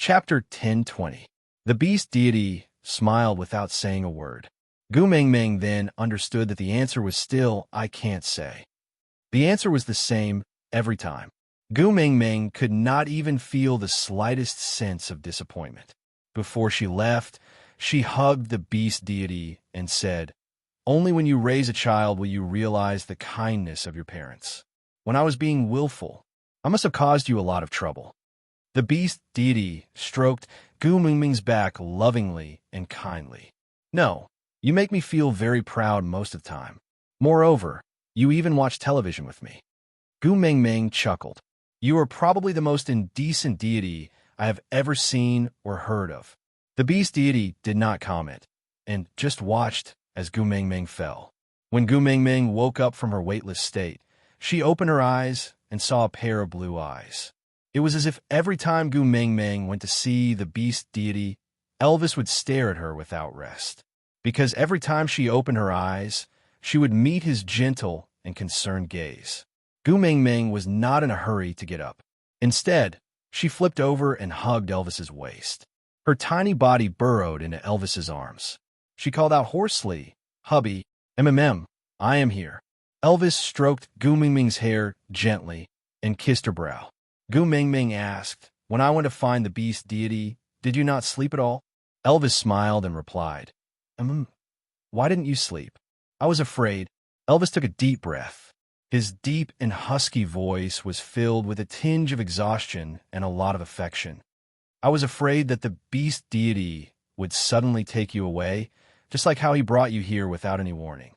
Chapter 1020. The beast deity smiled without saying a word. Gu Mengmeng then understood that the answer was still, I can't say. The answer was the same every time. Gu Mengmeng could not even feel the slightest sense of disappointment. Before she left, she hugged the beast deity and said, "Only when you raise a child will you realize the kindness of your parents. When I was being willful, I must have caused you a lot of trouble." The beast deity stroked Gu Mengmeng's back lovingly and kindly. "No, you make me feel very proud most of the time. Moreover, you even watch television with me." Gu Mengmeng chuckled. "You are probably the most indecent deity I have ever seen or heard of." The beast deity did not comment, and just watched as Gu Mengmeng fell. When Gu Mengmeng woke up from her weightless state, she opened her eyes and saw a pair of blue eyes. It was as if every time Gu Mengmeng went to see the beast deity, Elvis would stare at her without rest. Because every time she opened her eyes, she would meet his gentle and concerned gaze. Gu Mengmeng was not in a hurry to get up. Instead, she flipped over and hugged Elvis's waist. Her tiny body burrowed into Elvis's arms. She called out hoarsely, "Hubby, I am here." Elvis stroked Gu Mengmeng's hair gently and kissed her brow. Gu Mengmeng asked, "When I went to find the beast deity, did you not sleep at all?" Elvis smiled and replied, "Why didn't you sleep?" "I was afraid." Elvis took a deep breath. His deep and husky voice was filled with a tinge of exhaustion and a lot of affection. "I was afraid that the beast deity would suddenly take you away, just like how he brought you here without any warning."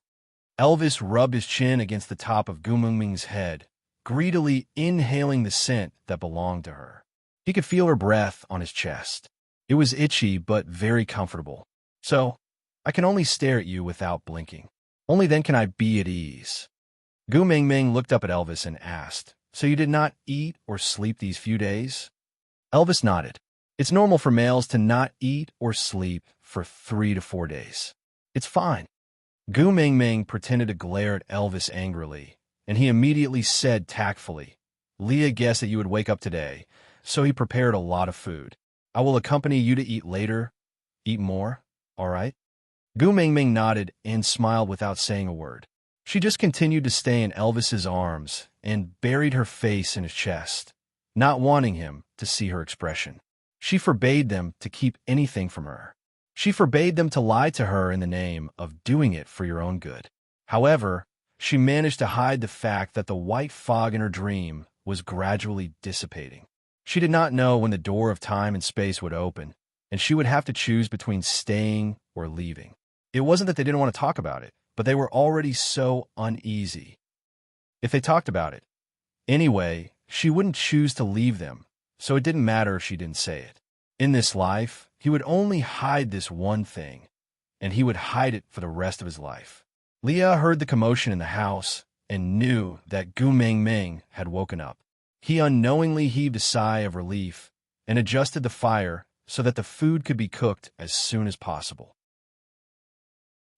Elvis rubbed his chin against the top of Gu Mengmeng's head, greedily inhaling the scent that belonged to her. He could feel her breath on his chest. It was itchy but very comfortable. "So, I can only stare at you without blinking. Only then can I be at ease." Gu Mengmeng looked up at Elvis and asked, "So you did not eat or sleep these few days?" Elvis nodded. "It's normal for males to not eat or sleep for 3 to 4 days. It's fine." Gu Mengmeng pretended to glare at Elvis angrily, and he immediately said tactfully, "Leah guessed that you would wake up today, so he prepared a lot of food. I will accompany you to eat later. Eat more, all right?" Gu Mengmeng nodded and smiled without saying a word. She just continued to stay in Elvis's arms and buried her face in his chest, not wanting him to see her expression. She forbade them to keep anything from her. She forbade them to lie to her in the name of doing it for your own good. However, she managed to hide the fact that the white fog in her dream was gradually dissipating. She did not know when the door of time and space would open, and she would have to choose between staying or leaving. It wasn't that they didn't want to talk about it, but they were already so uneasy. If they talked about it anyway, she wouldn't choose to leave them, so it didn't matter if she didn't say it. In this life, he would only hide this one thing, and he would hide it for the rest of his life. Leah heard the commotion in the house and knew that Gu Mengmeng had woken up. He unknowingly heaved a sigh of relief and adjusted the fire so that the food could be cooked as soon as possible.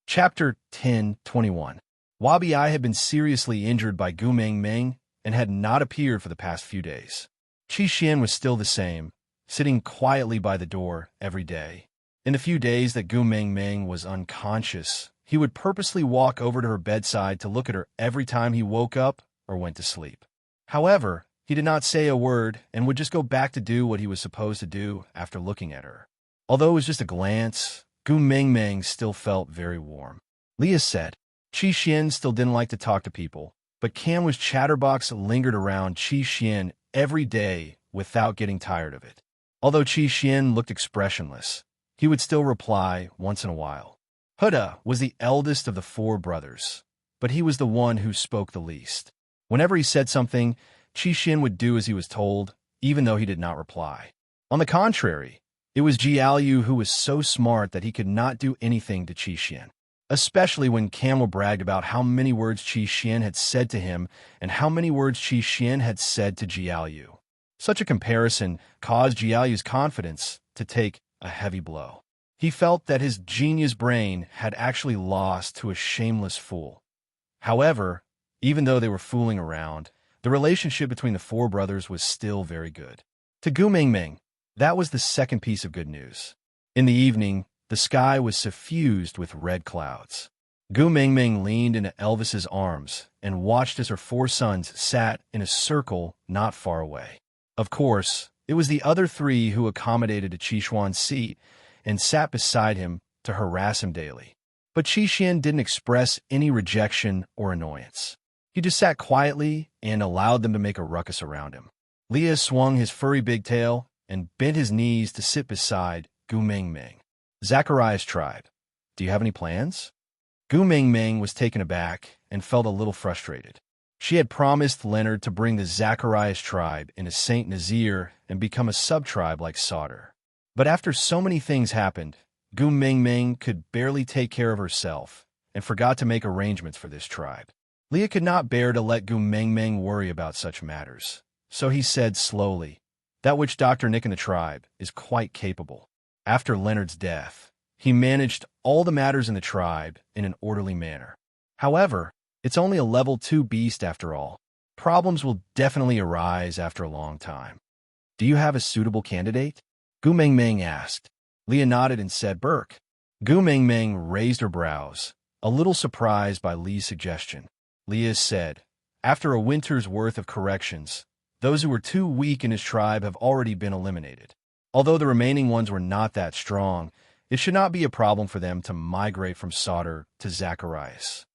Chapter 1021. Wabi Ai had been seriously injured by Gu Mengmeng and had not appeared for the past few days. Qi Xian was still the same, sitting quietly by the door every day. In the few days that Gu Mengmeng was unconscious, he would purposely walk over to her bedside to look at her every time he woke up or went to sleep. However, he did not say a word and would just go back to do what he was supposed to do after looking at her. Although it was just a glance, Gu Mengmeng still felt very warm. Leah said, Qi Xian still didn't like to talk to people, but Cam's chatterbox lingered around Qi Xian every day without getting tired of it. Although Qi Xian looked expressionless, he would still reply once in a while. Huda was the eldest of the 4 brothers, but he was the one who spoke the least. Whenever he said something, Qi Xian would do as he was told, even though he did not reply. On the contrary, it was Jiaoyu who was so smart that he could not do anything to Qi Xian, especially when Camel bragged about how many words Qi Xian had said to him and how many words Qi Xian had said to Jiaoyu. Such a comparison caused Jiaoyu's confidence to take a heavy blow. He felt that his genius brain had actually lost to a shameless fool. However, even though they were fooling around, the relationship between the 4 brothers was still very good. To Gu Mengmeng, That was the second piece of good news. In the evening, the sky was suffused with red clouds. Gu Mingming leaned into Elvis's arms and watched as her 4 sons sat in a circle not far away. Of course, it was the other 3 who accommodated to Qixuan's seat and sat beside him to harass him daily. But Qixuan didn't express any rejection or annoyance. He just sat quietly and allowed them to make a ruckus around him. Leah swung his furry big tail and bent his knees to sit beside Gu Mingming. Zachariah's tribe. Do you have any plans? Gu Mingming was taken aback and felt a little frustrated. She had promised Leonard to bring the Zachariah's tribe into St. Nazaire and become a sub-tribe like Sauter. But after so many things happened, Gu Mingming could barely take care of herself and forgot to make arrangements for this tribe. Leah could not bear to let Gu Mingming worry about such matters, so he said slowly, "That which Dr. Nick and the tribe is quite capable." After Leonard's death, he managed all the matters in the tribe in an orderly manner. However, it's only a level 2 beast after all. Problems will definitely arise after a long time. Do you have a suitable candidate? Gu Mingming asked. Leah nodded and said Burke. Gu Mingming raised her brows, a little surprised by Lee's suggestion. Leah said, "After a winter's worth of corrections, those who were too weak in his tribe have already been eliminated. Although the remaining ones were not that strong, it should not be a problem for them to migrate from Sauter to Zacharias.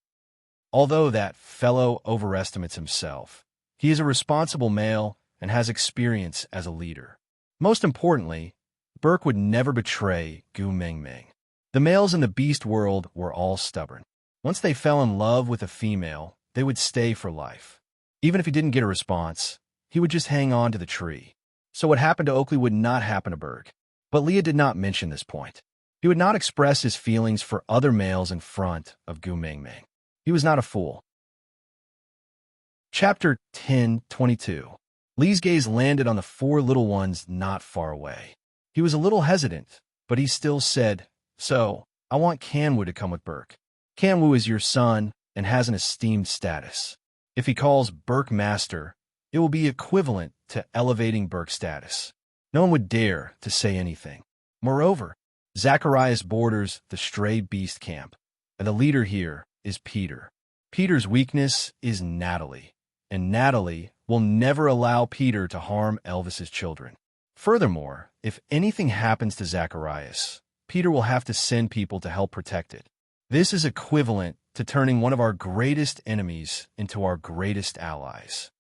Although that fellow overestimates himself, he is a responsible male and has experience as a leader. Most importantly, Burke would never betray Gu Mingming. The males in the beast world were all stubborn. Once they fell in love with a female, they would stay for life. Even if he didn't get a response, he would just hang on to the tree. So what happened to Oakley would not happen to Burke. But Leah did not mention this point. He would not express his feelings for other males in front of Gu Mingming. He was not a fool. Chapter 10:22. Lee's gaze landed on the 4 little ones not far away. He was a little hesitant, but he still said, "So, I want Kanwu to come with Burke. Kanwu is your son and has an esteemed status. If he calls Burke master, it will be equivalent to elevating Burke's status. No one would dare to say anything. Moreover, Zacharias borders the stray beast camp, and the leader here is Peter. Peter's weakness is Natalie, and Natalie will never allow Peter to harm Elvis's children. Furthermore, if anything happens to Zacharias, Peter will have to send people to help protect it. This is equivalent to turning one of our greatest enemies into our greatest allies."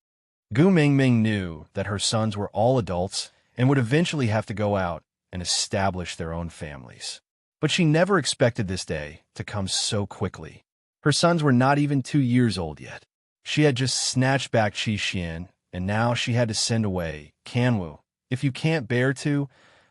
Gu Mingming knew that her sons were all adults and would eventually have to go out and establish their own families. But she never expected this day to come so quickly. Her sons were not even 2 years old yet. She had just snatched back Qixuan, and now she had to send away Kanwu. If you can't bear to,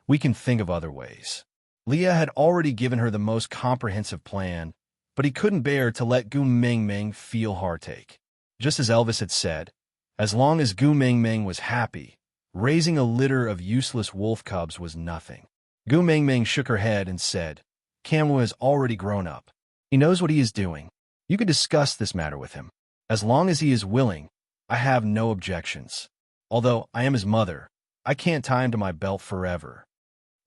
we can think of other ways. Leah had already given her the most comprehensive plan, but he couldn't bear to let Gu Mingming feel heartache. Just as Elvis had said, as long as Gu Mingming was happy, raising a litter of useless wolf cubs was nothing. Gu Mingming shook her head and said, "Kanwu has already grown up. He knows what he is doing. You can discuss this matter with him. As long as he is willing, I have no objections. Although I am his mother, I can't tie him to my belt forever."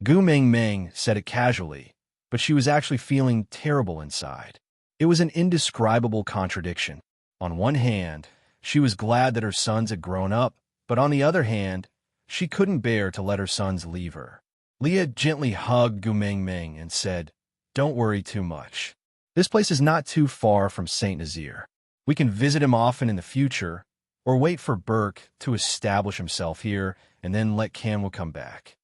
Gu Mingming said it casually, but she was actually feeling terrible inside. It was an indescribable contradiction. On one hand, she was glad that her sons had grown up, but on the other hand, she couldn't bear to let her sons leave her. Leah gently hugged Gu Mingming and said, "Don't worry too much. This place is not too far from St. Nazaire. We can visit him often in the future, or wait for Burke to establish himself here and then let Kanwu come back."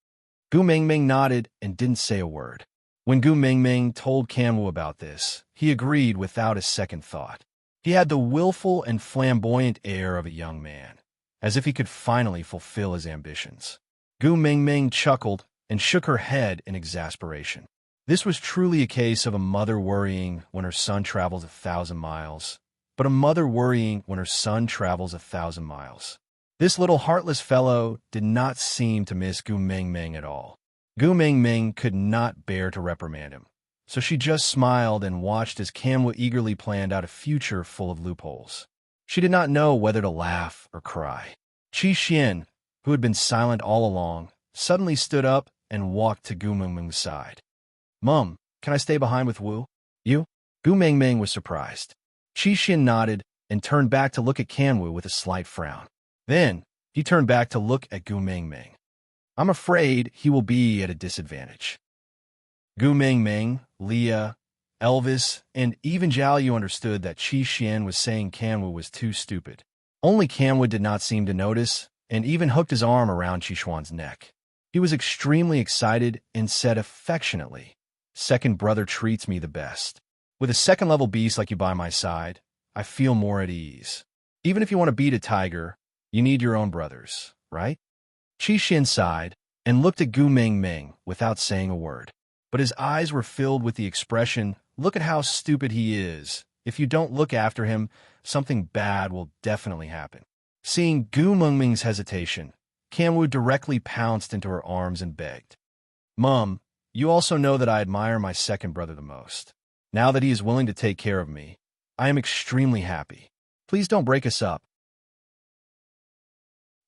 Gu Mingming nodded and didn't say a word. When Gu Mingming told Kanwu about this, he agreed without a second thought. He had the willful and flamboyant air of a young man, as if he could finally fulfill his ambitions. Gu Mingming chuckled and shook her head in exasperation. This was truly a case of a mother worrying when her son travels 1,000 miles, but a mother worrying when her son travels 1,000 miles. This little heartless fellow did not seem to miss Gu Mingming at all. Gu Mingming could not bear to reprimand him, so she just smiled and watched as Kanwu eagerly planned out a future full of loopholes. She did not know whether to laugh or cry. Qixuan, who had been silent all along, suddenly stood up and walked to Gu Mengmeng's side. Mum, can I stay behind with Wu? You? Gu Mengmeng was surprised. Qi Xin nodded and turned back to look at Kanwu with a slight frown. Then, he turned back to look at Gu Mengmeng. I'm afraid he will be at a disadvantage. Gu Mengmeng, Leah, Elvis, and even Zhao Yu understood that Qi Xian was saying Kanwu was too stupid. Only Kanwu did not seem to notice, and even hooked his arm around Qi Xuan's neck. He was extremely excited and said affectionately, "Second brother treats me the best. With a second-level beast like you by my side, I feel more at ease. Even if you want to beat a tiger, you need your own brothers, right?" Qi Xian sighed and looked at Gu Mengmeng without saying a word. But his eyes were filled with the expression, "Look at how stupid he is. If you don't look after him, something bad will definitely happen." Seeing Gu Mengmeng's hesitation, Kanwu directly pounced into her arms and begged, "Mum, you also know that I admire my second brother the most. Now that he is willing to take care of me, I am extremely happy. Please don't break us up."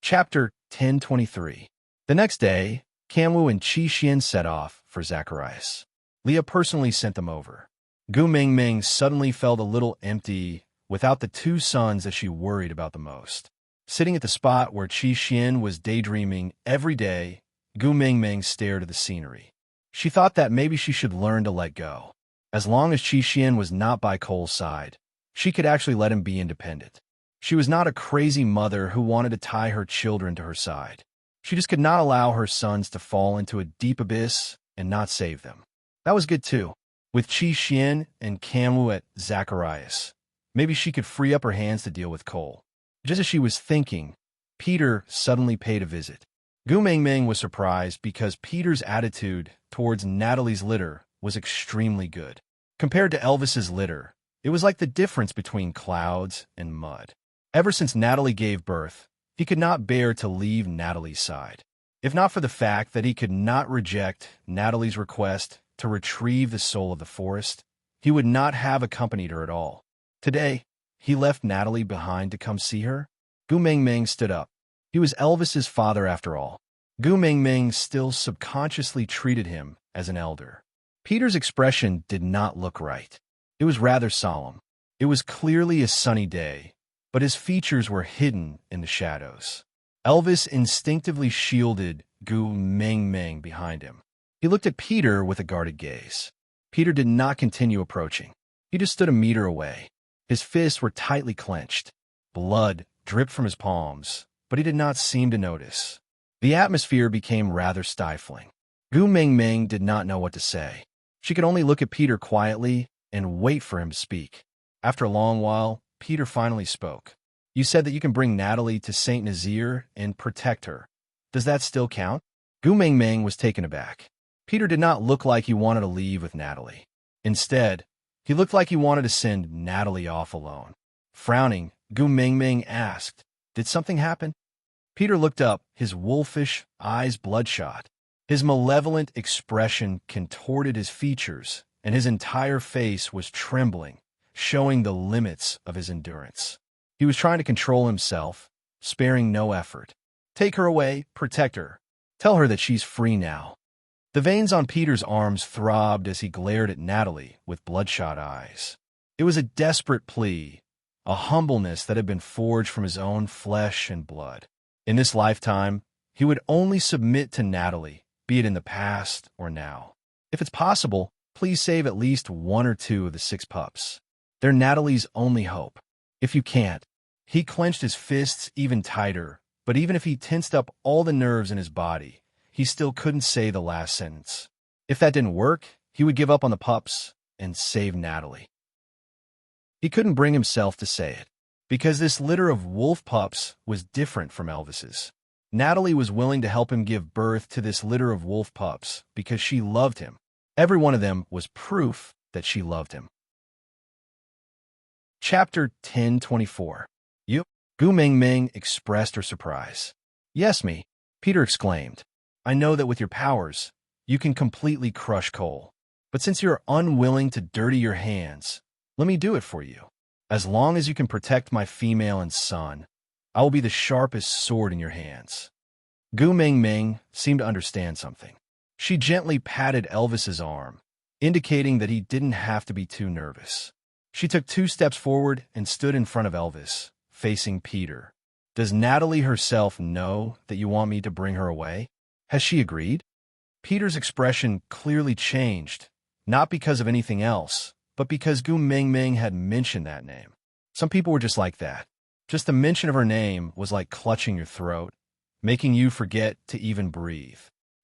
Chapter 1023. The next day, Kanwu and Qi Xian set off for Zacharias. Leah personally sent them over. Gu Mengmeng suddenly felt a little empty without the two sons that she worried about the most. Sitting at the spot where Qi Xian was daydreaming every day, Gu Mengmeng stared at the scenery. She thought that maybe she should learn to let go. As long as Qi Xian was not by Cole's side, she could actually let him be independent. She was not a crazy mother who wanted to tie her children to her side. She just could not allow her sons to fall into a deep abyss and not save them. That was good too. With Qi Xian and Kanwu at Zacharias, maybe she could free up her hands to deal with Cole. Just as she was thinking, Peter suddenly paid a visit. Gu Mengmeng was surprised because Peter's attitude towards Natalie's litter was extremely good. Compared to Elvis's litter, it was like the difference between clouds and mud. Ever since Natalie gave birth, he could not bear to leave Natalie's side. If not for the fact that he could not reject Natalie's request to retrieve the soul of the forest, he would not have accompanied her at all. Today, he left Natalie behind to come see her. Gu Mengmeng stood up. He was Elvis's father after all. Gu Mengmeng still subconsciously treated him as an elder. Peter's expression did not look right. It was rather solemn. It was clearly a sunny day, but his features were hidden in the shadows. Elvis instinctively shielded Gu Mengmeng behind him. He looked at Peter with a guarded gaze. Peter did not continue approaching. He just stood a meter away. His fists were tightly clenched. Blood dripped from his palms, but he did not seem to notice. The atmosphere became rather stifling. Gu Mengmeng did not know what to say. She could only look at Peter quietly and wait for him to speak. After a long while, Peter finally spoke. "You said that you can bring Natalie to St. Nazaire and protect her. Does that still count?" Gu Mengmeng was taken aback. Peter did not look like he wanted to leave with Natalie. Instead, he looked like he wanted to send Natalie off alone. Frowning, Gu Mengmeng asked, "Did something happen?" Peter looked up, his wolfish eyes bloodshot. His malevolent expression contorted his features, and his entire face was trembling, showing the limits of his endurance. He was trying to control himself, sparing no effort. "Take her away, protect her. Tell her that she's free now." The veins on Peter's arms throbbed as he glared at Natalie with bloodshot eyes. It was a desperate plea, a humbleness that had been forged from his own flesh and blood. In this lifetime, he would only submit to Natalie, be it in the past or now. If it's possible, please save at least one or two of the 6 pups. They're Natalie's only hope. If you can't, he clenched his fists even tighter, but even if he tensed up all the nerves in his body, he still couldn't say the last sentence. If that didn't work, he would give up on the pups and save Natalie. He couldn't bring himself to say it, because this litter of wolf pups was different from Elvis's. Natalie was willing to help him give birth to this litter of wolf pups because she loved him. Every one of them was proof that she loved him. Chapter 1024. You? Gu Mengmeng expressed her surprise. "Yes, me," Peter exclaimed. "I know that with your powers, you can completely crush Cole. But since you're unwilling to dirty your hands, let me do it for you. As long as you can protect my female and son, I will be the sharpest sword in your hands." Gu Ming Ming seemed to understand something. She gently patted Elvis's arm, indicating that he didn't have to be too nervous. She took 2 steps forward and stood in front of Elvis, facing Peter. Does Natalie herself know that you want me to bring her away? Has she agreed? Peter's expression clearly changed, not because of anything else, but because Gu Ming Ming had mentioned that name. Some people were just like that. Just the mention of her name was like clutching your throat, making you forget to even breathe.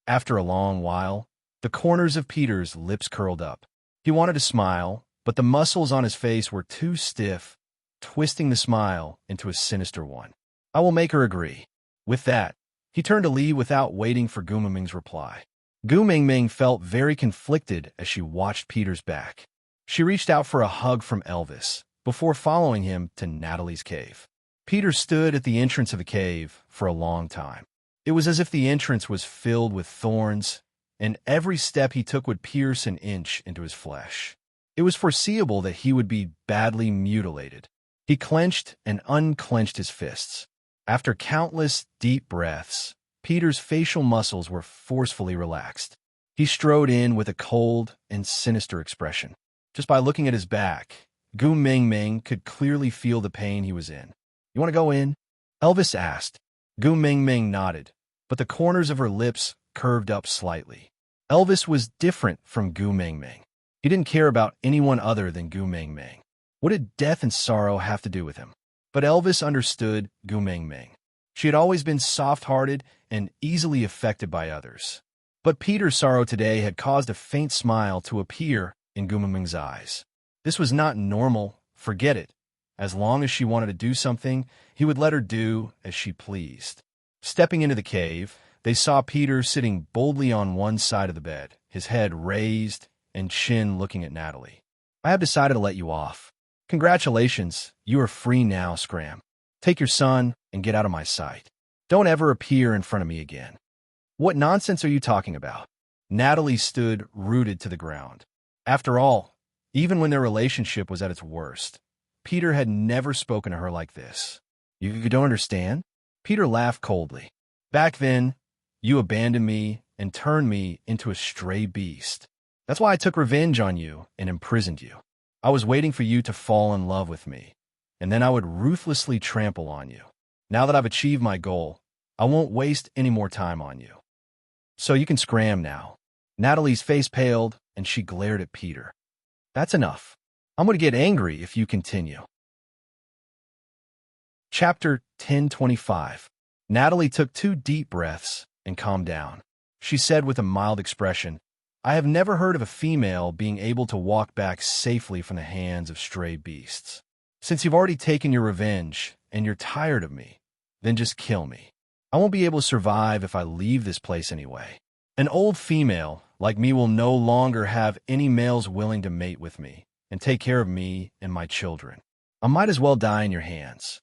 After a long while, the corners of Peter's lips curled up. He wanted to smile, but the muscles on his face were too stiff, twisting the smile into a sinister one. I will make her agree. With that, he turned to leave without waiting for Gu Ming Ming's reply. Gu Ming Ming felt very conflicted as she watched Peter's back. She reached out for a hug from Elvis, before following him to Natalie's cave. Peter stood at the entrance of the cave for a long time. It was as if the entrance was filled with thorns, and every step he took would pierce an inch into his flesh. It was foreseeable that he would be badly mutilated. He clenched and unclenched his fists. After countless deep breaths, Peter's facial muscles were forcefully relaxed. He strode in with a cold and sinister expression. Just by looking at his back, Gu Ming Ming could clearly feel the pain he was in. You want to go in? Elvis asked. Gu Ming Ming nodded, but the corners of her lips curved up slightly. Elvis was different from Gu Ming Ming. He didn't care about anyone other than Gu Ming Ming. What did death and sorrow have to do with him? But Elvis understood Gu Ming Ming. She had always been soft-hearted and easily affected by others. But Peter's sorrow today had caused a faint smile to appear in Gu Ming Ming's eyes. This was not normal. Forget it. As long as she wanted to do something, he would let her do as she pleased. Stepping into the cave, they saw Peter sitting boldly on one side of the bed, his head raised and chin looking at Natalie. I have decided to let you off. Congratulations, you are free now, Scram. Take your son and get out of my sight. Don't ever appear in front of me again. What nonsense are you talking about? Natalie stood rooted to the ground. After all, even when their relationship was at its worst, Peter had never spoken to her like this. You don't understand? Peter laughed coldly. Back then, you abandoned me and turned me into a stray beast. That's why I took revenge on you and imprisoned you. I was waiting for you to fall in love with me, and then I would ruthlessly trample on you. Now that I've achieved my goal, I won't waste any more time on you. So you can scram now. Natalie's face paled, and she glared at Peter. That's enough. I'm going to get angry if you continue. Chapter 1025. Natalie took 2 deep breaths and calmed down. She said with a mild expression, I have never heard of a female being able to walk back safely from the hands of stray beasts. Since you've already taken your revenge and you're tired of me, then just kill me. I won't be able to survive if I leave this place anyway. An old female like me will no longer have any males willing to mate with me and take care of me and my children. I might as well die in your hands.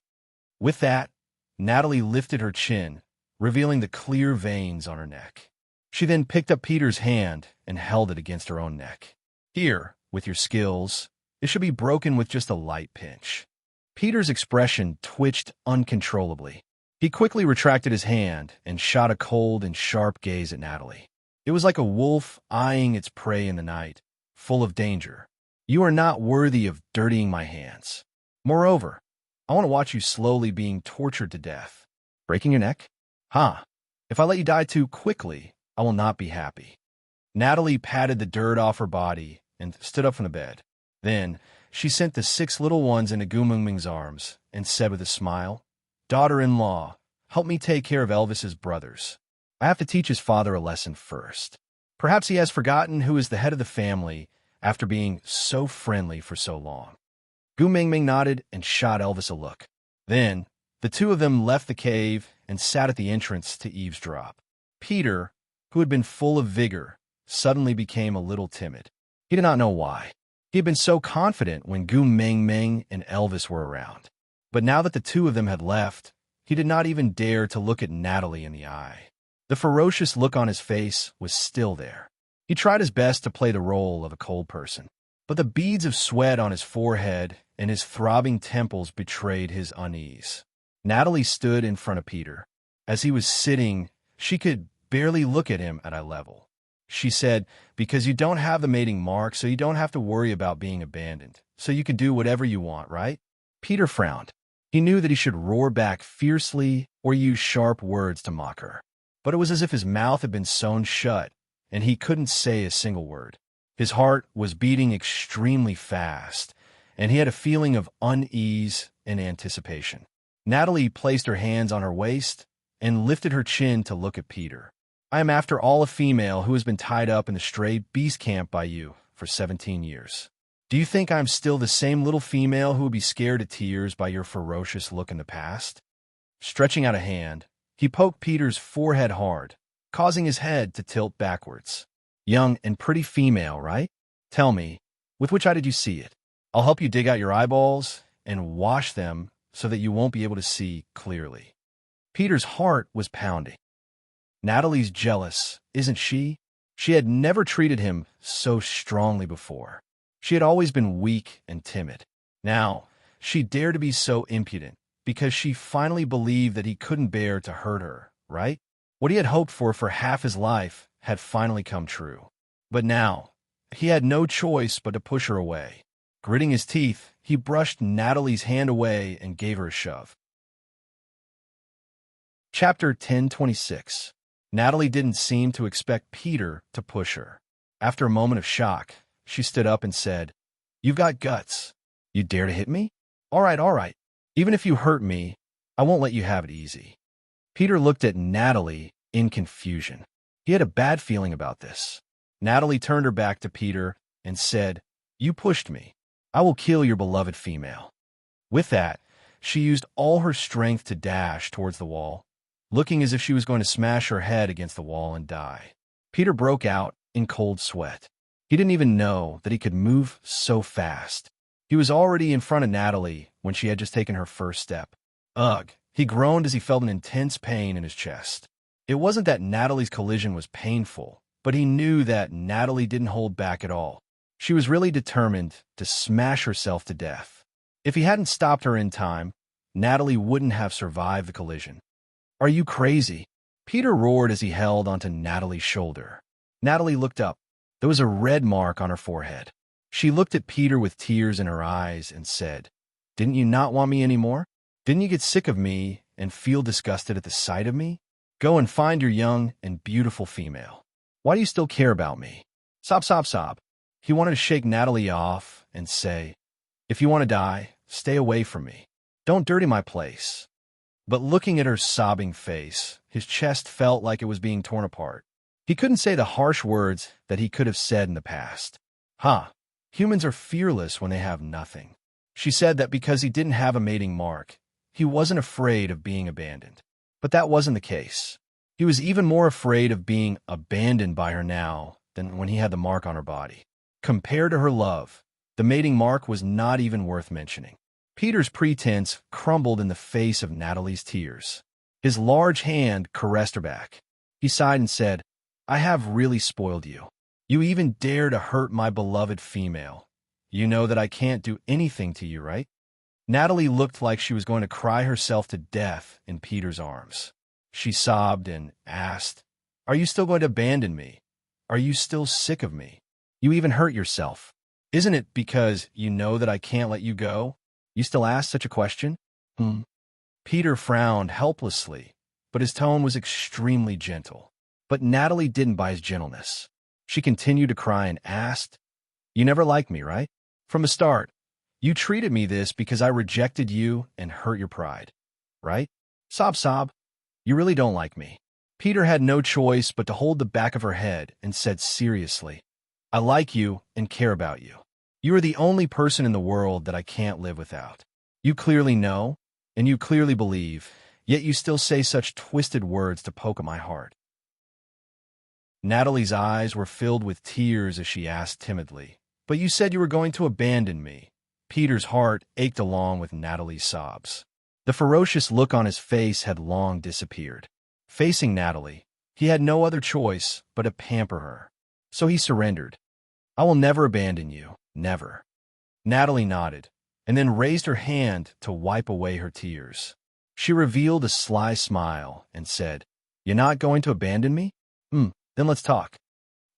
With that, Natalie lifted her chin, revealing the clear veins on her neck. She then picked up Peter's hand and held it against her own neck. Here, with your skills, it should be broken with just a light pinch. Peter's expression twitched uncontrollably. He quickly retracted his hand and shot a cold and sharp gaze at Natalie. It was like a wolf eyeing its prey in the night, full of danger. You are not worthy of dirtying my hands. Moreover, I want to watch you slowly being tortured to death. Breaking your neck? If I let you die too quickly, I will not be happy. Natalie patted the dirt off her body and stood up from the bed. Then, she sent the 6 little ones into Gu Ming Ming's arms and said with a smile, Daughter-in-law, help me take care of Elvis's brothers. I have to teach his father a lesson first. Perhaps he has forgotten who is the head of the family after being so friendly for so long. Gu Ming Ming nodded and shot Elvis a look. Then, the 2 of them left the cave and sat at the entrance to eavesdrop. Peter, who had been full of vigor, suddenly became a little timid. He did not know why. He had been so confident when Gu Ming Ming and Elvis were around. But now that the 2 of them had left, he did not even dare to look at Natalie in the eye. The ferocious look on his face was still there. He tried his best to play the role of a cold person, but the beads of sweat on his forehead and his throbbing temples betrayed his unease. Natalie stood in front of Peter. As he was sitting, She could barely look at him at eye level. She said, because you don't have the mating mark, so you don't have to worry about being abandoned. So you can do whatever you want, right? Peter frowned. He knew that he should roar back fiercely or use sharp words to mock her. But it was as if his mouth had been sewn shut, and he couldn't say a single word. His heart was beating extremely fast, and he had a feeling of unease and anticipation. Natalie placed her hands on her waist and lifted her chin to look at Peter. I am after all a female who has been tied up in the stray beast camp by you for 17 years. Do you think I'm still the same little female who would be scared to tears by your ferocious look in the past? Stretching out a hand, he poked Peter's forehead hard, causing his head to tilt backwards. Young and pretty female, right? Tell me, with which eye did you see it? I'll help you dig out your eyeballs and wash them so that you won't be able to see clearly. Peter's heart was pounding. Natalie's jealous, isn't she? She had never treated him so strongly before. She had always been weak and timid. Now, she dared to be so impudent because she finally believed that he couldn't bear to hurt her, right? What he had hoped for half his life had finally come true. But now, he had no choice but to push her away. Gritting his teeth, he brushed Natalie's hand away and gave her a shove. Chapter 1026. Natalie didn't seem to expect Peter to push her. After a moment of shock, she stood up and said, "You've got guts. You dare to hit me? All right. Even if you hurt me, I won't let you have it easy." Peter looked at Natalie in confusion. He had a bad feeling about this. Natalie turned her back to Peter and said, "You pushed me. I will kill your beloved female." With that, she used all her strength to dash towards the wall, looking as if she was going to smash her head against the wall and die. Peter broke out in cold sweat. He didn't even know that he could move so fast. He was already in front of Natalie when she had just taken her first step. Ugh! He groaned as he felt an intense pain in his chest. It wasn't that Natalie's collision was painful, but he knew that Natalie didn't hold back at all. She was really determined to smash herself to death. If he hadn't stopped her in time, Natalie wouldn't have survived the collision. "Are you crazy?" Peter roared as he held onto Natalie's shoulder. Natalie looked up. There was a red mark on her forehead. She looked at Peter with tears in her eyes and said, "Didn't you not want me anymore? Didn't you get sick of me and feel disgusted at the sight of me? Go and find your young and beautiful female. Why do you still care about me?" Sob. He wanted to shake Natalie off and say, "If you want to die, stay away from me. Don't dirty my place." But looking at her sobbing face, his chest felt like it was being torn apart. He couldn't say the harsh words that he could have said in the past. Humans are fearless when they have nothing. She said that because he didn't have a mating mark, he wasn't afraid of being abandoned. But that wasn't the case. He was even more afraid of being abandoned by her now than when he had the mark on her body. Compared to her love, the mating mark was not even worth mentioning. Peter's pretense crumbled in the face of Natalie's tears. His large hand caressed her back. He sighed and said, "I have really spoiled you. You even dare to hurt my beloved female. You know that I can't do anything to you, right?" Natalie looked like she was going to cry herself to death in Peter's arms. She sobbed and asked, "Are you still going to abandon me? Are you still sick of me? You even hurt yourself. Isn't it because you know that I can't let you go? You still ask such a question?" Peter frowned helplessly, but his tone was extremely gentle. But Natalie didn't buy his gentleness. She continued to cry and asked, "You never liked me, right? From the start, you treated me this because I rejected you and hurt your pride, right? Sob. You really don't like me." Peter had no choice but to hold the back of her head and said seriously, "I like you and care about you. You are the only person in the world that I can't live without. You clearly know, and you clearly believe, yet you still say such twisted words to poke at my heart." Natalie's eyes were filled with tears as she asked timidly, "But you said you were going to abandon me." Peter's heart ached along with Natalie's sobs. The ferocious look on his face had long disappeared. Facing Natalie, he had no other choice but to pamper her. So he surrendered. "I will never abandon you, never." Natalie nodded, and then raised her hand to wipe away her tears. She revealed a sly smile and said, You're not going to abandon me? Then let's talk.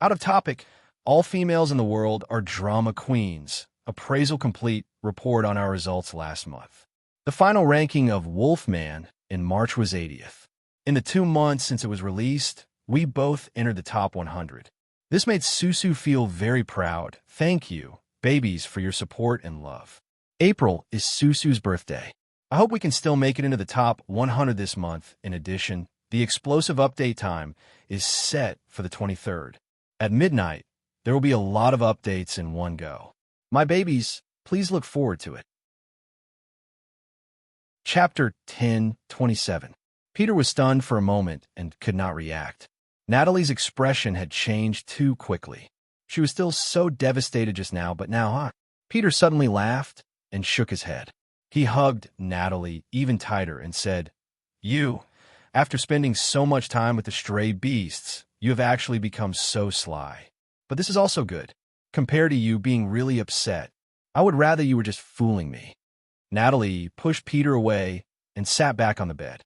Out of topic, all females in the world are drama queens. Appraisal complete, report on our results last month. The final ranking of Wolfman in March was 80th. In the 2 months since it was released, we both entered the top 100. This made Susu feel very proud. Thank you, babies, for your support and love. April is Susu's birthday. I hope we can still make it into the top 100 this month. In addition, the explosive update time is set for the 23rd. At midnight, there will be a lot of updates in one go. My babies, please look forward to it. Chapter 10:27. Peter was stunned for a moment and could not react. Natalie's expression had changed too quickly. She was still so devastated just now, but now, Peter suddenly laughed and shook his head. He hugged Natalie even tighter and said, "You, after spending so much time with the stray beasts, you have actually become so sly. But this is also good. Compared to you being really upset, I would rather you were just fooling me." Natalie pushed Peter away and sat back on the bed.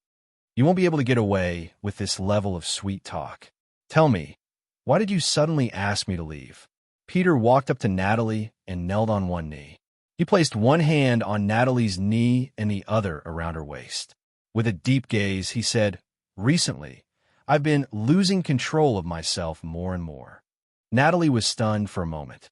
"You won't be able to get away with this level of sweet talk. Tell me, why did you suddenly ask me to leave?" Peter walked up to Natalie and knelt on one knee. He placed one hand on Natalie's knee and the other around her waist. With a deep gaze, he said, "Recently, I've been losing control of myself more and more." Natalie was stunned for a moment.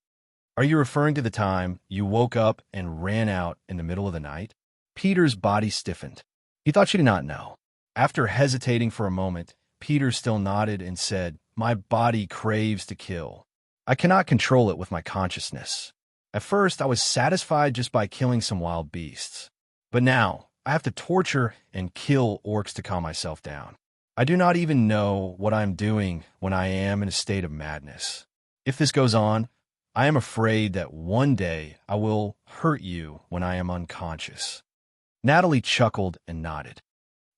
"Are you referring to the time you woke up and ran out in the middle of the night?" Peter's body stiffened. He thought she did not know. After hesitating for a moment, Peter still nodded and said, "My body craves to kill. I cannot control it with my consciousness. At first, I was satisfied just by killing some wild beasts. But now, I have to torture and kill orcs to calm myself down. I do not even know what I am doing when I am in a state of madness. If this goes on, I am afraid that one day I will hurt you when I am unconscious." Natalie chuckled and nodded.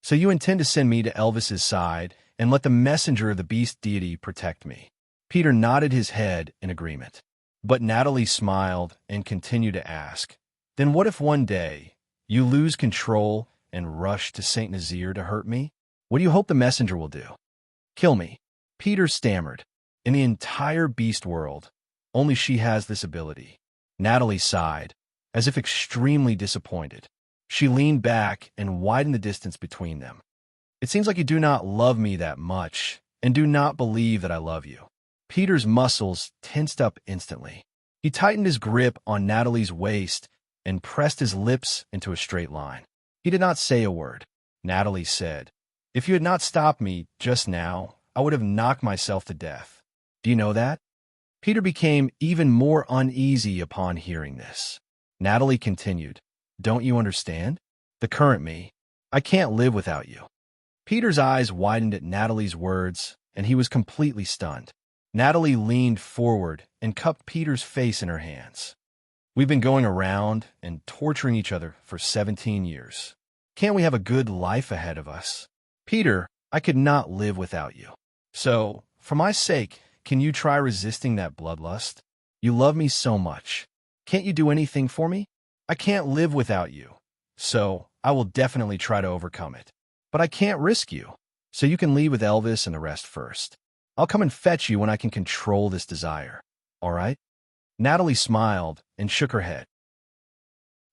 "So you intend to send me to Elvis's side and let the messenger of the beast deity protect me?" Peter nodded his head in agreement. But Natalie smiled and continued to ask, "Then what if one day you lose control and rush to St. Nazir to hurt me? What do you hope the messenger will do?" "Kill me." Peter stammered. "In the entire beast world, only she has this ability." Natalie sighed, as if extremely disappointed. She leaned back and widened the distance between them. "It seems like you do not love me that much and do not believe that I love you." Peter's muscles tensed up instantly. He tightened his grip on Natalie's waist and pressed his lips into a straight line. He did not say a word. Natalie said, "If you had not stopped me just now, I would have knocked myself to death. Do you know that?" Peter became even more uneasy upon hearing this. Natalie continued, "Don't you understand? The current me. I can't live without you." Peter's eyes widened at Natalie's words, and he was completely stunned. Natalie leaned forward and cupped Peter's face in her hands. "We've been going around and torturing each other for 17 years. Can't we have a good life ahead of us? Peter, I could not live without you. So, for my sake, can you try resisting that bloodlust? You love me so much. Can't you do anything for me? I can't live without you, so I will definitely try to overcome it. But I can't risk you, so you can leave with Elvis and the rest first. I'll come and fetch you when I can control this desire. All right?" Natalie smiled and shook her head.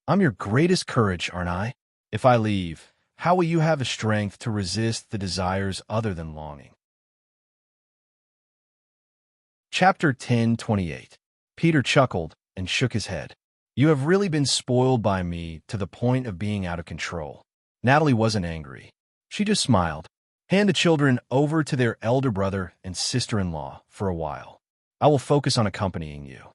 "I'm your greatest courage, aren't I? If I leave, how will you have the strength to resist the desires other than longing?" Chapter 10:28. Peter chuckled and shook his head. "You have really been spoiled by me to the point of being out of control." Natalie wasn't angry. She just smiled. "Hand the children over to their elder brother and sister-in-law for a while. I will focus on accompanying you."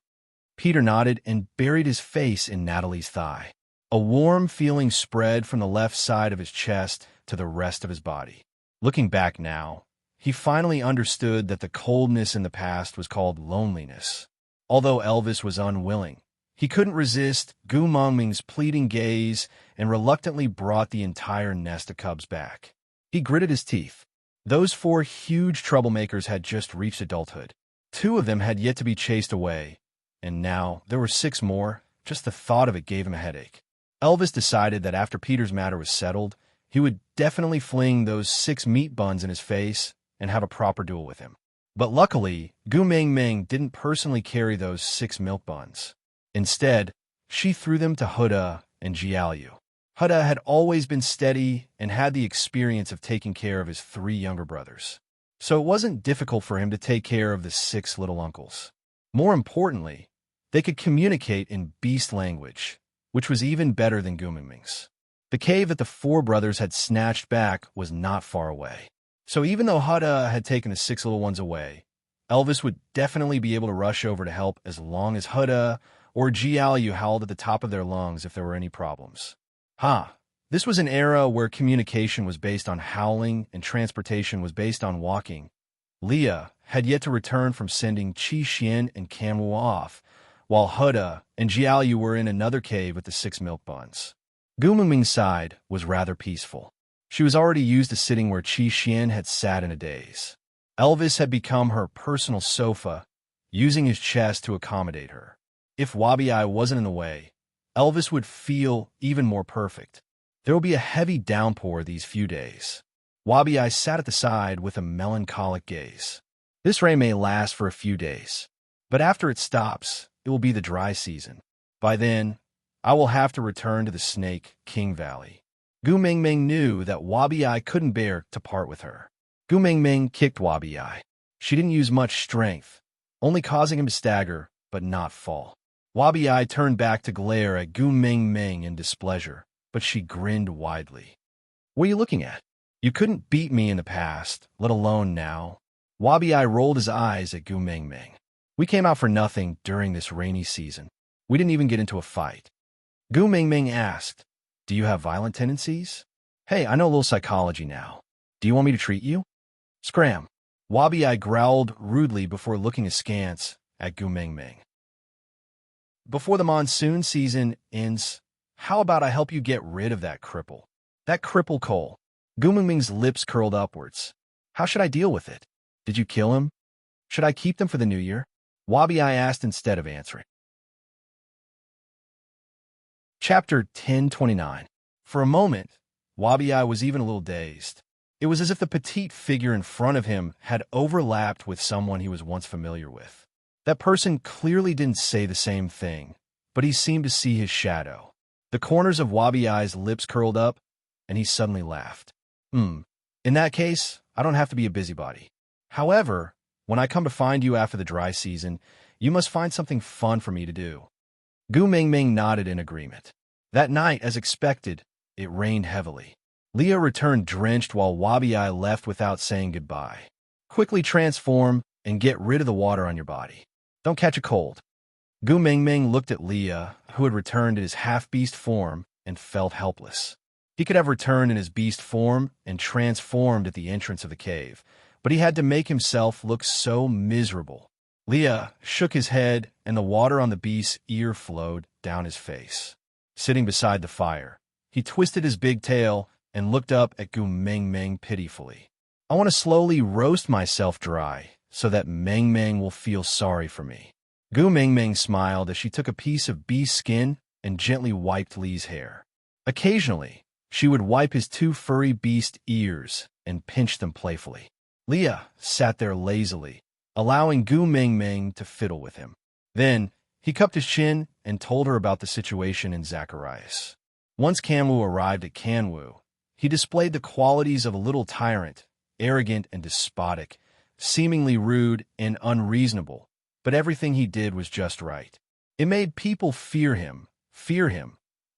Peter nodded and buried his face in Natalie's thigh. A warm feeling spread from the left side of his chest to the rest of his body. Looking back now, he finally understood that the coldness in the past was called loneliness. Although Elvis was unwilling, he couldn't resist Gu Mengming's pleading gaze and reluctantly brought the entire nest of cubs back. He gritted his teeth. Those 4 huge troublemakers had just reached adulthood. 2 of them had yet to be chased away, and now there were 6 more. Just the thought of it gave him a headache. Elvis decided that after Peter's matter was settled, he would definitely fling those 6 meat buns in his face and have a proper duel with him. But luckily, Gu Mingming didn't personally carry those 6 milk buns. Instead, she threw them to Huda and Jiaoyu. Huda had always been steady and had the experience of taking care of his 3 younger brothers. So it wasn't difficult for him to take care of the 6 little uncles. More importantly, they could communicate in beast language, which was even better than Gu Mingming's. The cave that the 4 brothers had snatched back was not far away. So even though Huda had taken the 6 little ones away, Elvis would definitely be able to rush over to help as long as Huda or Jiaoyu howled at the top of their lungs if there were any problems. This was an era where communication was based on howling and transportation was based on walking. Leah had yet to return from sending Qi Xian and Kanwu off, while Huda and Jiaoyu were in another cave with the 6 milk buns. Gu Mingming's side was rather peaceful. She was already used to sitting where Qi Xian had sat in a daze. Elvis had become her personal sofa, using his chest to accommodate her. If Wabi-Ai wasn't in the way, Elvis would feel even more perfect. There will be a heavy downpour these few days. Wabi-Ai sat at the side with a melancholic gaze. This rain may last for a few days, but after it stops, it will be the dry season. By then, I will have to return to the Snake King Valley. Gu Mingming knew that Wabi-Ai couldn't bear to part with her. Gu Mingming kicked Wabi-Ai. She didn't use much strength, only causing him to stagger, but not fall. Wabi-Ai turned back to glare at Gu Mingming in displeasure, but she grinned widely. What are you looking at? You couldn't beat me in the past, let alone now. Wabi-Ai rolled his eyes at Gu Mingming. We came out for nothing during this rainy season. We didn't even get into a fight. Gu Mingming asked, do you have violent tendencies? Hey, I know a little psychology now. Do you want me to treat you? Scram. Wabi-Ai growled rudely before looking askance at Gu Mingming. Before the monsoon season ends, how about I help you get rid of that cripple? That cripple Cole. Gu Mingming's lips curled upwards. How should I deal with it? Did you kill him? Should I keep them for the new year? Wabi-Ai asked instead of answering. Chapter 1029. For a moment, Wabi-Ai was even a little dazed. It was as if the petite figure in front of him had overlapped with someone he was once familiar with. That person clearly didn't say the same thing, but he seemed to see his shadow. The corners of Wabi-Ai's lips curled up, and he suddenly laughed. In that case, I don't have to be a busybody. However, when I come to find you after the dry season, you must find something fun for me to do. Gu Mingming nodded in agreement. That night, as expected, it rained heavily. Leah returned drenched while Wabi-Ai left without saying goodbye. Quickly transform and get rid of the water on your body. Don't catch a cold. Gu Mingming looked at Leah, who had returned in his half-beast form, and felt helpless. He could have returned in his beast form and transformed at the entrance of the cave, but he had to make himself look so miserable. Leah shook his head, and the water on the beast's ear flowed down his face. Sitting beside the fire, he twisted his big tail and looked up at Gu Mingming pitifully. I want to slowly roast myself dry so that Mingming will feel sorry for me. Gu Mingming smiled as she took a piece of beast skin and gently wiped Lee's hair. Occasionally, she would wipe his 2 furry beast ears and pinch them playfully. Leah sat there lazily, allowing Gu Mingming to fiddle with him. Then, he cupped his chin and told her about the situation in Zacharias. Once Kanwu arrived at Kanwu, he displayed the qualities of a little tyrant, arrogant and despotic, seemingly rude and unreasonable, but everything he did was just right. It made people fear him,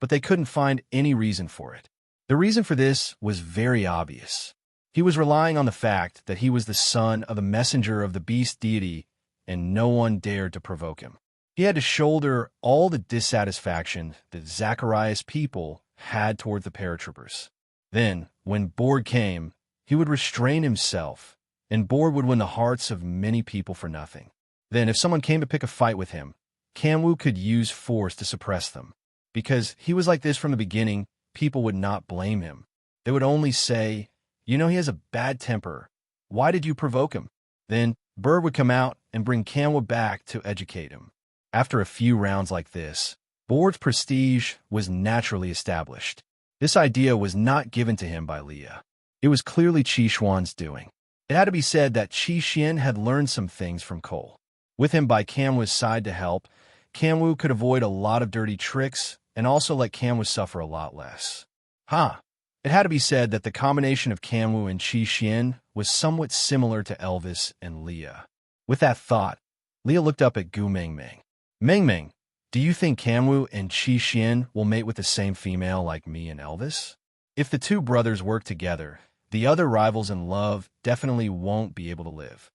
but they couldn't find any reason for it. The reason for this was very obvious. He was relying on the fact that he was the son of a messenger of the beast deity, and no one dared to provoke him. He had to shoulder all the dissatisfaction that Zacharias' people had toward the paratroopers. Then, when Borg came, he would restrain himself, and Borg would win the hearts of many people for nothing. Then, if someone came to pick a fight with him, Kanwu could use force to suppress them. Because he was like this from the beginning, people would not blame him. They would only say, you know, he has a bad temper. Why did you provoke him? Then, Bird would come out and bring Kanwu back to educate him. After a few rounds like this, Borg's prestige was naturally established. This idea was not given to him by Leah. It was clearly Qi Xuan's doing. It had to be said that Qi Xian had learned some things from Cole. With him by Kanwu's side to help, Kanwu could avoid a lot of dirty tricks and also let Kanwu suffer a lot less. It had to be said that the combination of Kanwu and Qi Xian was somewhat similar to Elvis and Leah. With that thought, Leah looked up at Gu Mengmeng. Mengmeng, do you think Kanwu and Qi Xian will mate with the same female like me and Elvis? If the two brothers work together, the other rivals in love definitely won't be able to live.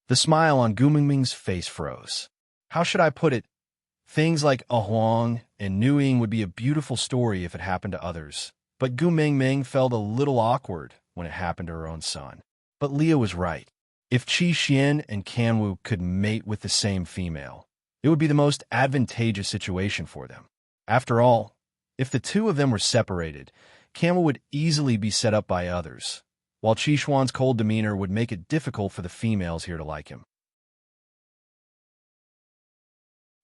The smile on Gu Mengmeng's face froze. How should I put it? Things like A Huang and Nuing would be a beautiful story if it happened to others, but Gu Mengmeng felt a little awkward when it happened to her own son. But Leah was right. If Qi Xian and Kanwu could mate with the same female, it would be the most advantageous situation for them. After all, if the two of them were separated, Kanwu would easily be set up by others, while Qi Xuan's cold demeanor would make it difficult for the females here to like him.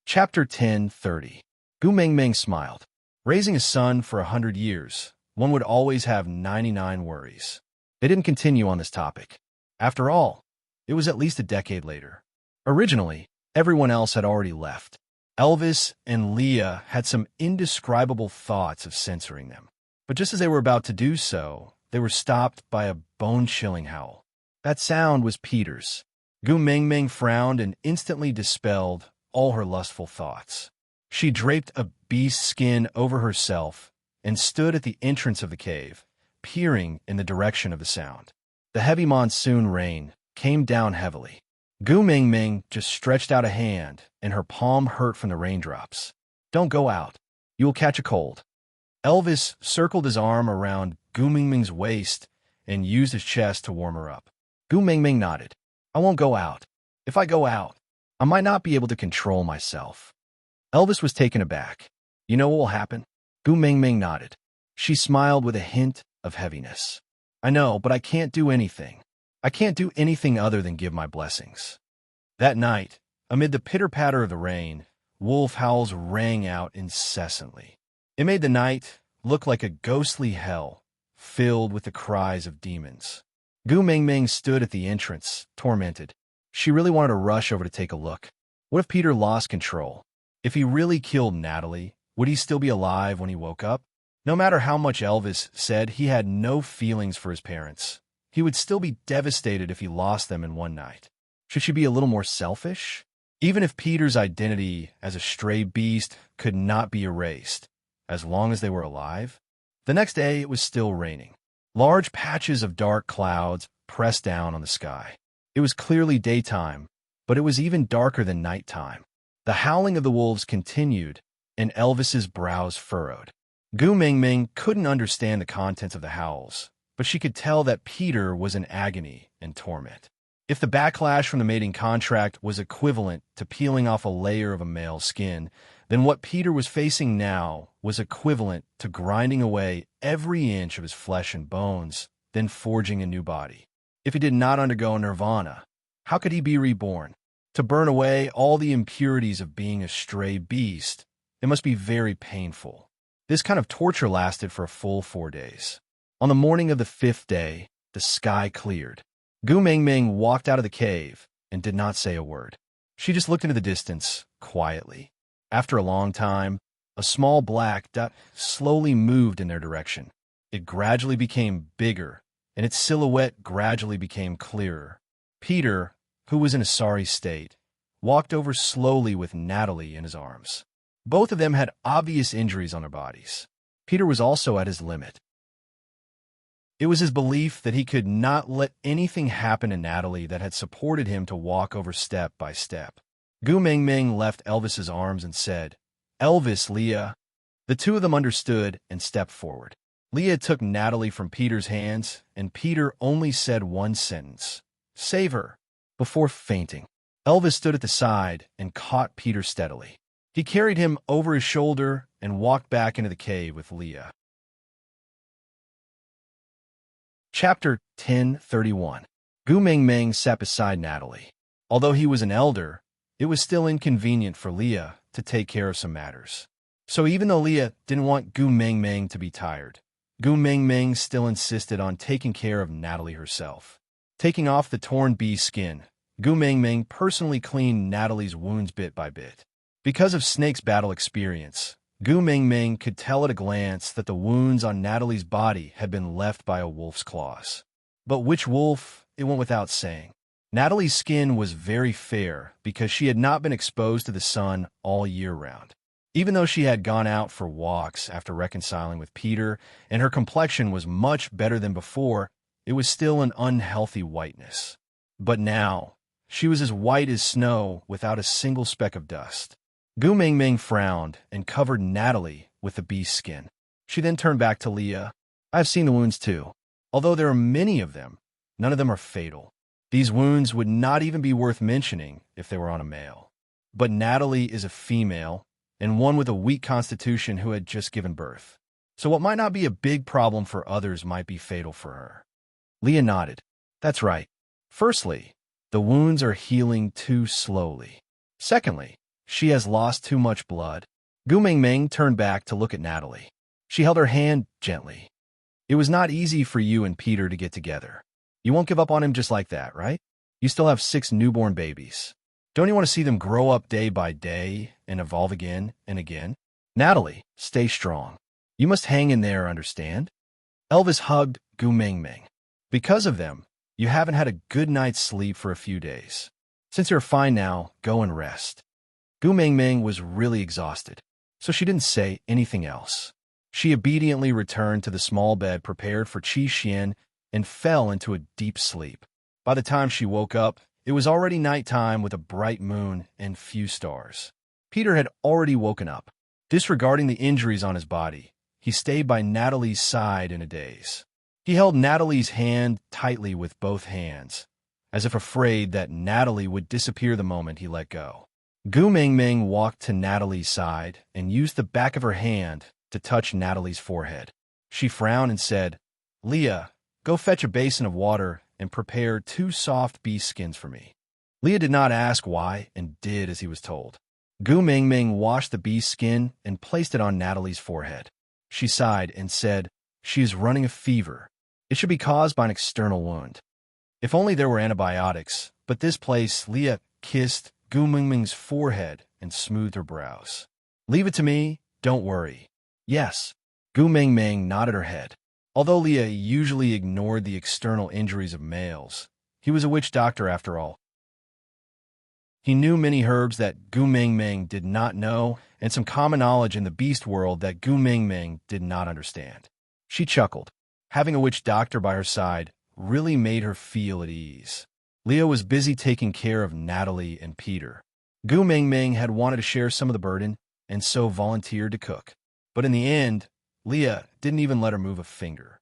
Chapter 10:30. Gu Mengmeng smiled. Raising a son for 100 years, one would always have 99 worries. They didn't continue on this topic. After all, it was at least a decade later. Originally, everyone else had already left. Elvis and Leah had some indescribable thoughts of censoring them. But just as they were about to do so, they were stopped by a bone-chilling howl. That sound was Peter's. Gu Mengmeng frowned and instantly dispelled all her lustful thoughts. She draped a beast skin over herself and stood at the entrance of the cave, peering in the direction of the sound. The heavy monsoon rain came down heavily. Gu Mengmeng just stretched out a hand, and her palm hurt from the raindrops. "Don't go out. You will catch a cold." Elvis circled his arm around Gu Mengmeng's waist and used his chest to warm her up. Gu Mengmeng nodded. "I won't go out. If I go out, I might not be able to control myself." Elvis was taken aback. "You know what will happen?" Gu Mengmeng nodded. She smiled with a hint of heaviness. "I know, but I can't do anything. I can't do anything other than give my blessings." That night, amid the pitter-patter of the rain, wolf howls rang out incessantly. It made the night look like a ghostly hell, filled with the cries of demons. Gu Mengmeng stood at the entrance, tormented. She really wanted to rush over to take a look. What if Peter lost control? If he really killed Natalie, would he still be alive when he woke up? No matter how much Elvis said he had no feelings for his parents, he would still be devastated if he lost them in one night. Should she be a little more selfish? Even if Peter's identity as a stray beast could not be erased, as long as they were alive? The next day, it was still raining. Large patches of dark clouds pressed down on the sky. It was clearly daytime, but it was even darker than nighttime. The howling of the wolves continued, and Elvis's brows furrowed. Gu Mengmeng couldn't understand the contents of the howls, but she could tell that Peter was in agony and torment. If the backlash from the mating contract was equivalent to peeling off a layer of a male's skin, then what Peter was facing now was equivalent to grinding away every inch of his flesh and bones, then forging a new body. If he did not undergo nirvana, how could he be reborn? To burn away all the impurities of being a stray beast, it must be very painful. This kind of torture lasted for a full 4 days. On the morning of the 5th day, the sky cleared. Gu Mengmeng walked out of the cave and did not say a word. She just looked into the distance, quietly. After a long time, a small black dot slowly moved in their direction. It gradually became bigger, and its silhouette gradually became clearer. Peter, who was in a sorry state, walked over slowly with Natalie in his arms. Both of them had obvious injuries on their bodies. Peter was also at his limit. It was his belief that he could not let anything happen to Natalie that had supported him to walk over step by step. Gu Mengmeng left Elvis's arms and said, "Elvis, Leah." The two of them understood and stepped forward. Leah took Natalie from Peter's hands, and Peter only said one sentence, "Save her," before fainting. Elvis stood at the side and caught Peter steadily. He carried him over his shoulder and walked back into the cave with Leah. Chapter 10:31. Gu Mengmeng sat beside Natalie. Although he was an elder, it was still inconvenient for Leah to take care of some matters. So even though Leah didn't want Gu Mengmeng to be tired, Gu Mengmeng still insisted on taking care of Natalie herself. Taking off the torn bee skin, Gu Mengmeng personally cleaned Natalie's wounds bit by bit. Because of Snake's battle experience, Gu Mengmeng could tell at a glance that the wounds on Natalie's body had been left by a wolf's claws. But which wolf, it went without saying. Natalie's skin was very fair because she had not been exposed to the sun all year round. Even though she had gone out for walks after reconciling with Peter and her complexion was much better than before, it was still an unhealthy whiteness. But now, she was as white as snow without a single speck of dust. Gu Mengmeng frowned and covered Natalie with the beast's skin. She then turned back to Leah. "I've seen the wounds too. Although there are many of them, none of them are fatal. These wounds would not even be worth mentioning if they were on a male. But Natalie is a female, and one with a weak constitution who had just given birth. So what might not be a big problem for others might be fatal for her." Leah nodded. "That's right. Firstly, the wounds are healing too slowly. Secondly, she has lost too much blood." Gu Mengmeng turned back to look at Natalie. She held her hand gently. "It was not easy for you and Peter to get together. You won't give up on him just like that, right? You still have 6 newborn babies. Don't you want to see them grow up day by day and evolve again and again? Natalie, stay strong. You must hang in there, understand?" Elvis hugged Gu Mengmeng. "Because of them, you haven't had a good night's sleep for a few days. Since you're fine now, go and rest." Gu Mengmeng was really exhausted, so she didn't say anything else. She obediently returned to the small bed prepared for Qi Xian and fell into a deep sleep. By the time she woke up, it was already nighttime with a bright moon and few stars. Peter had already woken up. Disregarding the injuries on his body, he stayed by Natalie's side in a daze. He held Natalie's hand tightly with both hands, as if afraid that Natalie would disappear the moment he let go. Gu Mengmeng walked to Natalie's side and used the back of her hand to touch Natalie's forehead. She frowned and said, "Leah, go fetch a basin of water and prepare 2 soft bee skins for me." Leah did not ask why and did as he was told. Gu Mengmeng washed the bee skin and placed it on Natalie's forehead. She sighed and said, "She is running a fever. It should be caused by an external wound. If only there were antibiotics, but this place." Leah kissed Gu Mengmeng's forehead and smoothed her brows. "Leave it to me, don't worry." "Yes." Gu Mengmeng nodded her head. Although Leah usually ignored the external injuries of males, he was a witch doctor after all. He knew many herbs that Gu Mengmeng did not know, and some common knowledge in the beast world that Gu Mengmeng did not understand. She chuckled. Having a witch doctor by her side really made her feel at ease. Leah was busy taking care of Natalie and Peter. Gu Mengmeng had wanted to share some of the burden, and so volunteered to cook. But in the end, Leah didn't even let her move a finger.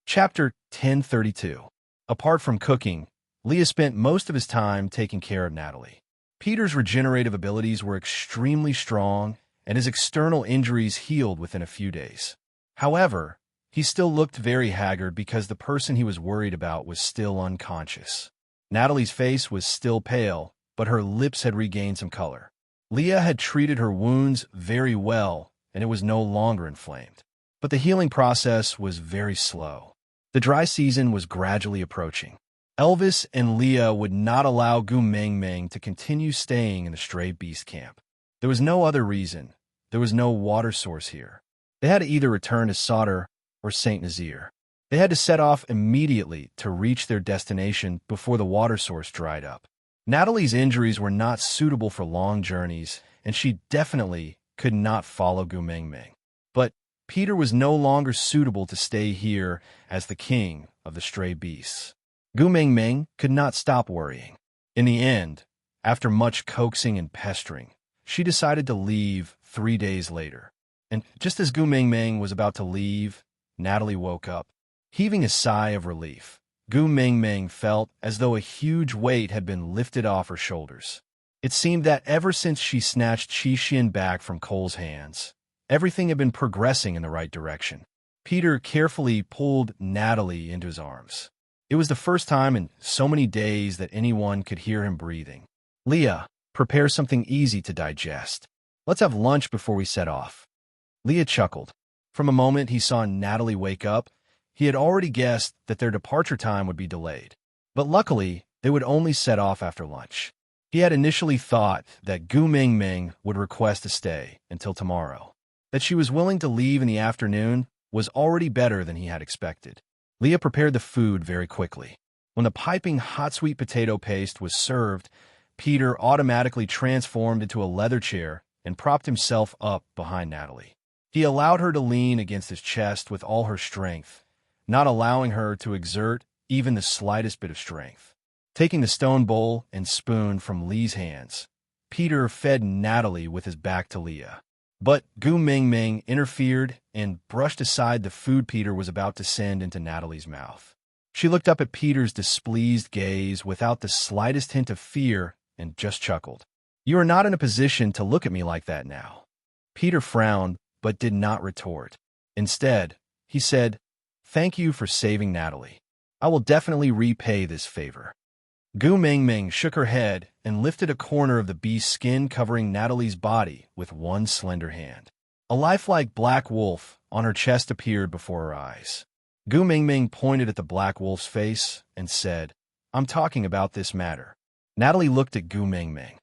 Chapter 1032. Apart from cooking, Leah spent most of his time taking care of Natalie. Peter's regenerative abilities were extremely strong, and his external injuries healed within a few days. However, he still looked very haggard because the person he was worried about was still unconscious. Natalie's face was still pale, but her lips had regained some color. Leah had treated her wounds very well, and it was no longer inflamed. But the healing process was very slow. The dry season was gradually approaching. Elvis and Leah would not allow Gu Mengmeng to continue staying in the stray beast camp. There was no other reason. There was no water source here. They had to either return to Sauter or St. Nazaire. They had to set off immediately to reach their destination before the water source dried up. Natalie's injuries were not suitable for long journeys, and she definitely could not follow Gu Mengmeng. But Peter was no longer suitable to stay here as the king of the stray beasts. Gu Mengmeng could not stop worrying. In the end, after much coaxing and pestering, she decided to leave 3 days later. And just as Gu Mengmeng was about to leave, Natalie woke up. Heaving a sigh of relief, Gu Mengmeng felt as though a huge weight had been lifted off her shoulders. It seemed that ever since she snatched Qi Xian back from Cole's hands, everything had been progressing in the right direction. Peter carefully pulled Natalie into his arms. It was the first time in so many days that anyone could hear him breathing. "Leah, Prepare something easy to digest. Let's have lunch before we set off. Leah chuckled. From a moment he saw Natalie wake up, he had already guessed that their departure time would be delayed. But luckily, they would only set off after lunch. He had initially thought that Gu Mingming would request a stay until tomorrow. That she was willing to leave in the afternoon was already better than he had expected. Leah prepared the food very quickly. When the piping hot sweet potato paste was served, Peter automatically transformed into a leather chair and propped himself up behind Natalie. He allowed her to lean against his chest with all her strength, not allowing her to exert even the slightest bit of strength. Taking the stone bowl and spoon from Lee's hands, Peter fed Natalie with his back to Leah. But Gu Mingming interfered and brushed aside the food Peter was about to send into Natalie's mouth. She looked up at Peter's displeased gaze without the slightest hint of fear and just chuckled. "You are not in a position to look at me like that now." Peter frowned but did not retort. Instead, he said, "Thank you for saving Natalie. I will definitely repay this favor." Gu Mingming shook her head and lifted a corner of the beast's skin covering Natalie's body with one slender hand. A lifelike black wolf on her chest appeared before her eyes. Gu Mingming pointed at the black wolf's face and said, "I'm talking about this matter." Natalie looked at Gu Mingming.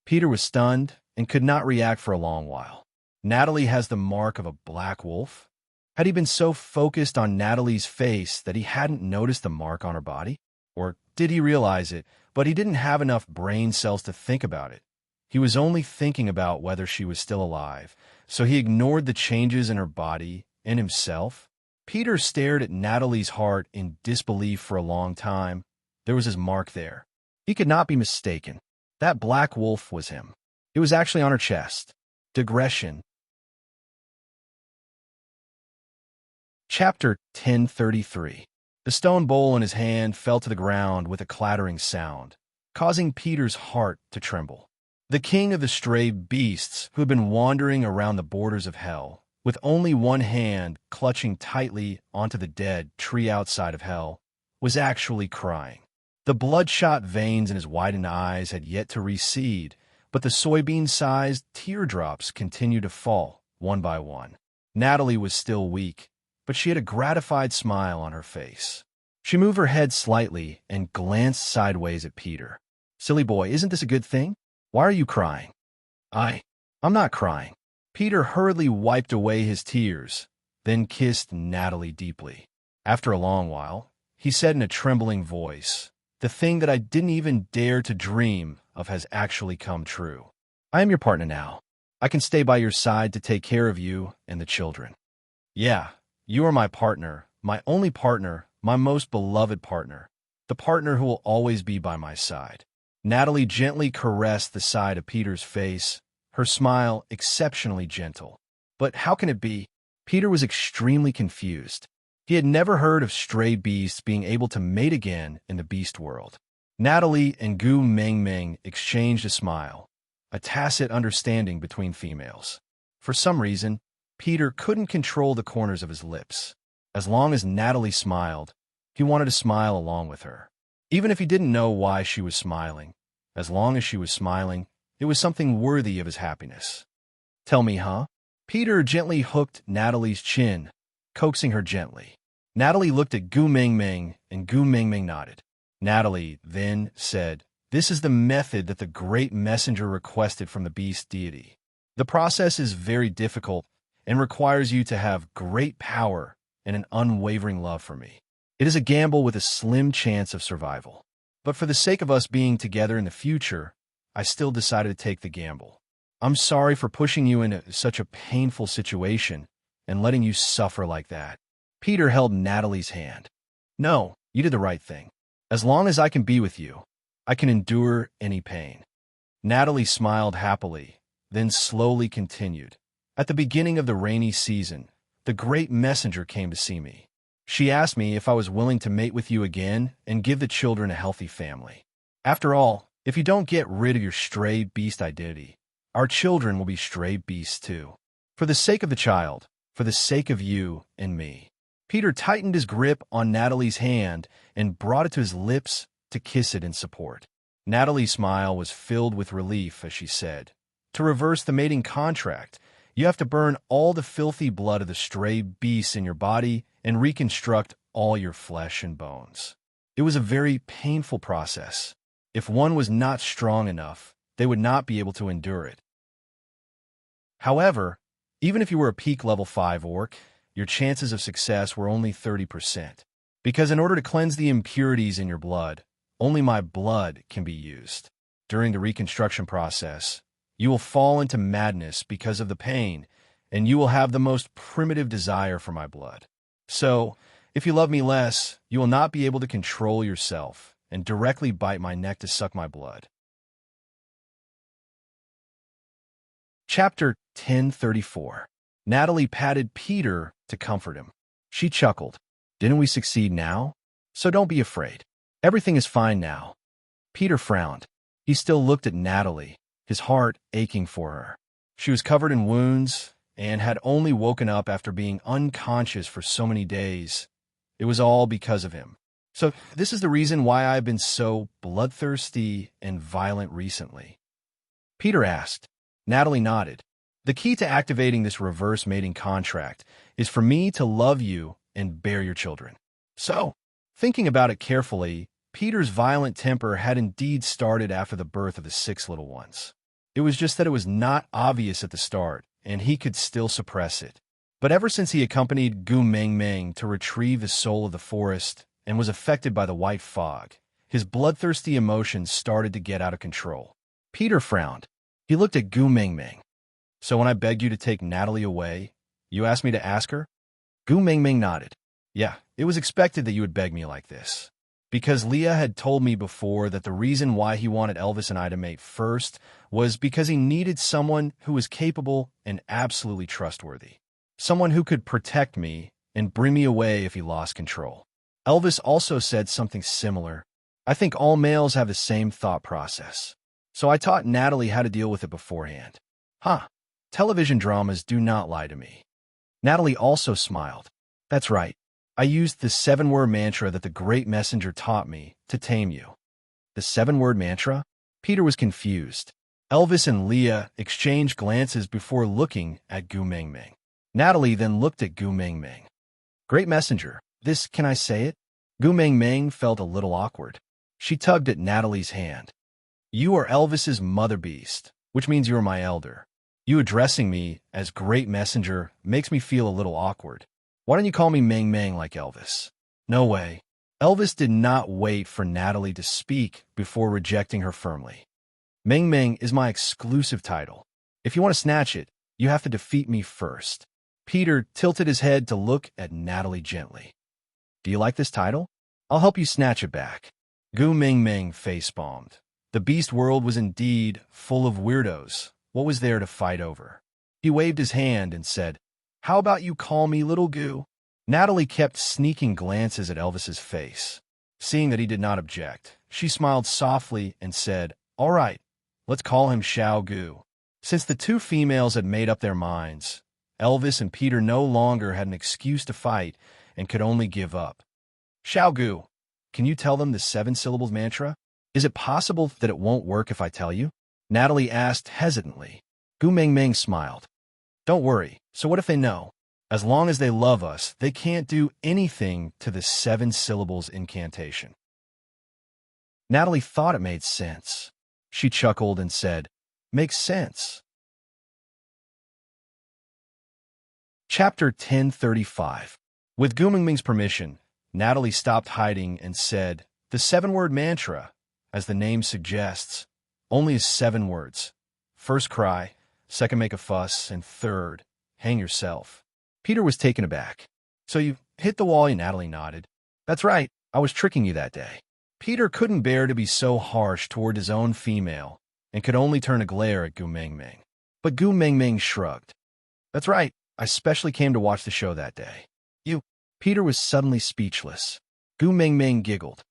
Peter was stunned and could not react for a long while. Natalie has the mark of a black wolf? Had he been so focused on Natalie's face that he hadn't noticed the mark on her body? Or did he realize it, but he didn't have enough brain cells to think about it? He was only thinking about whether she was still alive, so he ignored the changes in her body and himself. Peter stared at Natalie's heart in disbelief for a long time. There was his mark there. He could not be mistaken. That black wolf was him. It was actually on her chest. Digression. Chapter 1033. The stone bowl in his hand fell to the ground with a clattering sound, causing Peter's heart to tremble. The king of the stray beasts, who had been wandering around the borders of hell, with only one hand clutching tightly onto the dead tree outside of hell, was actually crying. The bloodshot veins in his widened eyes had yet to recede, but the soybean-sized teardrops continued to fall, one by one. Natalie was still weak, but she had a gratified smile on her face. She moved her head slightly and glanced sideways at Peter. "Silly boy, isn't this a good thing? Why are you crying?" I'm not crying." Peter hurriedly wiped away his tears, then kissed Natalie deeply. After a long while, he said in a trembling voice, "The thing that I didn't even dare to dream of has actually come true. I am your partner now. I can stay by your side to take care of you and the children. Yeah, you are my partner, my only partner, my most beloved partner, the partner who will always be by my side." Natalie gently caressed the side of Peter's face, her smile exceptionally gentle. But how can it be? Peter was extremely confused. He had never heard of stray beasts being able to mate again in the beast world. Natalie and Gu Mingming exchanged a smile, a tacit understanding between females. For some reason, Peter couldn't control the corners of his lips. As long as Natalie smiled, he wanted to smile along with her. Even if he didn't know why she was smiling, as long as she was smiling, it was something worthy of his happiness. "Tell me, huh?" Peter gently hooked Natalie's chin, coaxing her gently. Natalie looked at Gu Mingming, and Gu Mingming nodded. Natalie then said, "This is the method that the great messenger requested from the beast deity. The process is very difficult and requires you to have great power and an unwavering love for me. It is a gamble with a slim chance of survival. But for the sake of us being together in the future, I still decided to take the gamble. I'm sorry for pushing you into such a painful situation and letting you suffer like that." Peter held Natalie's hand. "No, you did the right thing. As long as I can be with you, I can endure any pain." Natalie smiled happily, then slowly continued. "At the beginning of the rainy season, the great messenger came to see me. She asked me if I was willing to mate with you again and give the children a healthy family. After all, if you don't get rid of your stray beast identity, our children will be stray beasts too. For the sake of the child, for the sake of you and me." Peter tightened his grip on Natalie's hand and brought it to his lips to kiss it in support. Natalie's smile was filled with relief as she said, "To reverse the mating contract, you have to burn all the filthy blood of the stray beasts in your body and reconstruct all your flesh and bones." It was a very painful process. If one was not strong enough, they would not be able to endure it. However, even if you were a peak level 5 orc, your chances of success were only 30%. Because in order to cleanse the impurities in your blood, only my blood can be used. During the reconstruction process, you will fall into madness because of the pain, and you will have the most primitive desire for my blood. So, if you love me less, you will not be able to control yourself and directly bite my neck to suck my blood. Chapter 1034. Natalie patted Peter to comfort him. She chuckled. "Didn't we succeed now? So don't be afraid. Everything is fine now." Peter frowned. He still looked at Natalie, his heart aching for her. She was covered in wounds and had only woken up after being unconscious for so many days. It was all because of him. "So this is the reason why I've been so bloodthirsty and violent recently?" Peter asked. Natalie nodded. "The key to activating this reverse mating contract is for me to love you and bear your children." So, thinking about it carefully, Peter's violent temper had indeed started after the birth of the 6 little ones. It was just that it was not obvious at the start, and he could still suppress it. But ever since he accompanied Gu Meng to retrieve the soul of the forest and was affected by the white fog, his bloodthirsty emotions started to get out of control. Peter frowned. He looked at Gu Meng. "So when I begged you to take Natalie away, you asked me to ask her?" Gu Meng nodded. "Yeah, it was expected that you would beg me like this. Because Leah had told me before that the reason why he wanted Elvis and I to mate first was because he needed someone who was capable and absolutely trustworthy. Someone who could protect me and bring me away if he lost control." Elvis also said something similar. "I think all males have the same thought process. So I taught Natalie how to deal with it beforehand." "Huh. Television dramas do not lie to me." Natalie also smiled. "That's right. I used the 7-word mantra that the great messenger taught me to tame you." The 7-word mantra? Peter was confused. Elvis and Leah exchanged glances before looking at Gu Meng. Natalie then looked at Gu Meng. "Great messenger, this, can I say it?" Gu Meng felt a little awkward. She tugged at Natalie's hand. "You are Elvis's mother beast, which means you are my elder. You addressing me as great messenger makes me feel a little awkward. Why don't you call me Meng like Elvis?" "No way." Elvis did not wait for Natalie to speak before rejecting her firmly. "Meng is my exclusive title. If you want to snatch it, you have to defeat me first." Peter tilted his head to look at Natalie gently. "Do you like this title? I'll help you snatch it back." Gu Meng face-palmed. The beast world was indeed full of weirdos. What was there to fight over? He waved his hand and said, "How about you call me Little Gu?" Natalie kept sneaking glances at Elvis's face. Seeing that he did not object, she smiled softly and said, "All right, let's call him Xiao Gu." Since the 2 females had made up their minds, Elvis and Peter no longer had an excuse to fight and could only give up. "Xiao Gu, can you tell them the 7 syllables mantra? Is it possible that it won't work if I tell you?" Natalie asked hesitantly. Gu Meng smiled. "Don't worry. So what if they know? As long as they love us, they can't do anything to the 7 syllables incantation." Natalie thought it made sense. She chuckled and said, "Makes sense." Chapter 1035. With Gu Meng's permission, Natalie stopped hiding and said, "The 7-word mantra, as the name suggests, only is 7 words. First, cry. Second, make a fuss. And third, hang yourself." Peter was taken aback. "So you hit the wall?" Natalie nodded. "That's right. I was tricking you that day." Peter couldn't bear to be so harsh toward his own female and could only turn a glare at Gu Meng. But Gu Meng shrugged. "That's right. I specially came to watch the show that day." "You..." Peter was suddenly speechless. Gu Meng giggled.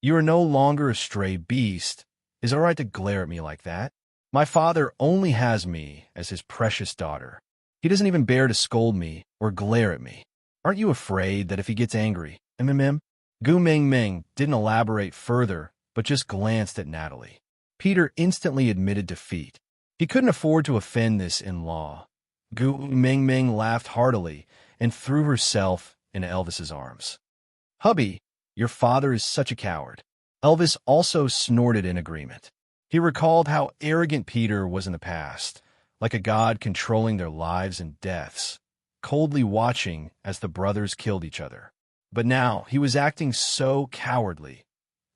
"You are no longer a stray beast. Is it all right to glare at me like that? My father only has me as his precious daughter. He doesn't even bear to scold me or glare at me. Aren't you afraid that if he gets angry, Gu Meng didn't elaborate further but just glanced at Natalie. Peter instantly admitted defeat. He couldn't afford to offend this in-law. Gu Mingming laughed heartily and threw herself into Elvis's arms. "Hubby, your father is such a coward." Elvis also snorted in agreement. He recalled how arrogant Peter was in the past, like a god controlling their lives and deaths, coldly watching as the brothers killed each other. But now he was acting so cowardly.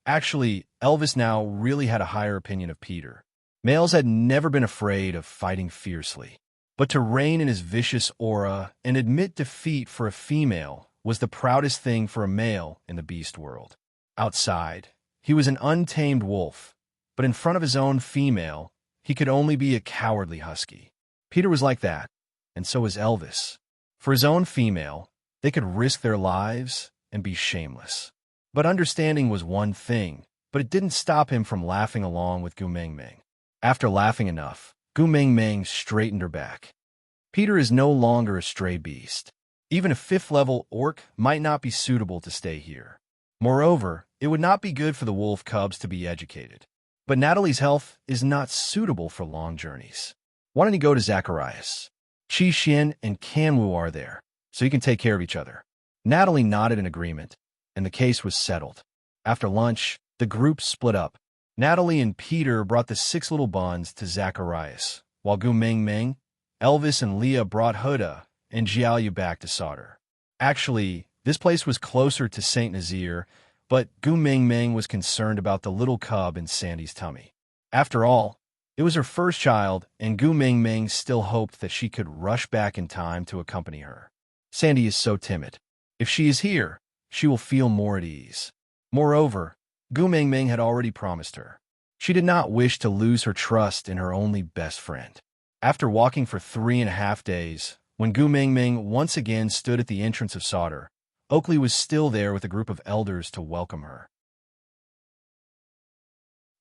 Actually, Elvis now really had a higher opinion of Peter. Males had never been afraid of fighting fiercely. But to reign in his vicious aura and admit defeat for a female was the proudest thing for a male in the beast world. Outside, he was an untamed wolf, but in front of his own female, he could only be a cowardly husky. Peter was like that, and so was Elvis. For his own female, they could risk their lives and be shameless. But understanding was one thing, but it didn't stop him from laughing along with Gu Mingming. After laughing enough, Gu Mingming straightened her back. Peter is no longer a stray beast. Even a 5th-level orc might not be suitable to stay here. Moreover, it would not be good for the wolf cubs to be educated. But Natalie's health is not suitable for long journeys. Why don't you go to Zacharias? Qi Xin and Kanwu are there, so you can take care of each other. Natalie nodded in agreement, and the case was settled. After lunch, the group split up. Natalie and Peter brought the 6 little buns to Zacharias, while Gu Mingming, Elvis, and Leah brought Huda and Jiaoyu back to Sauter. Actually, this place was closer to St. Nazaire, but Gu Mingming was concerned about the little cub in Sandy's tummy. After all, it was her first child, and Gu Mingming still hoped that she could rush back in time to accompany her. Sandy is so timid. If she is here, she will feel more at ease. Moreover, Gu Mingming had already promised her. She did not wish to lose her trust in her only best friend. After walking for 3.5 days, when Gu Mingming once again stood at the entrance of Sauter, Oakley was still there with a group of elders to welcome her.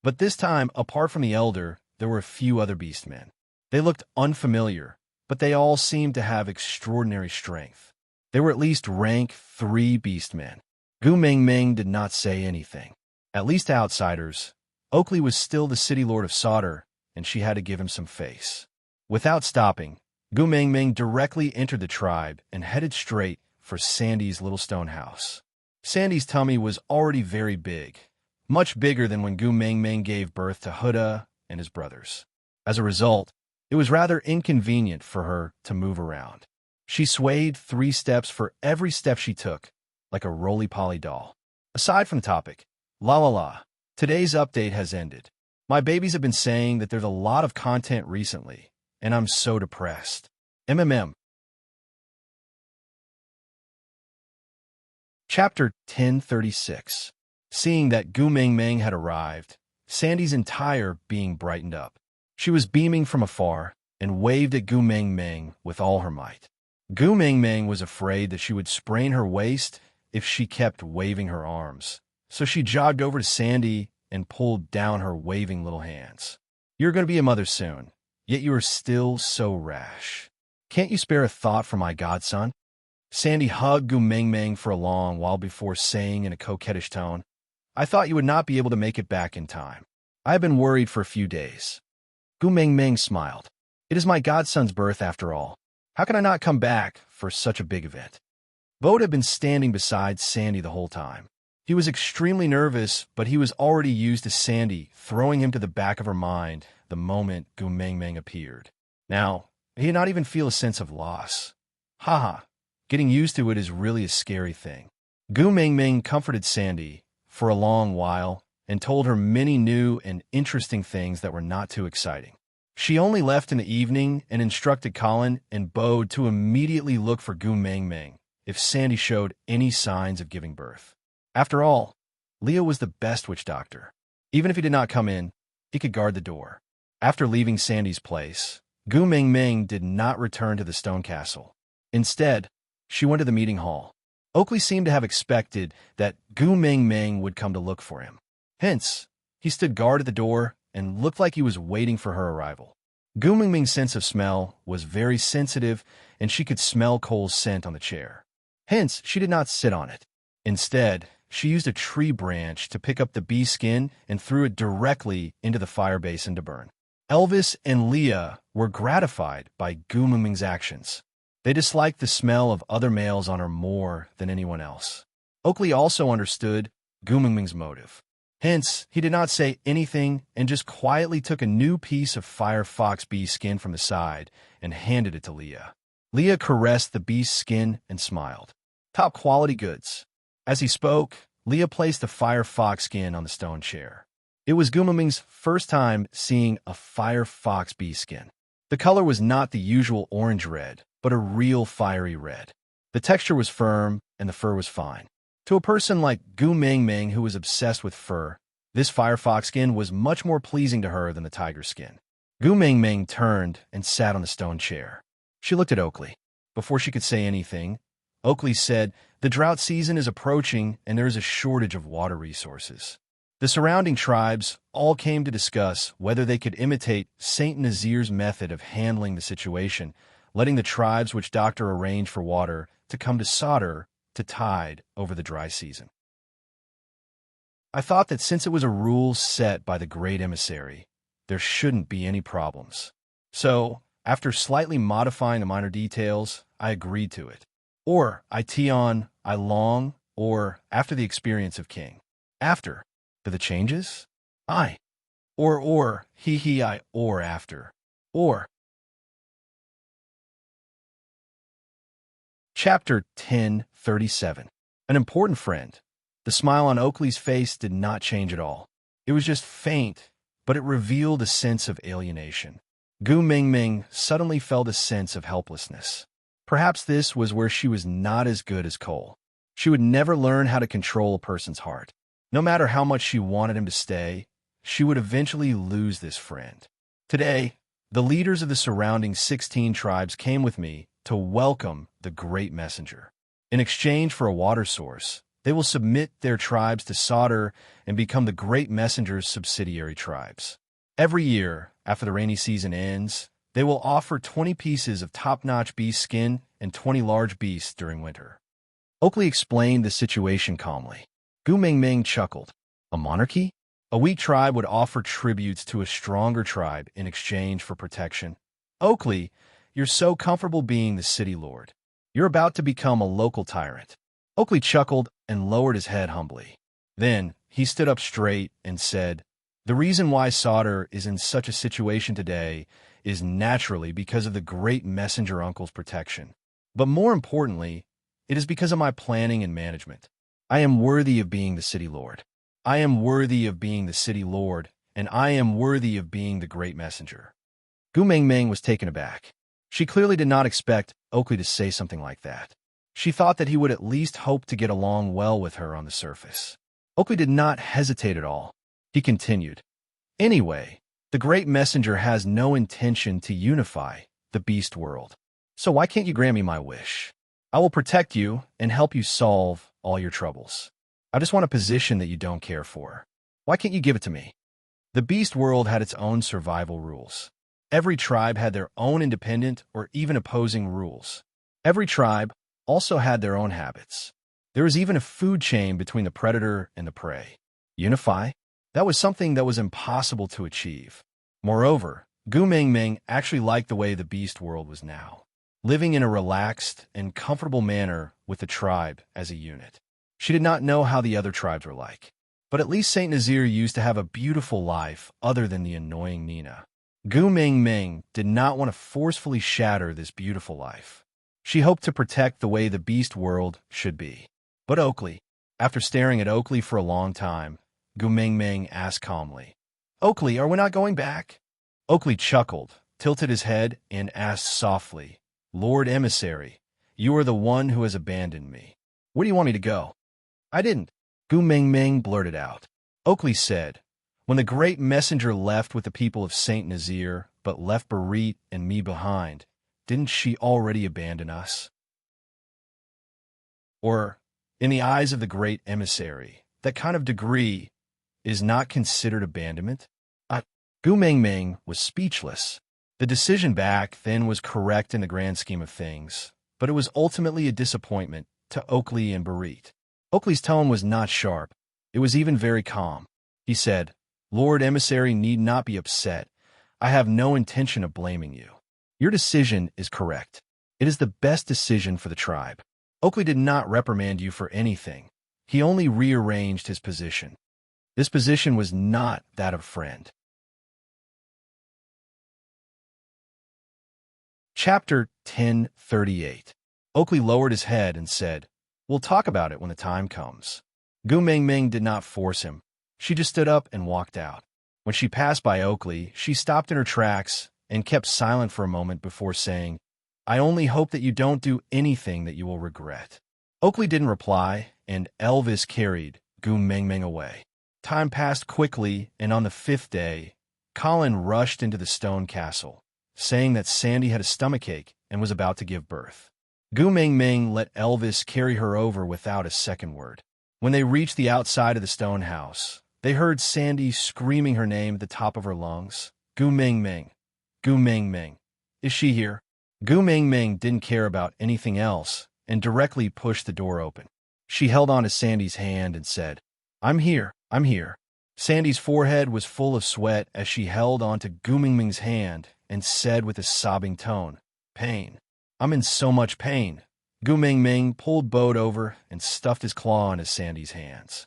But this time, apart from the elder, there were a few other beastmen. They looked unfamiliar, but they all seemed to have extraordinary strength. They were at least rank 3 beastmen. Gu Mingming did not say anything. At least to outsiders, Oakley was still the city lord of Sauter, and she had to give him some face. Without stopping, Gu Mingming directly entered the tribe and headed straight for Sandy's little stone house. Sandy's tummy was already very big, much bigger than when Gu Mingming gave birth to Huda and his brothers. As a result, it was rather inconvenient for her to move around. She swayed 3 steps for every step she took, like a roly-poly doll. Aside from the topic, la la la, today's update has ended. My babies have been saying that there's a lot of content recently, and I'm so depressed. MMM. Chapter 1036. Seeing that Gu Mingming had arrived, Sandy's entire being brightened up. She was beaming from afar and waved at Gu Mingming with all her might. Gu Mingming was afraid that she would sprain her waist if she kept waving her arms, so she jogged over to Sandy and pulled down her waving little hands. "You're going to be a mother soon, yet you are still so rash. Can't you spare a thought for my godson?" Sandy hugged Gu Mingming for a long while before saying in a coquettish tone, "I thought you would not be able to make it back in time. I have been worried for a few days." Gu Mingming smiled. "It is my godson's birth after all. How can I not come back for such a big event?" Bode had been standing beside Sandy the whole time. He was extremely nervous, but he was already used to Sandy throwing him to the back of her mind the moment Gu Mingming appeared. Now, he did not even feel a sense of loss. Haha, getting used to it is really a scary thing. Gu Mingming comforted Sandy for a long while and told her many new and interesting things that were not too exciting. She only left in the evening and instructed Colin and Bode to immediately look for Gu Mingming if Sandy showed any signs of giving birth. After all, Leo was the best witch doctor. Even if he did not come in, he could guard the door. After leaving Sandy's place, Gu Mingming did not return to the stone castle. Instead, she went to the meeting hall. Oakley seemed to have expected that Gu Mingming would come to look for him. Hence, he stood guard at the door and looked like he was waiting for her arrival. Gu Mingming's sense of smell was very sensitive, and she could smell Cole's scent on the chair. Hence, she did not sit on it. Instead, she used a tree branch to pick up the bee skin and threw it directly into the fire basin to burn. Elvis and Leah were gratified by Gumaming's actions. They disliked the smell of other males on her more than anyone else. Oakley also understood Gumaming's motive. Hence, he did not say anything and just quietly took a new piece of firefox bee skin from the side and handed it to Leah. Leah caressed the beast's skin and smiled. Top quality goods. As he spoke, Leah placed the firefox skin on the stone chair. It was Gumaming's first time seeing a firefox bee skin. The color was not the usual orange-red, but a real fiery red. The texture was firm and the fur was fine. To a person like Gumaming, who was obsessed with fur, this firefox skin was much more pleasing to her than the tiger skin. Gumaming turned and sat on the stone chair. She looked at Oakley. Before she could say anything, Oakley said, "The drought season is approaching and there is a shortage of water resources." The surrounding tribes all came to discuss whether they could imitate Saint Nazir's method of handling the situation, letting the tribes which Doctor arranged for water to come to Sadr to tide over the dry season. I thought that since it was a rule set by the great emissary, there shouldn't be any problems. So, after slightly modifying the minor details, I agreed to it. Or, I long, or after the experience of King. After. To the changes? I. Or, I, or after. Or. Chapter 10:37. An important friend. The smile on Oakley's face did not change at all. It was just faint, but it revealed a sense of alienation. Gumaming suddenly felt a sense of helplessness. Perhaps this was where she was not as good as Cole. She would never learn how to control a person's heart. No matter how much she wanted him to stay, she would eventually lose this friend. Today, the leaders of the surrounding 16 tribes came with me to welcome the great messenger. In exchange for a water source, they will submit their tribes to Sadr and become the great messenger's subsidiary tribes. Every year, after the rainy season ends, they will offer 20 pieces of top-notch beast skin and 20 large beasts during winter. Oakley explained the situation calmly. Gumaming chuckled. A monarchy? A weak tribe would offer tributes to a stronger tribe in exchange for protection. Oakley, you're so comfortable being the city lord. You're about to become a local tyrant. Oakley chuckled and lowered his head humbly. Then he stood up straight and said, "The reason why Sadr is in such a situation today is naturally because of the great messenger uncle's protection. But more importantly, it is because of my planning and management. I am worthy of being the city lord. I am worthy of being the city lord, and I am worthy of being the great messenger." Gumaming was taken aback. She clearly did not expect Oakley to say something like that. She thought that he would at least hope to get along well with her on the surface. Oakley did not hesitate at all. He continued, "Anyway, the great messenger has no intention to unify the beast world. So why can't you grant me my wish? I will protect you and help you solve all your troubles. I just want a position that you don't care for. Why can't you give it to me?" The beast world had its own survival rules. Every tribe had their own independent or even opposing rules. Every tribe also had their own habits. There was even a food chain between the predator and the prey. Unify? That was something that was impossible to achieve. Moreover, Gumaming actually liked the way the beast world was now, living in a relaxed and comfortable manner with the tribe as a unit. She did not know how the other tribes were like, but at least Saint Nazir used to have a beautiful life other than the annoying Nina. Gumaming did not want to forcefully shatter this beautiful life. She hoped to protect the way the beast world should be. But Oakley, after staring at Oakley for a long time, Gumaming asked calmly, "Oakley, are we not going back?" Oakley chuckled, tilted his head, and asked softly, "Lord Emissary, you are the one who has abandoned me. Where do you want me to go?" "I didn't," Gumaming blurted out. Oakley said, "When the great messenger left with the people of Saint Nazir, but left Barit and me behind, didn't she already abandon us?" Or, in the eyes of the great emissary, that kind of degree is not considered abandonment? Gumaming was speechless. The decision back then was correct in the grand scheme of things, but it was ultimately a disappointment to Oakley and Barit. Oakley's tone was not sharp. It was even very calm. He said, "Lord Emissary need not be upset. I have no intention of blaming you. Your decision is correct. It is the best decision for the tribe. Oakley did not reprimand you for anything. He only rearranged his position. This position was not that of friend." Chapter 1038. Oakley lowered his head and said, "We'll talk about it when the time comes." Gu Mingming did not force him. She just stood up and walked out. When she passed by Oakley, she stopped in her tracks and kept silent for a moment before saying, "I only hope that you don't do anything that you will regret." Oakley didn't reply, and Elvis carried Gu Mingming away. Time passed quickly, and on the 5th day, Colin rushed into the stone castle, saying that Sandy had a stomachache and was about to give birth. Gu Mingming let Elvis carry her over without a second word. When they reached the outside of the stone house, they heard Sandy screaming her name at the top of her lungs. "Gu Mingming! Gu Mingming! Is she here?" Gu Mingming didn't care about anything else and directly pushed the door open. She held on to Sandy's hand and said, I'm here. Sandy's forehead was full of sweat as she held onto Gu Mingming's hand and said with a sobbing tone, "Pain. I'm in so much pain." Gu Mingming pulled Bode over and stuffed his claw into Sandy's hands.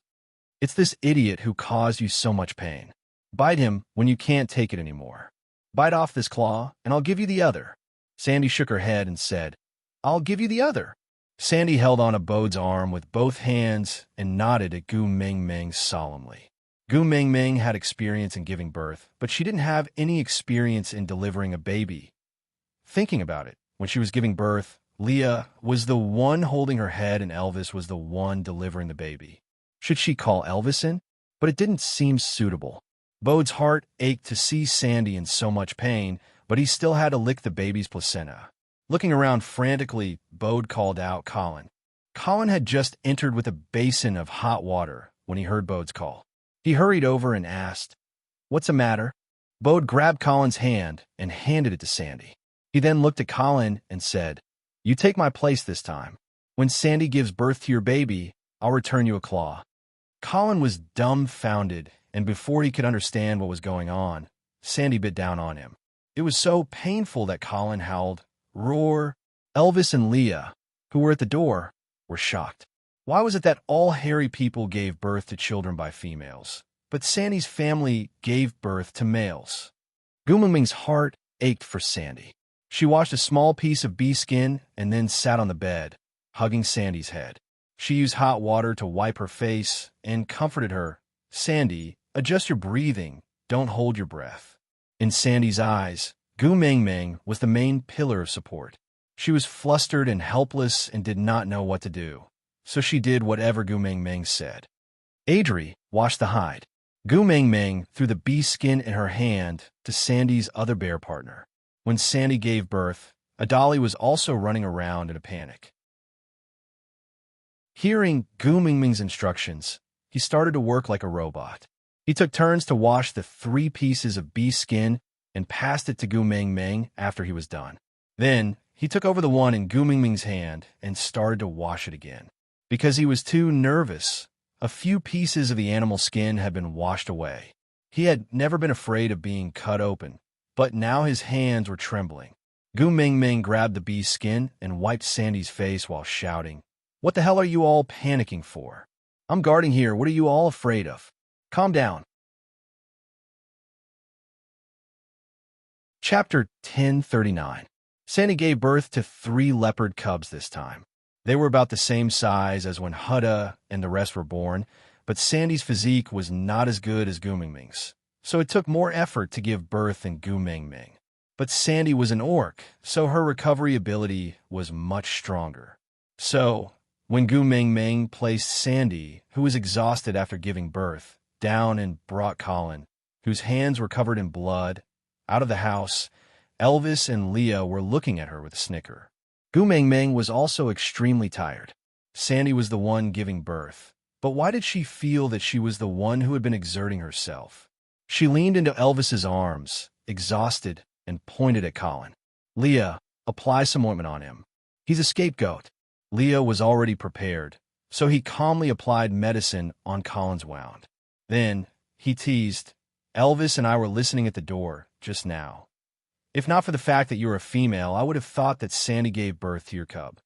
"It's this idiot who caused you so much pain. Bite him when you can't take it anymore. Bite off this claw, and I'll give you the other." Sandy shook her head and said, "I'll give you the other." Sandy held on to Bode's arm with both hands and nodded at Gu Mingming solemnly. Gu Mingming had experience in giving birth, but she didn't have any experience in delivering a baby. Thinking about it, when she was giving birth, Leah was the one holding her head and Elvis was the one delivering the baby. Should she call Elvis in? But it didn't seem suitable. Bode's heart ached to see Sandy in so much pain, but he still had to lick the baby's placenta. Looking around frantically, Bode called out Colin. Colin had just entered with a basin of hot water when he heard Bode's call. He hurried over and asked, "What's the matter?" Bode grabbed Colin's hand and handed it to Sandy. He then looked at Colin and said, "You take my place this time. When Sandy gives birth to your baby, I'll return you a claw." Colin was dumbfounded, and before he could understand what was going on, Sandy bit down on him. It was so painful that Colin howled, "Roar!" Elvis and Leah, who were at the door, were shocked. Why was it that all hairy people gave birth to children by females, but Sandy's family gave birth to males? Gu Mingming's heart ached for Sandy. She washed a small piece of bee skin and then sat on the bed, hugging Sandy's head. She used hot water to wipe her face and comforted her. "Sandy, adjust your breathing. Don't hold your breath." In Sandy's eyes, Gu Mingming was the main pillar of support. She was flustered and helpless and did not know what to do, so she did whatever Gu Mingming said. Adri washed the hide. Gu Mingming threw the bee skin in her hand to Sandy's other bear partner. When Sandy gave birth, Adali was also running around in a panic. Hearing Gu Mingming's instructions, he started to work like a robot. He took turns to wash the 3 pieces of bee skin and passed it to Gu Mingming after he was done. Then, he took over the one in Gu Mingming's hand and started to wash it again. Because he was too nervous, a few pieces of the animal skin had been washed away. He had never been afraid of being cut open, but now his hands were trembling. Gu Mingming grabbed the bee's skin and wiped Sandy's face while shouting, "What the hell are you all panicking for? I'm guarding here. What are you all afraid of? Calm down." Chapter 1039. Sandy gave birth to 3 leopard cubs this time. They were about the same size as when Hutta and the rest were born, but Sandy's physique was not as good as Gu Mingming's, so it took more effort to give birth than Gu Mingming. But Sandy was an orc, so her recovery ability was much stronger. So, when Gu Mingming placed Sandy, who was exhausted after giving birth, down and brought Colin, whose hands were covered in blood, out of the house, Elvis and Leah were looking at her with a snicker. Gu Mingming was also extremely tired. Sandy was the one giving birth, but why did she feel that she was the one who had been exerting herself? She leaned into Elvis's arms, exhausted, and pointed at Colin. "Leah, apply some ointment on him. He's a scapegoat." Leah was already prepared, so he calmly applied medicine on Colin's wound. Then, he teased, "Elvis and I were listening at the door, just now. If not for the fact that you were a female, I would have thought that Sandy gave birth to your cub."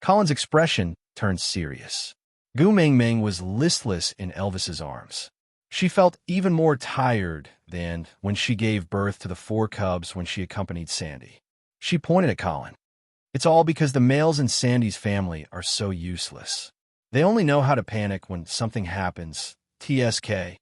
Colin's expression turned serious. Gu Ming Ming was listless in Elvis's arms. She felt even more tired than when she gave birth to the 4 cubs when she accompanied Sandy. She pointed at Colin. "It's all because the males in Sandy's family are so useless. They only know how to panic when something happens. TSK.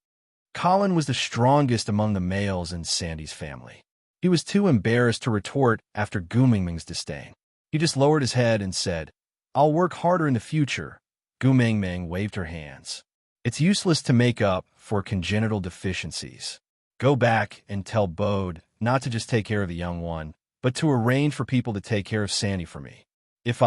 Colin was the strongest among the males in Sandy's family. He was too embarrassed to retort after Gu Mingming's disdain. He just lowered his head and said, "I'll work harder in the future." Gu Mingming waved her hands. "It's useless to make up for congenital deficiencies. Go back and tell Bode not to just take care of the young one, but to arrange for people to take care of Sandy for me. If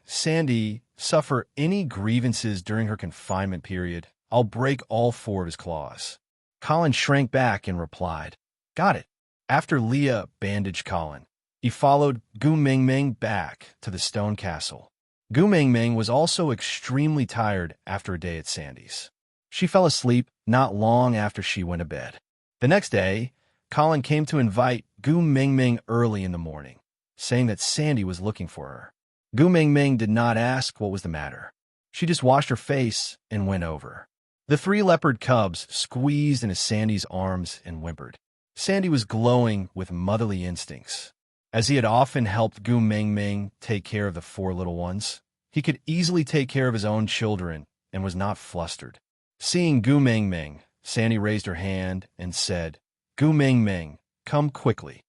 Sandy, suffer any grievances during her confinement period, I'll break all 4 of his claws." Colin shrank back and replied, "Got it." After Leah bandaged Colin, he followed Gu Mingming back to the stone castle. Gu Mingming was also extremely tired after a day at Sandy's. She fell asleep not long after she went to bed. The next day, Colin came to invite Gu Mingming early in the morning, saying that Sandy was looking for her. Gu Mingming did not ask what was the matter. She just washed her face and went over. The 3 leopard cubs squeezed into Sandy's arms and whimpered. Sandy was glowing with motherly instincts. As he had often helped Gu Mingming take care of the 4 little ones, he could easily take care of his own children and was not flustered. Seeing Gu Mingming, Sandy raised her hand and said, "Gu Mingming, come quickly."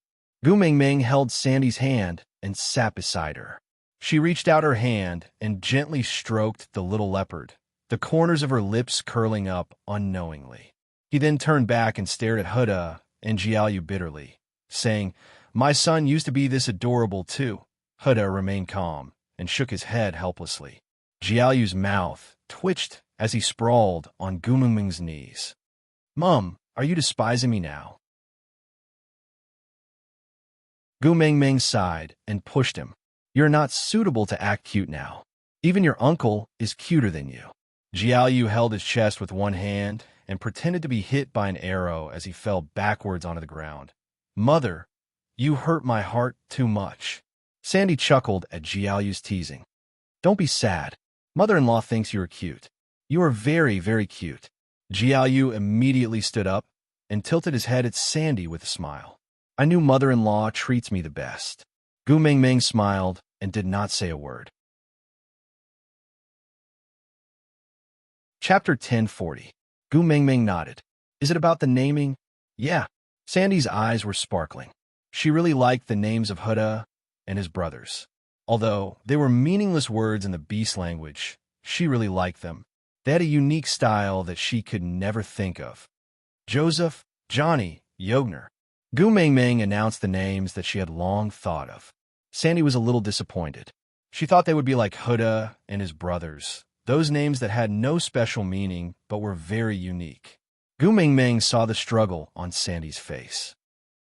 Gu Mingming held Sandy's hand and sat beside her. She reached out her hand and gently stroked the little leopard, the corners of her lips curling up unknowingly. He then turned back and stared at Huda and Jiaoyu bitterly, saying, "My son used to be this adorable too." Huda remained calm and shook his head helplessly. Jiaoyu's mouth twitched as he sprawled on Gu Mingming's knees. "Mum, are you despising me now?" Gu Mingming sighed and pushed him. "You're not suitable to act cute now. Even your uncle is cuter than you." Jiaoyu held his chest with one hand and pretended to be hit by an arrow as he fell backwards onto the ground. "Mother, you hurt my heart too much." Sandy chuckled at Jiaoyu's teasing. "Don't be sad. Mother-in-law thinks you are cute. You are very, very cute." Jiaoyu immediately stood up and tilted his head at Sandy with a smile. "I knew mother-in-law treats me the best." Gu Mingming smiled and did not say a word. Chapter 1040. Gu Mingming nodded. "Is it about the naming?" "Yeah." Sandy's eyes were sparkling. She really liked the names of Huda and his brothers. Although they were meaningless words in the beast language, she really liked them. They had a unique style that she could never think of. Joseph, Johnny, Yogner. Gu Mingming announced the names that she had long thought of. Sandy was a little disappointed. She thought they would be like Huda and his brothers, those names that had no special meaning but were very unique. Gu Mingming saw the struggle on Sandy's face.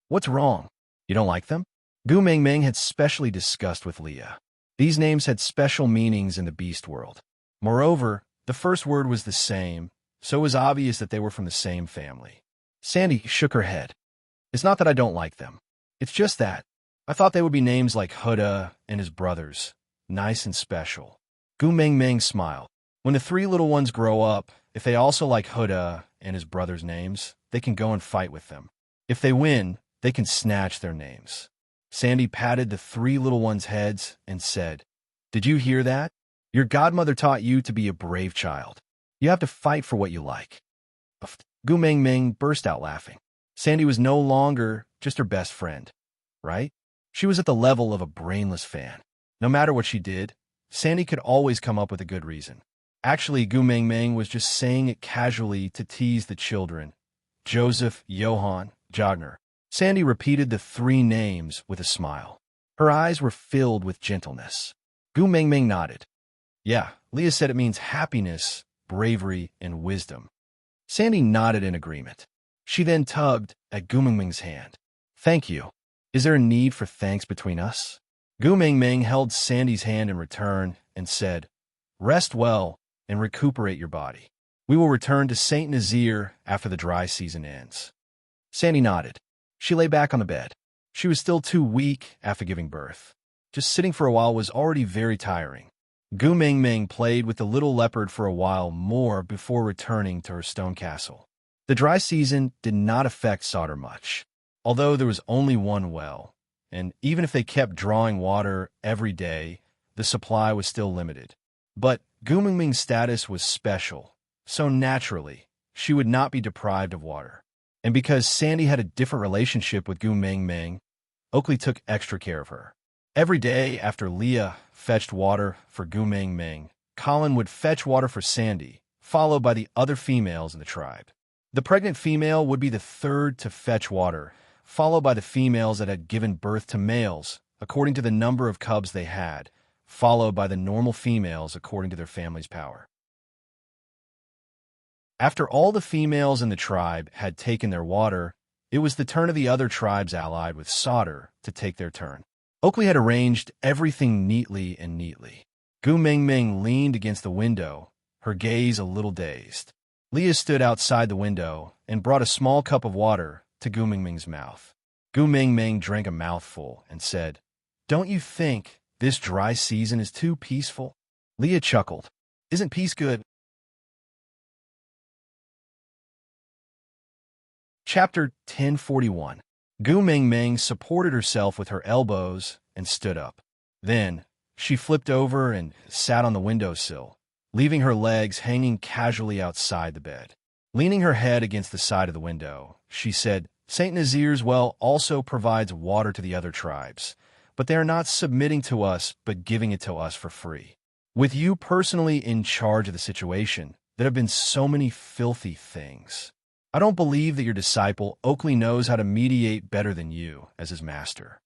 "What's wrong? You don't like them?" Gu Mingming had specially discussed with Leah. These names had special meanings in the beast world. Moreover, the first word was the same, so it was obvious that they were from the same family. Sandy shook her head. "It's not that I don't like them. It's just that I thought they would be names like Huda and his brothers, nice and special." Gu Mingming smiled. "When the 3 little ones grow up, if they also like Huda and his brothers' names, they can go and fight with them. If they win, they can snatch their names." Sandy patted the 3 little ones' heads and said, "Did you hear that? Your godmother taught you to be a brave child. You have to fight for what you like." Gu Mingming burst out laughing. Sandy was no longer just her best friend, right? She was at the level of a brainless fan. No matter what she did, Sandy could always come up with a good reason. Actually, Gu Mingming was just saying it casually to tease the children. Joseph, Johann, Jogner. Sandy repeated the 3 names with a smile. Her eyes were filled with gentleness. Gu Mingming nodded. "Yeah, Leah said it means happiness, bravery, and wisdom." Sandy nodded in agreement. She then tugged at Gu Mingming's hand. "Thank you. Is there a need for thanks between us?" Gu Mingming held Sandy's hand in return and said, "Rest well, and recuperate your body. We will return to St. Nazaire after the dry season ends." Sandy nodded. She lay back on the bed. She was still too weak after giving birth. Just sitting for a while was already very tiring. Gu Mingming played with the little leopard for a while more before returning to her stone castle. The dry season did not affect Sauter much, although there was only one well, and even if they kept drawing water every day, the supply was still limited. But Gu Mingming's status was special, so naturally, she would not be deprived of water. And because Sandy had a different relationship with Gu Mingming, Oakley took extra care of her. Every day after Leah fetched water for Gu Mingming, Colin would fetch water for Sandy, followed by the other females in the tribe. The pregnant female would be the third to fetch water, followed by the females that had given birth to males, according to the number of cubs they had, followed by the normal females according to their family's power. After all the females in the tribe had taken their water, it was the turn of the other tribes allied with Sauter to take their turn. Oakley had arranged everything neatly. Gu Mingming leaned against the window, her gaze a little dazed. Leah stood outside the window and brought a small cup of water to Gu Mingming's mouth. Gu Mingming drank a mouthful and said, "Don't you think this dry season is too peaceful?" Leah chuckled. "Isn't peace good?" Chapter 1041. Gu Mingming supported herself with her elbows and stood up. Then, she flipped over and sat on the windowsill, leaving her legs hanging casually outside the bed. Leaning her head against the side of the window, she said, "St. Nazaire's well also provides water to the other tribes, but they are not submitting to us but giving it to us for free. With you personally in charge of the situation, there have been so many filthy things. I don't believe that your disciple Oakley knows how to mediate better than you as his master."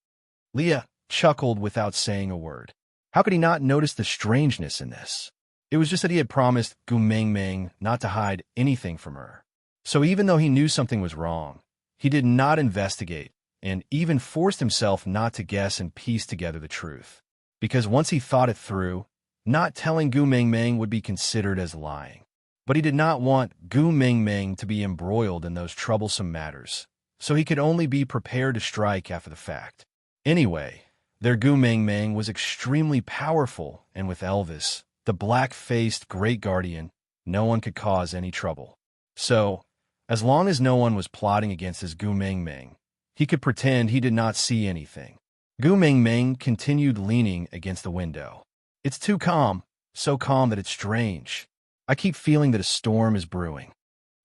Leah chuckled without saying a word. How could he not notice the strangeness in this? It was just that he had promised Gu Mingming not to hide anything from her. So even though he knew something was wrong, he did not investigate and even forced himself not to guess and piece together the truth. Because once he thought it through, not telling Gu Mingming would be considered as lying. But he did not want Gu Mingming to be embroiled in those troublesome matters, so he could only be prepared to strike after the fact. Anyway, their Gu Mingming was extremely powerful, and with Elvis, the black-faced great guardian, no one could cause any trouble. So, as long as no one was plotting against his Gu Mingming, he could pretend he did not see anything. Gu Mingming continued leaning against the window. "It's too calm, so calm that it's strange. I keep feeling that a storm is brewing."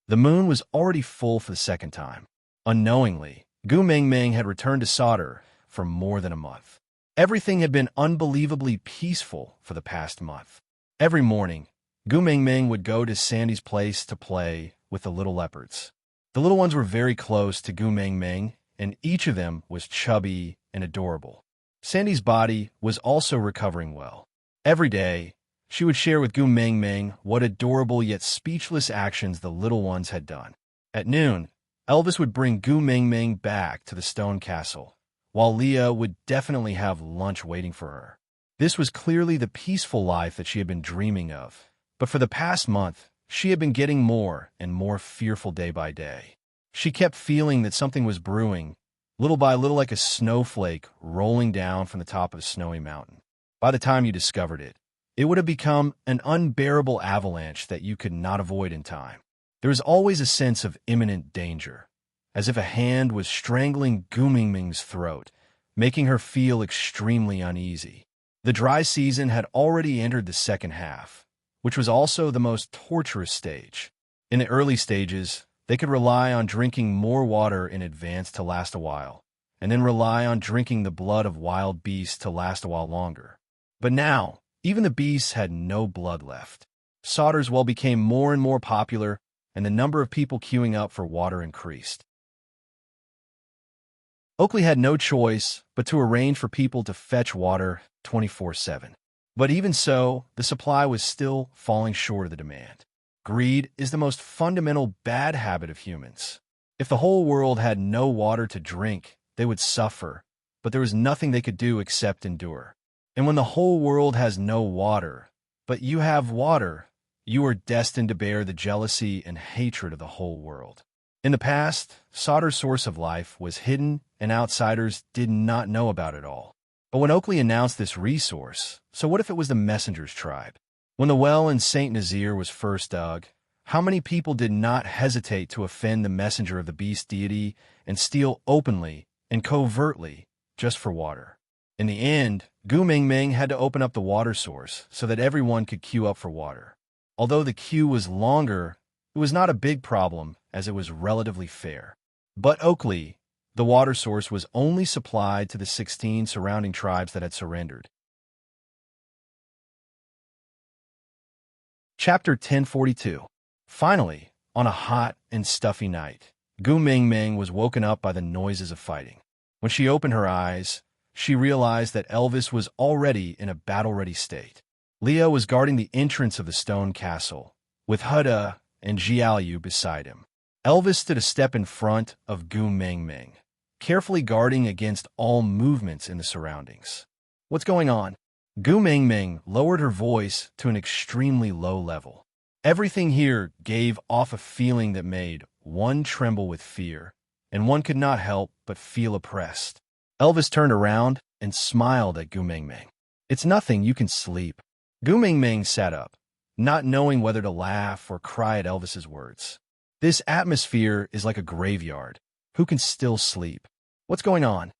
The moon was already full for the second time. Unknowingly, Gu Mingming had returned to Sauter for more than a month. Everything had been unbelievably peaceful for the past month. Every morning, Gu Mingming would go to Sandy's place to play with the little leopards. The little ones were very close to Gu Mingming, and each of them was chubby and adorable. Sandy's body was also recovering well. Every day, she would share with Gu Mingming what adorable yet speechless actions the little ones had done. At noon, Elvis would bring Gu Mingming back to the stone castle, while Leah would definitely have lunch waiting for her. This was clearly the peaceful life that she had been dreaming of, but for the past month, she had been getting more and more fearful day by day. She kept feeling that something was brewing, little by little like a snowflake rolling down from the top of a snowy mountain. By the time you discovered it, it would have become an unbearable avalanche that you could not avoid in time. There was always a sense of imminent danger, as if a hand was strangling Gu Mingming's throat, making her feel extremely uneasy. The dry season had already entered the second half, which was also the most torturous stage. In the early stages, they could rely on drinking more water in advance to last a while, and then rely on drinking the blood of wild beasts to last a while longer. But now, even the beasts had no blood left. Sauter's well became more and more popular, and the number of people queuing up for water increased. Oakley had no choice but to arrange for people to fetch water 24/7. But even so, the supply was still falling short of the demand. Greed is the most fundamental bad habit of humans. If the whole world had no water to drink, they would suffer, but there was nothing they could do except endure. And when the whole world has no water, but you have water, you are destined to bear the jealousy and hatred of the whole world. In the past, Sauter's source of life was hidden and outsiders did not know about it all. But when Oakley announced this resource, so what if it was the messenger's tribe? When the well in St. Nazaire was first dug, how many people did not hesitate to offend the messenger of the beast deity and steal openly and covertly just for water? In the end, Gu Mingming had to open up the water source so that everyone could queue up for water. Although the queue was longer, it was not a big problem as it was relatively fair. But Oakley, the water source, was only supplied to the 16 surrounding tribes that had surrendered. Chapter 1042. Finally, on a hot and stuffy night, Gu Mingming was woken up by the noises of fighting. When she opened her eyes, she realized that Elvis was already in a battle-ready state. Leah was guarding the entrance of the stone castle, with Huda and Jiaoyu beside him. Elvis stood a step in front of Gu Mingming, carefully guarding against all movements in the surroundings. "What's going on?" Gu Mingming lowered her voice to an extremely low level. Everything here gave off a feeling that made one tremble with fear, and one could not help but feel oppressed. Elvis turned around and smiled at Gu Mingming. "It's nothing, you can sleep." Gu Mingming sat up, not knowing whether to laugh or cry at Elvis's words. This atmosphere is like a graveyard. Who can still sleep? "What's going on?"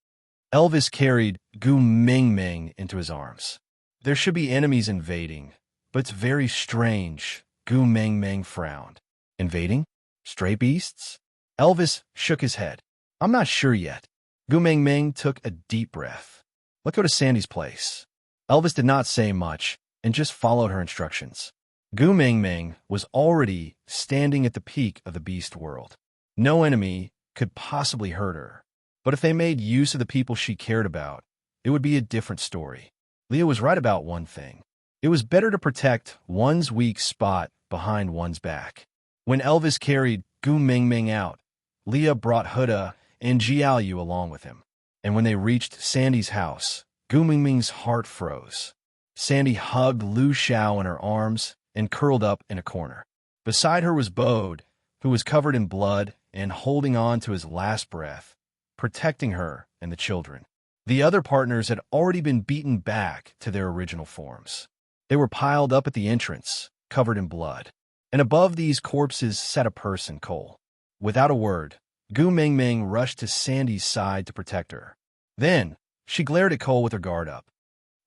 Elvis carried Gu Mingming into his arms. "There should be enemies invading, but it's very strange." Gu Mingming frowned. "Invading? Stray beasts?" Elvis shook his head. "I'm not sure yet." Gu Mingming took a deep breath. "Let's go to Sandy's place." Elvis did not say much and just followed her instructions. Gu Mingming was already standing at the peak of the beast world. No enemy could possibly hurt her. But if they made use of the people she cared about, it would be a different story. Leah was right about one thing. It was better to protect one's weak spot behind one's back. When Elvis carried Gu Mingming out, Leah brought Huda and Jiaoyu along with him. And when they reached Sandy's house, Gu Mingming's heart froze. Sandy hugged Lu Xiao in her arms and curled up in a corner. Beside her was Bode, who was covered in blood and holding on to his last breath, protecting her and the children. The other partners had already been beaten back to their original forms. They were piled up at the entrance, covered in blood. And above these corpses sat a person, Cole. Without a word, Gu Mingming rushed to Sandy's side to protect her. Then, she glared at Cole with her guard up.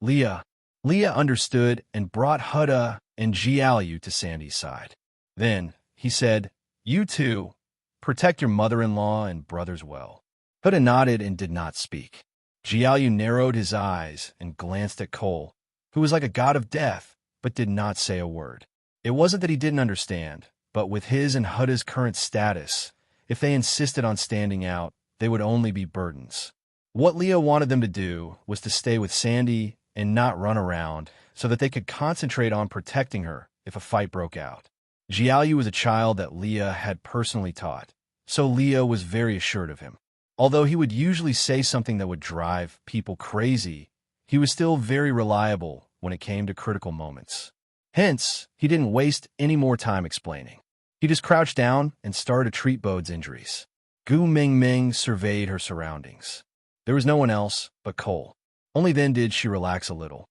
Leah understood and brought Huda and Jiaoyu to Sandy's side. Then, he said, "You two, protect your mother-in-law and brothers well." Huda nodded and did not speak. Jiaoyu narrowed his eyes and glanced at Cole, who was like a god of death, but did not say a word. It wasn't that he didn't understand, but with his and Huda's current status, if they insisted on standing out, they would only be burdens. What Leah wanted them to do was to stay with Sandy and not run around so that they could concentrate on protecting her if a fight broke out. Jiaoyu was a child that Leah had personally taught, so Leah was very assured of him. Although he would usually say something that would drive people crazy, he was still very reliable when it came to critical moments. Hence, he didn't waste any more time explaining. He just crouched down and started to treat Bode's injuries. Gu Mingming surveyed her surroundings. There was no one else but Cole. Only then did she relax a little.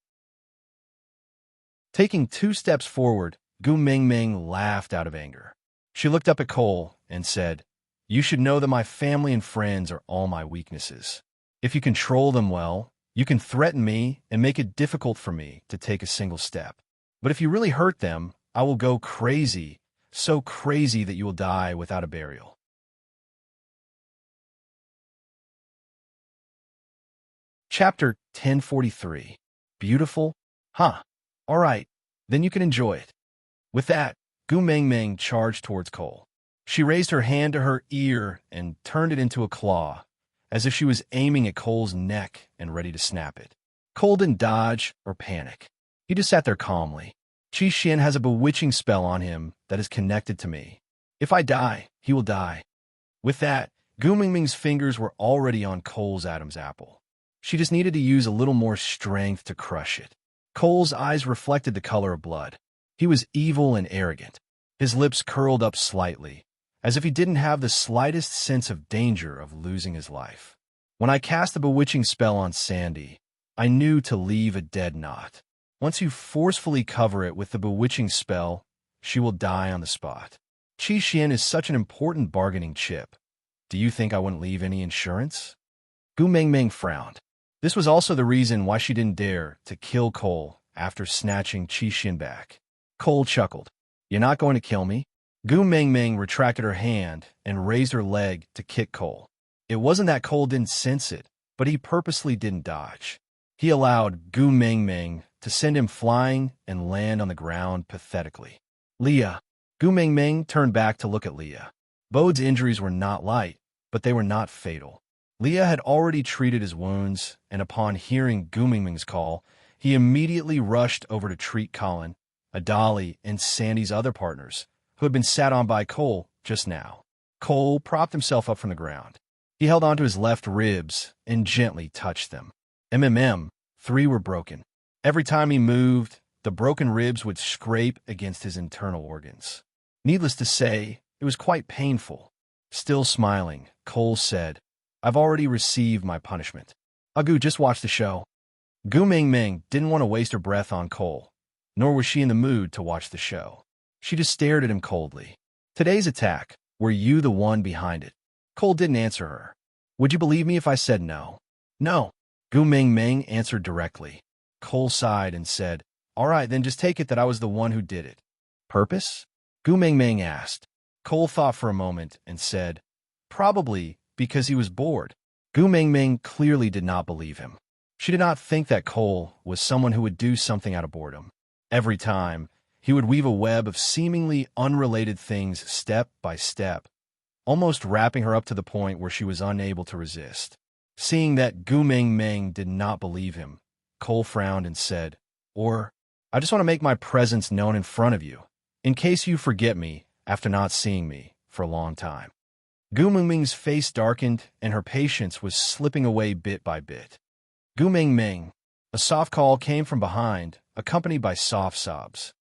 Taking 2 steps forward, Gu Mingming laughed out of anger. She looked up at Cole and said, "You should know that my family and friends are all my weaknesses. If you control them well, you can threaten me and make it difficult for me to take a single step. But if you really hurt them, I will go crazy, so crazy that you will die without a burial." Chapter 1043. Beautiful? Huh. All right, then you can enjoy it. With that, Gu Mingming charged towards Cole. She raised her hand to her ear and turned it into a claw, as if she was aiming at Cole's neck and ready to snap it. Cole didn't dodge or panic. He just sat there calmly. Qi Xian has a bewitching spell on him that is connected to me. If I die, he will die. With that, Gu Mingming's fingers were already on Cole's Adam's apple. She just needed to use a little more strength to crush it. Cole's eyes reflected the color of blood. He was evil and arrogant. His lips curled up slightly, as if he didn't have the slightest sense of danger of losing his life. When I cast the bewitching spell on Sandy, I knew to leave a dead knot. Once you forcefully cover it with the bewitching spell, she will die on the spot. Qi Xian is such an important bargaining chip. Do you think I wouldn't leave any insurance? Gu Mengmeng frowned. This was also the reason why she didn't dare to kill Cole after snatching Qi Xian back. Cole chuckled. You're not going to kill me? Gu Mengmeng retracted her hand and raised her leg to kick Cole. It wasn't that Cole didn't sense it, but he purposely didn't dodge. He allowed Gu Mengmeng to send him flying and land on the ground pathetically. Leah. Gu Mengmeng turned back to look at Leah. Bode's injuries were not light, but they were not fatal. Leah had already treated his wounds, and upon hearing Gu Mengmeng's call, he immediately rushed over to treat Colin, Adali, and Sandy's other partners, who had been sat on by Cole just now. Cole propped himself up from the ground. He held onto his left ribs and gently touched them. 3 were broken. Every time he moved, the broken ribs would scrape against his internal organs. Needless to say, it was quite painful. Still smiling, Cole said, I've already received my punishment. Agu, just watch the show. Gu Mengmeng didn't want to waste her breath on Cole, nor was she in the mood to watch the show. She just stared at him coldly. Today's attack, were you the one behind it? Cole didn't answer her. Would you believe me if I said no? No. Gu Mengmeng answered directly. Cole sighed and said, All right, then just take it that I was the one who did it. Purpose? Gu Mengmeng asked. Cole thought for a moment and said, Probably because he was bored. Gu Mengmeng clearly did not believe him. She did not think that Cole was someone who would do something out of boredom. Every time, he would weave a web of seemingly unrelated things step by step, almost wrapping her up to the point where she was unable to resist. Seeing that Gu Mengmeng did not believe him, Cole frowned and said, Or, I just want to make my presence known in front of you, in case you forget me after not seeing me for a long time. Gu Mengmeng's face darkened and her patience was slipping away bit by bit. Gu Mengmeng. A soft call came from behind, accompanied by soft sobs.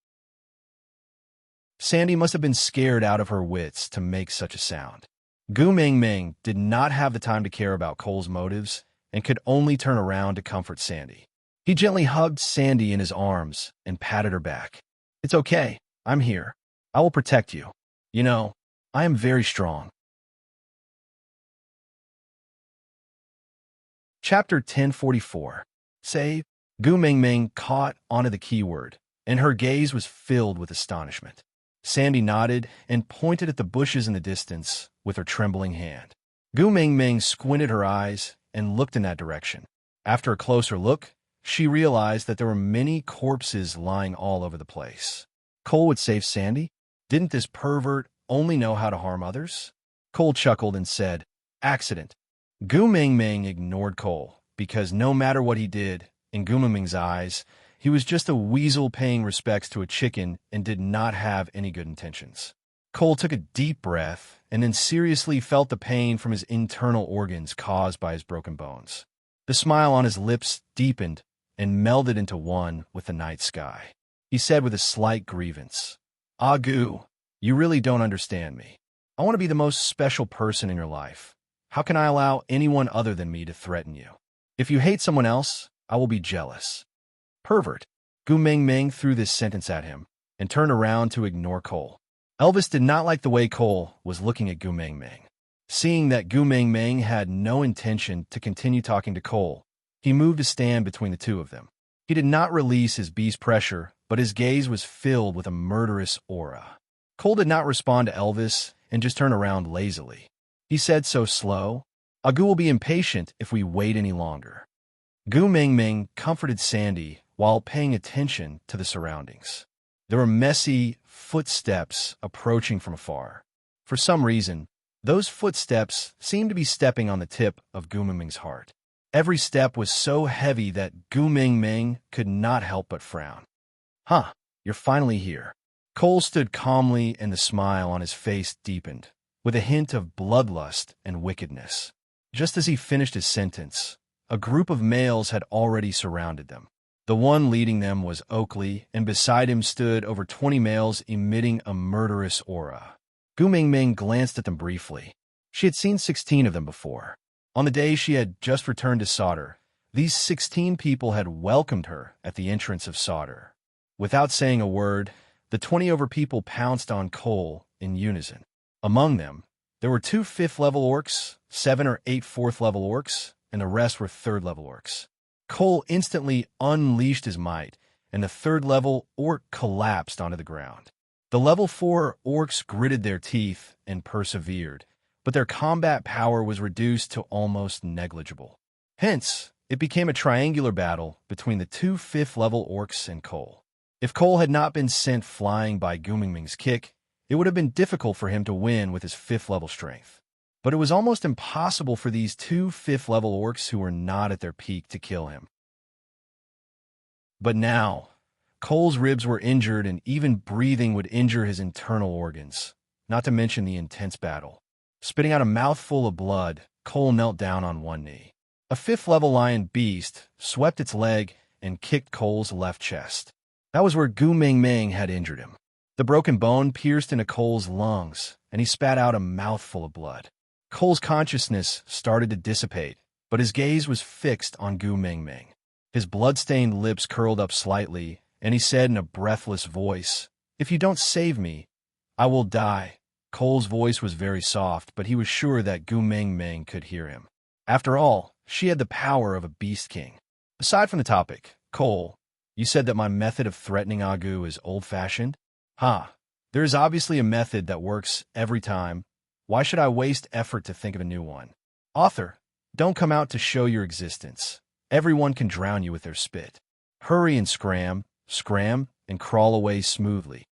Sandy must have been scared out of her wits to make such a sound. Gu Mengmeng did not have the time to care about Cole's motives and could only turn around to comfort Sandy. He gently hugged Sandy in his arms and patted her back. It's okay. I'm here. I will protect you. You know, I am very strong. Chapter 1044. Save. Gu Mengmeng caught onto the keyword, and her gaze was filled with astonishment. Sandy nodded and pointed at the bushes in the distance with her trembling hand. Gu Mengmeng squinted her eyes and looked in that direction. After a closer look, she realized that there were many corpses lying all over the place. Cole would save Sandy? Didn't this pervert only know how to harm others? Cole chuckled and said, Accident. Gu Mengmeng ignored Cole, because no matter what he did, in Gu Mengmeng's eyes, he was just a weasel paying respects to a chicken and did not have any good intentions. Cole took a deep breath and then seriously felt the pain from his internal organs caused by his broken bones. The smile on his lips deepened and melded into one with the night sky. He said with a slight grievance, Gu, you really don't understand me. I want to be the most special person in your life. How can I allow anyone other than me to threaten you? If you hate someone else, I will be jealous. Pervert. Gu Mengmeng threw this sentence at him and turned around to ignore Cole. Elvis did not like the way Cole was looking at Gu Mengmeng. Seeing that Gu Mengmeng had no intention to continue talking to Cole, he moved to stand between the two of them. He did not release his beast pressure, but his gaze was filled with a murderous aura. Cole did not respond to Elvis and just turned around lazily. He said so slow, Agu will be impatient if we wait any longer. Gu Mengmeng comforted Sandy while paying attention to the surroundings. There were messy footsteps approaching from afar. For some reason, those footsteps seemed to be stepping on the tip of Gu Mengmeng's heart. Every step was so heavy that Gu Mengmeng could not help but frown. Huh, you're finally here. Cole stood calmly and the smile on his face deepened, with a hint of bloodlust and wickedness. Just as he finished his sentence, a group of males had already surrounded them. The one leading them was Oakley, and beside him stood over 20 males emitting a murderous aura. Gu Mingming glanced at them briefly. She had seen 16 of them before. On the day she had just returned to Sauter, these 16 people had welcomed her at the entrance of Sauter. Without saying a word, the 20 over people pounced on Cole in unison. Among them, there were 2 5th-level orcs, 7 or 8 4th-level orcs, and the rest were 3rd-level orcs. Cole instantly unleashed his might, and the 3rd-level orc collapsed onto the ground. The level 4 orcs gritted their teeth and persevered, but their combat power was reduced to almost negligible. Hence, it became a triangular battle between the 2 5th-level orcs and Cole. If Cole had not been sent flying by Gu Mingming's kick, it would have been difficult for him to win with his 5th-level strength. But it was almost impossible for these 2 5th-level orcs who were not at their peak to kill him. But now, Cole's ribs were injured, and even breathing would injure his internal organs, not to mention the intense battle. Spitting out a mouthful of blood, Cole knelt down on one knee. A 5th-level lion beast swept its leg and kicked Cole's left chest. That was where Gu Mingming had injured him. The broken bone pierced into Cole's lungs, and he spat out a mouthful of blood. Cole's consciousness started to dissipate, but his gaze was fixed on Gu Mingming. His blood-stained lips curled up slightly, and he said in a breathless voice, "If you don't save me, I will die." Cole's voice was very soft, but he was sure that Gu Mingming could hear him. After all, she had the power of a beast king. Aside from the topic, Cole, you said that my method of threatening Agu is old-fashioned? There is obviously a method that works every time. Why should I waste effort to think of a new one? Author, don't come out to show your existence. Everyone can drown you with their spit. Hurry and scram, and crawl away smoothly.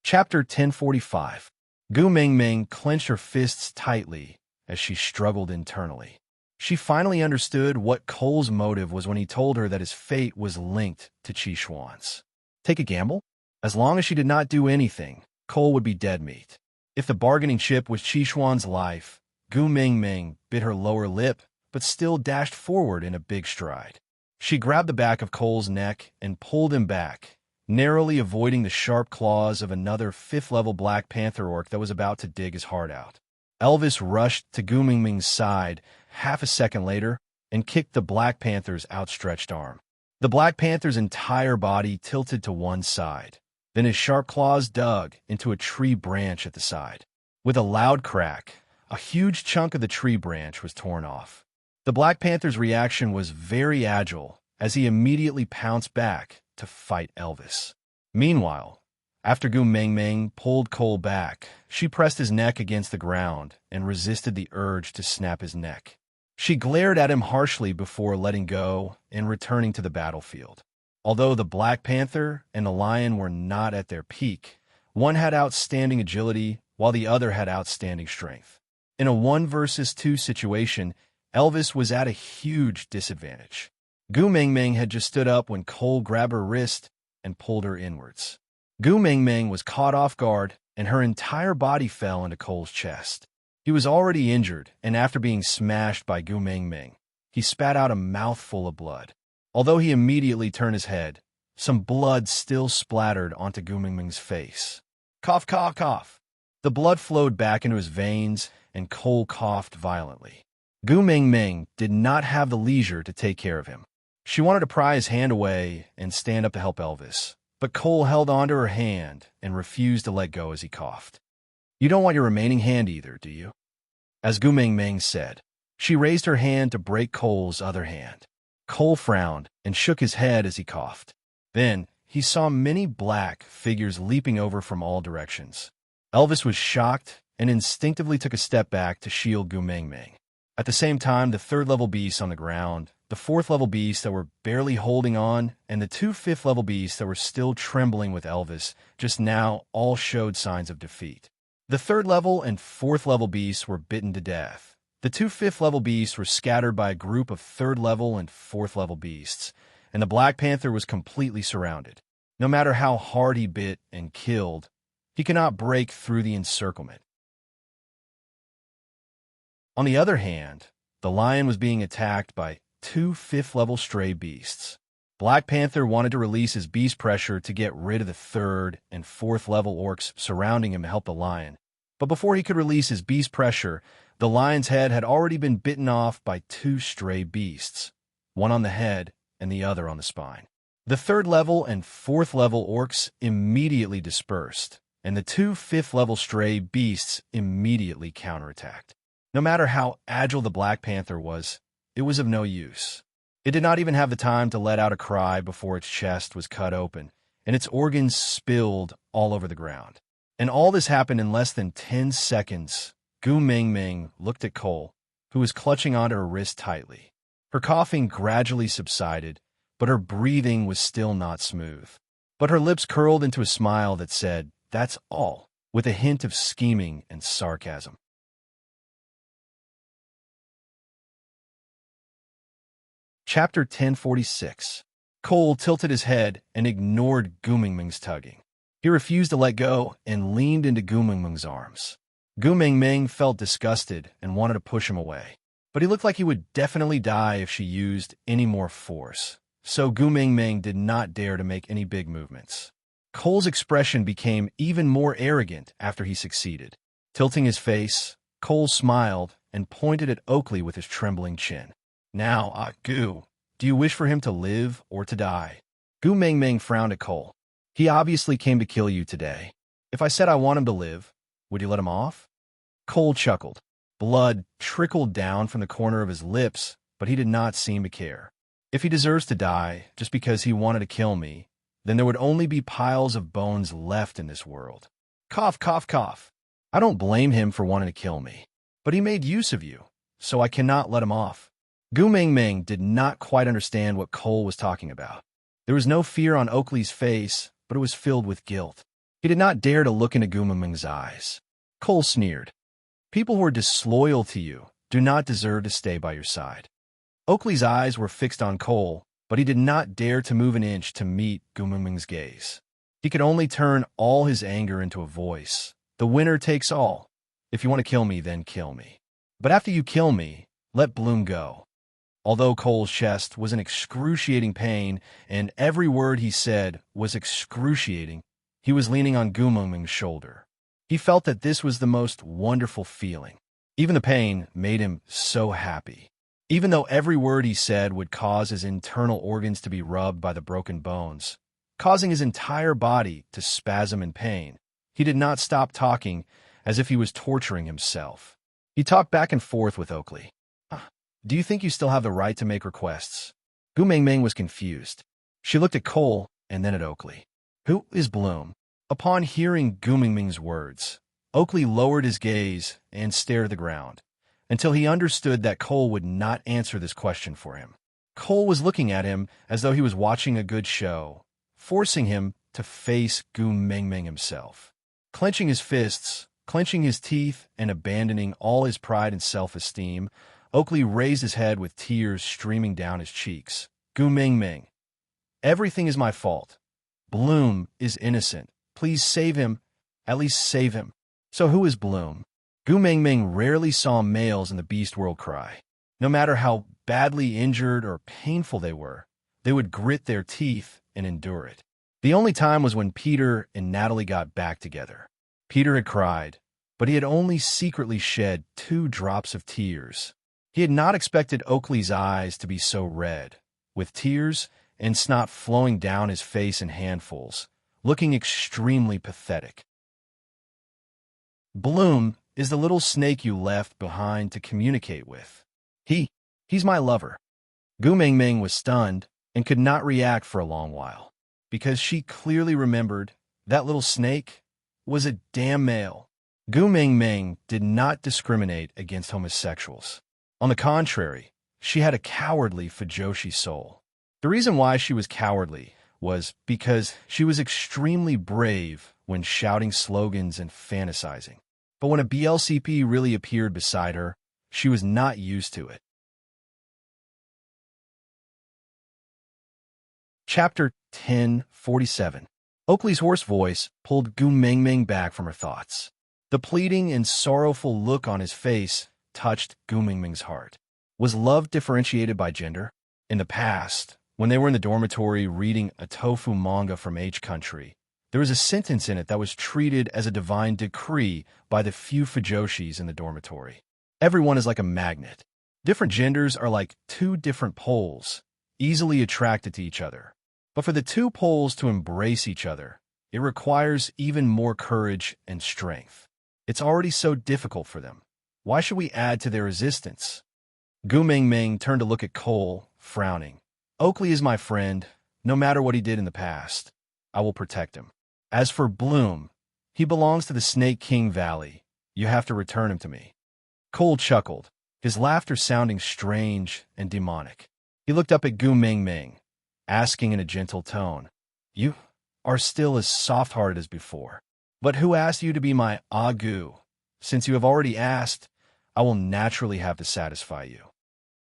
Chapter 1045. Gu Mingming clenched her fists tightly as she struggled internally. She finally understood what Cole's motive was when he told her that his fate was linked to Qi Xuan's. Take a gamble? As long as she did not do anything, Cole would be dead meat. If the bargaining chip was Qi Xuan's life, Gu Mingming bit her lower lip, but still dashed forward in a big stride. She grabbed the back of Cole's neck and pulled him back, narrowly avoiding the sharp claws of another 5th-level Black Panther orc that was about to dig his heart out. Elvis rushed to Gu Mingming's side half a second later and kicked the Black Panther's outstretched arm. The Black Panther's entire body tilted to one side. Then his sharp claws dug into a tree branch at the side. With a loud crack, a huge chunk of the tree branch was torn off. The Black Panther's reaction was very agile as he immediately pounced back to fight Elvis. Meanwhile, after Gu Mingming pulled Cole back, she pressed his neck against the ground and resisted the urge to snap his neck. She glared at him harshly before letting go and returning to the battlefield. Although the Black Panther and the lion were not at their peak, one had outstanding agility while the other had outstanding strength. In a 1 versus 2 situation, Elvis was at a huge disadvantage. Gu Mingming had just stood up when Cole grabbed her wrist and pulled her inwards. Gu Mingming was caught off guard, and her entire body fell into Cole's chest. He was already injured, and after being smashed by Gu Mingming, he spat out a mouthful of blood. Although he immediately turned his head, some blood still splattered onto Gu Mingming's face. Cough, cough, cough. The blood flowed back into his veins, and Cole coughed violently. Gu Mingming did not have the leisure to take care of him. She wanted to pry his hand away and stand up to help Elvis, but Cole held onto her hand and refused to let go as he coughed. You don't want your remaining hand either, do you? As Gu Mingming said. She raised her hand to break Cole's other hand. Cole frowned and shook his head as he coughed. Then, he saw many black figures leaping over from all directions. Elvis was shocked and instinctively took a step back to shield Gu Mingming. At the same time, the 3rd-level beasts on the ground, the 4th-level beasts that were barely holding on, and the 2 5th-level beasts that were still trembling with Elvis just now all showed signs of defeat. The 3rd-level and 4th-level beasts were bitten to death. The 2 5th-level beasts were scattered by a group of 3rd-level and 4th-level beasts, and the Black Panther was completely surrounded. No matter how hard he bit and killed, he could not break through the encirclement. On the other hand, The lion was being attacked by two fifth-level stray beasts. Black Panther wanted to release his beast pressure to get rid of the third and fourth level orcs surrounding him to help the lion. But before he could release his beast pressure, the lion's head had already been bitten off by two stray beasts, one on the head and the other on the spine. The third level and fourth level orcs immediately dispersed, and the two fifth-level stray beasts immediately counterattacked. No matter how agile the Black Panther was, it was of no use. It did not even have the time to let out a cry before its chest was cut open, and its organs spilled all over the ground. And all this happened in less than 10 seconds. Gu Mingming looked at Cole, who was clutching onto her wrist tightly. Her coughing gradually subsided, but her breathing was still not smooth. But her lips curled into a smile that said, "That's all," with a hint of scheming and sarcasm. Chapter 1046. Cole tilted his head and ignored Gu Mingming's tugging. He refused to let go and leaned into Gu Mingming's arms. Gu Mingming felt disgusted and wanted to push him away, but he looked like he would definitely die if she used any more force, so Gu Mingming did not dare to make any big movements. Cole's expression became even more arrogant after he succeeded. Tilting his face, Cole smiled and pointed at Oakley with his trembling chin. "Now, Gu, do you wish for him to live or to die?" Gu Mingming frowned at Cole. "He obviously came to kill you today. If I said I want him to live, would you let him off?" Cole chuckled. Blood trickled down from the corner of his lips, but he did not seem to care. "If he deserves to die just because he wanted to kill me, then there would only be piles of bones left in this world." Cough, cough, cough. "I don't blame him for wanting to kill me, but he made use of you, so I cannot let him off." Gu Mingming did not quite understand what Cole was talking about. There was no fear on Oakley's face, but it was filled with guilt. He did not dare to look into Gu Mingming's eyes. Cole sneered. "People who are disloyal to you do not deserve to stay by your side." Oakley's eyes were fixed on Cole, but he did not dare to move an inch to meet Gu Mingming's gaze. He could only turn all his anger into a voice. "The winner takes all. If you want to kill me, then kill me. But after you kill me, let Bloom go." Although Cole's chest was in excruciating pain, and every word he said was excruciating, he was leaning on Gu Mingming's shoulder. He felt that this was the most wonderful feeling. Even the pain made him so happy. Even though every word he said would cause his internal organs to be rubbed by the broken bones, causing his entire body to spasm in pain, he did not stop talking as if he was torturing himself. He talked back and forth with Oakley. "Do you think you still have the right to make requests?" Gu Mingming was confused. She looked at Cole and then at Oakley. "Who is Bloom?" Upon hearing Gu Mingming's words, Oakley lowered his gaze and stared at the ground, until he understood that Cole would not answer this question for him. Cole was looking at him as though he was watching a good show, forcing him to face Gu Mingming himself. Clenching his fists, clenching his teeth, and abandoning all his pride and self-esteem, Oakley raised his head with tears streaming down his cheeks. "Gu Mingming, everything is my fault. Bloom is innocent. Please save him. At least save him." "So who is Bloom?" Gu Mingming rarely saw males in the beast world cry. No matter how badly injured or painful they would grit their teeth and endure it. The only time was when Peter and Natalie got back together. Peter had cried, but he had only secretly shed 2 drops of tears. He had not expected Oakley's eyes to be so red, with tears and snot flowing down his face in handfuls, looking extremely pathetic. "Bloom is the little snake you left behind to communicate with. He's my lover." Gu Mingming was stunned and could not react for a long while, because she clearly remembered that little snake was a damn male. Gu Mingming did not discriminate against homosexuals. On the contrary, she had a cowardly Fujoshi soul. The reason why she was cowardly was because she was extremely brave when shouting slogans and fantasizing. But when a BLCP really appeared beside her, she was not used to it. Chapter 1047. Oakley's hoarse voice pulled Gu Mingming back from her thoughts. The pleading and sorrowful look on his face touched Gu Mingming's heart. Was love differentiated by gender? In the past, when they were in the dormitory reading a tofu manga from H country, there was a sentence in it that was treated as a divine decree by the few fujoshis in the dormitory. Everyone is like a magnet. Different genders are like two different poles, easily attracted to each other. But for the two poles to embrace each other, it requires even more courage and strength. It's already so difficult for them. Why should we add to their resistance? Gu Mingming turned to look at Cole, frowning. Oakley is my friend. No matter what he did in the past, I will protect him. As for Bloom, he belongs to the Snake King Valley. You have to return him to me. Cole chuckled, his laughter sounding strange and demonic. He looked up at Gu Mingming, asking in a gentle tone, You are still as soft-hearted as before. But who asked you to be my Gu? Since you have already asked, I will naturally have to satisfy you.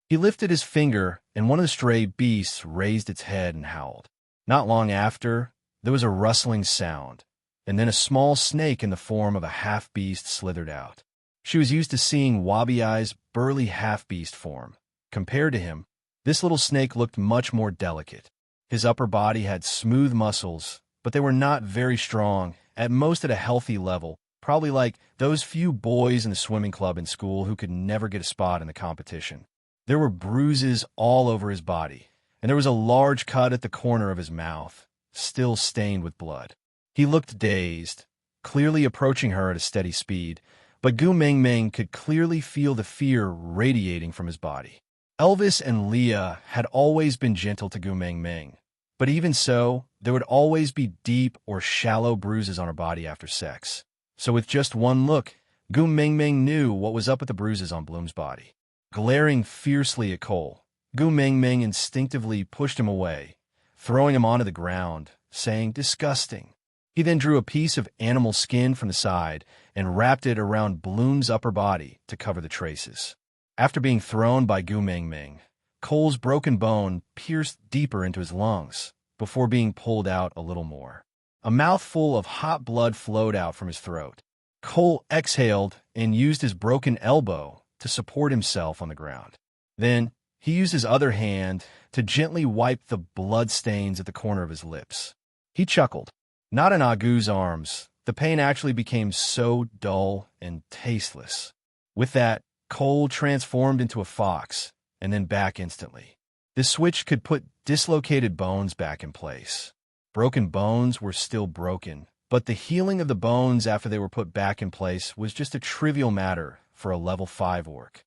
He lifted his finger, and one of the stray beasts raised its head and howled. Not long after, there was a rustling sound, and then a small snake in the form of a half-beast slithered out. She was used to seeing Wabi-Eye's burly half-beast form. Compared to him, this little snake looked much more delicate. His upper body had smooth muscles, but they were not very strong, at most at a healthy level, probably like those few boys in the swimming club in school who could never get a spot in the competition. There were bruises all over his body, and there was a large cut at the corner of his mouth, still stained with blood. He looked dazed, clearly approaching her at a steady speed, but Gu Mingming could clearly feel the fear radiating from his body. Elvis and Leah had always been gentle to Gu Mingming, but even so, there would always be deep or shallow bruises on her body after sex. So with just one look, Gu Mingming knew what was up with the bruises on Bloom's body. Glaring fiercely at Cole, Gu Mingming instinctively pushed him away, throwing him onto the ground, saying, "Disgusting." He then drew a piece of animal skin from the side and wrapped it around Bloom's upper body to cover the traces. After being thrown by Gu Mingming, Cole's broken bone pierced deeper into his lungs before being pulled out a little more. A mouthful of hot blood flowed out from his throat. Cole exhaled and used his broken elbow to support himself on the ground. Then, he used his other hand to gently wipe the blood stains at the corner of his lips. He chuckled. Not in Agu's arms. The pain actually became so dull and tasteless. With that, Cole transformed into a fox, and then back instantly. The switch could put dislocated bones back in place. Broken bones were still broken, but the healing of the bones after they were put back in place was just a trivial matter for a level 5 orc.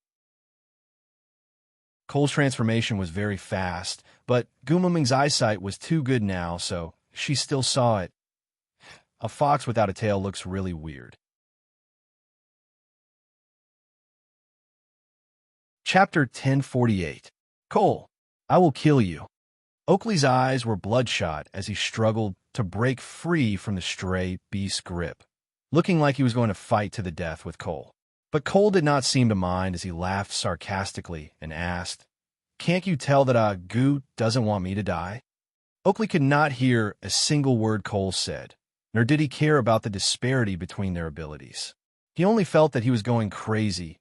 Cole's transformation was very fast, but Gu Mingming's eyesight was too good now, so she still saw it. A fox without a tail looks really weird. Chapter 1048. Cole, I will kill you. Oakley's eyes were bloodshot as he struggled to break free from the stray beast's grip, looking like he was going to fight to the death with Cole. But Cole did not seem to mind as he laughed sarcastically and asked, "Can't you tell that Gu doesn't want me to die?" Oakley could not hear a single word Cole said, nor did he care about the disparity between their abilities. He only felt that he was going crazy.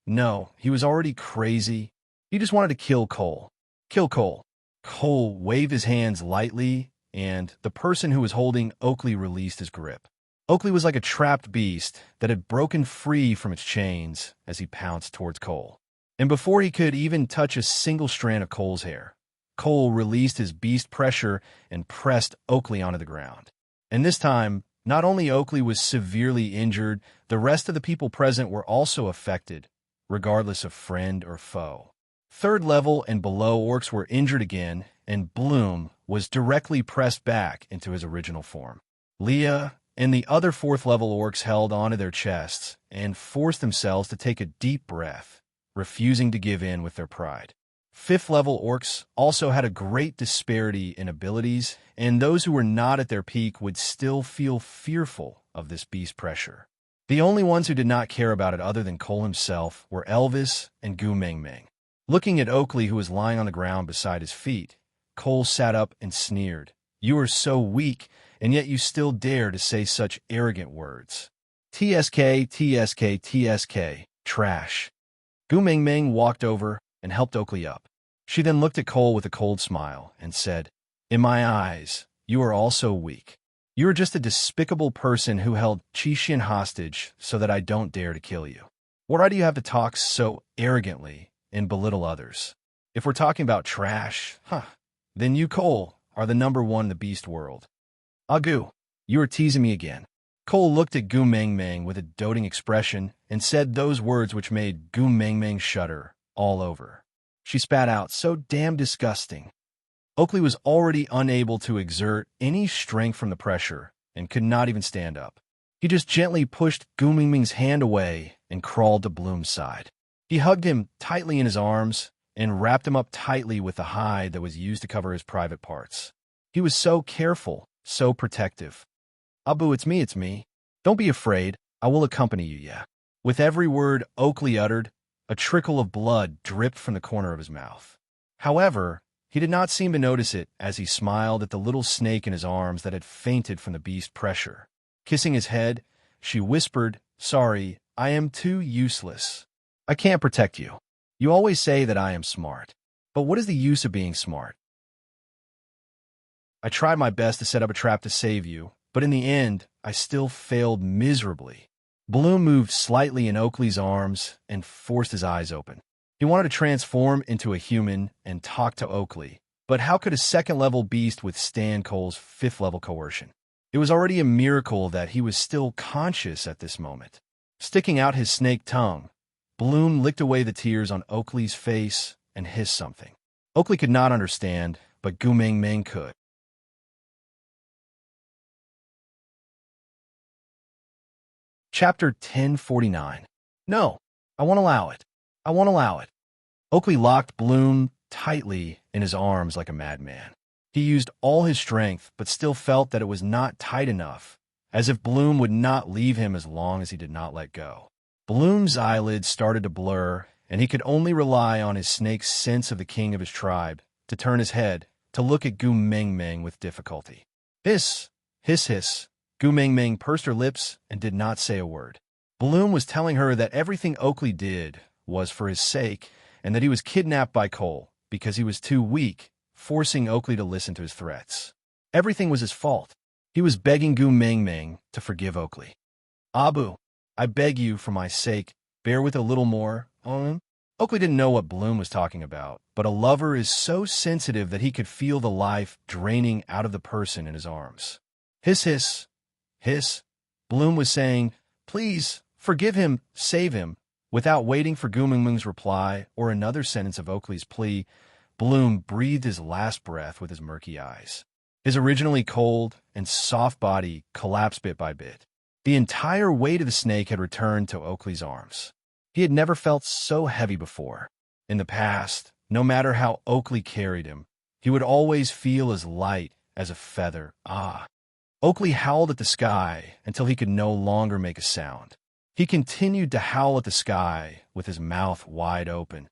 No, he was already crazy. He just wanted to kill Cole. Kill Cole. Cole waved his hands lightly, and the person who was holding Oakley released his grip. Oakley was like a trapped beast that had broken free from its chains as he pounced towards Cole. And before he could even touch a single strand of Cole's hair, Cole released his beast pressure and pressed Oakley onto the ground. And this time, not only Oakley was severely injured, the rest of the people present were also affected, regardless of friend or foe. Third level and below orcs were injured again, and Bloom was directly pressed back into his original form. Leah and the other fourth level orcs held onto their chests and forced themselves to take a deep breath, refusing to give in with their pride. Fifth level orcs also had a great disparity in abilities, and those who were not at their peak would still feel fearful of this beast pressure. The only ones who did not care about it other than Cole himself were Elvis and Gu Mingming. Looking at Oakley, who was lying on the ground beside his feet, Cole sat up and sneered. "You are so weak, and yet you still dare to say such arrogant words. TSK, TSK, TSK, trash." Gu Mingming walked over, and helped Oakley up. She then looked at Cole with a cold smile and said, "In my eyes, you are also weak. You are just a despicable person who held Chishian hostage so that I don't dare to kill you. Why do you have to talk so arrogantly and belittle others? If we're talking about trash, then you, Cole, are the number one in the beast world. Agu, you are teasing me again." Cole looked at Gu Mengmeng with a doting expression and said those words which made Gu Mengmeng shudder all over. She spat out, "So damn disgusting." Oakley was already unable to exert any strength from the pressure and could not even stand up. He just gently pushed Gu Mengmeng's hand away and crawled to Bloom's side. He hugged him tightly in his arms and wrapped him up tightly with the hide that was used to cover his private parts. He was so careful, so protective. "Abu, it's me. Don't be afraid. I will accompany you, yeah." With every word Oakley uttered, a trickle of blood dripped from the corner of his mouth. However, he did not seem to notice it as he smiled at the little snake in his arms that had fainted from the beast pressure. Kissing his head, she whispered, "Sorry, I am too useless. I can't protect you. You always say that I am smart. But what is the use of being smart? I tried my best to set up a trap to save you, but in the end, I still failed miserably." Bloom moved slightly in Oakley's arms and forced his eyes open. He wanted to transform into a human and talk to Oakley, but how could a second-level beast withstand Cole's fifth-level coercion? It was already a miracle that he was still conscious at this moment. Sticking out his snake tongue, Bloom licked away the tears on Oakley's face and hissed something. Oakley could not understand, but Gu Mengmeng could. Chapter 1049. "No, I won't allow it. I won't allow it." Oakley locked Bloom tightly in his arms like a madman. He used all his strength, but still felt that it was not tight enough, as if Bloom would not leave him as long as he did not let go. Bloom's eyelids started to blur, and he could only rely on his snake's sense of the king of his tribe to turn his head to look at Gu Mengmeng with difficulty. "Hiss, hiss, hiss." Gu Mengmeng pursed her lips and did not say a word. Bloom was telling her that everything Oakley did was for his sake and that he was kidnapped by Cole because he was too weak, forcing Oakley to listen to his threats. Everything was his fault. He was begging Gu Mengmeng to forgive Oakley. "Abu, I beg you for my sake, bear with a little more." Oakley didn't know what Bloom was talking about, but a lover is so sensitive that he could feel the life draining out of the person in his arms. "Hiss, hiss. Hiss." Bloom was saying, "Please, forgive him, save him." Without waiting for Gu Mengmeng's reply or another sentence of Oakley's plea, Bloom breathed his last breath with his murky eyes. His originally cold and soft body collapsed bit by bit. The entire weight of the snake had returned to Oakley's arms. He had never felt so heavy before. In the past, no matter how Oakley carried him, he would always feel as light as a feather. Oakley howled at the sky until he could no longer make a sound. He continued to howl at the sky with his mouth wide open,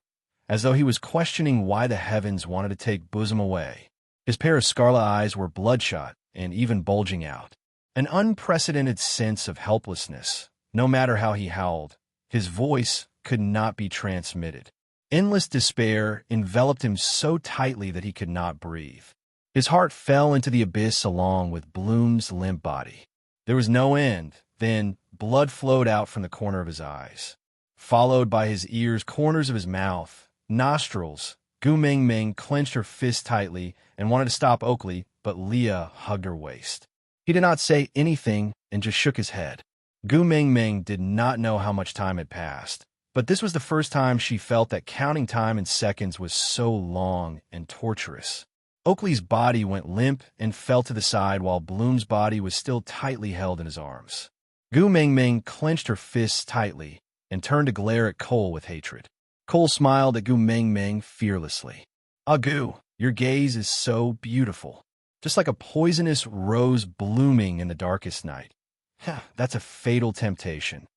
as though he was questioning why the heavens wanted to take Bosom away. His pair of scarlet eyes were bloodshot and even bulging out. An unprecedented sense of helplessness, no matter how he howled. His voice could not be transmitted. Endless despair enveloped him so tightly that he could not breathe. His heart fell into the abyss along with Bloom's limp body. There was no end. Then blood flowed out from the corner of his eyes, followed by his ears, corners of his mouth, nostrils. Gu Mengmeng clenched her fist tightly and wanted to stop Oakley, but Leah hugged her waist. He did not say anything and just shook his head. Gu Mengmeng did not know how much time had passed, but this was the first time she felt that counting time in seconds was so long and torturous. Oakley's body went limp and fell to the side while Bloom's body was still tightly held in his arms. Gu Mengmeng clenched her fists tightly and turned to glare at Cole with hatred. Cole smiled at Gu Mengmeng fearlessly. "Gu, your gaze is so beautiful, just like a poisonous rose blooming in the darkest night. That's a fatal temptation."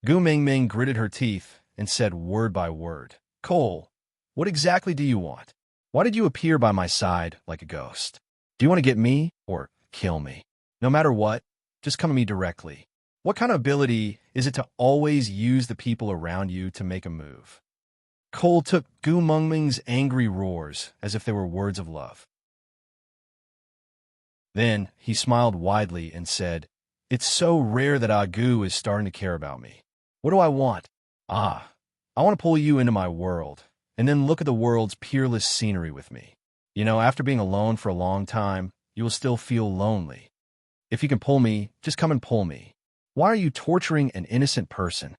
Gu Mengmeng gritted her teeth and said word by word, "Cole, what exactly do you want? Why did you appear by my side like a ghost? Do you want to get me or kill me? No matter what, just come to me directly. What kind of ability is it to always use the people around you to make a move?" Cole took Gu Mengming's angry roars as if they were words of love. Then he smiled widely and said, "It's so rare that Gu is starting to care about me. What do I want? Ah, I want to pull you into my world, and then look at the world's peerless scenery with me. You know, after being alone for a long time, you will still feel lonely. If you can pull me, just come and pull me. Why are you torturing an innocent person?"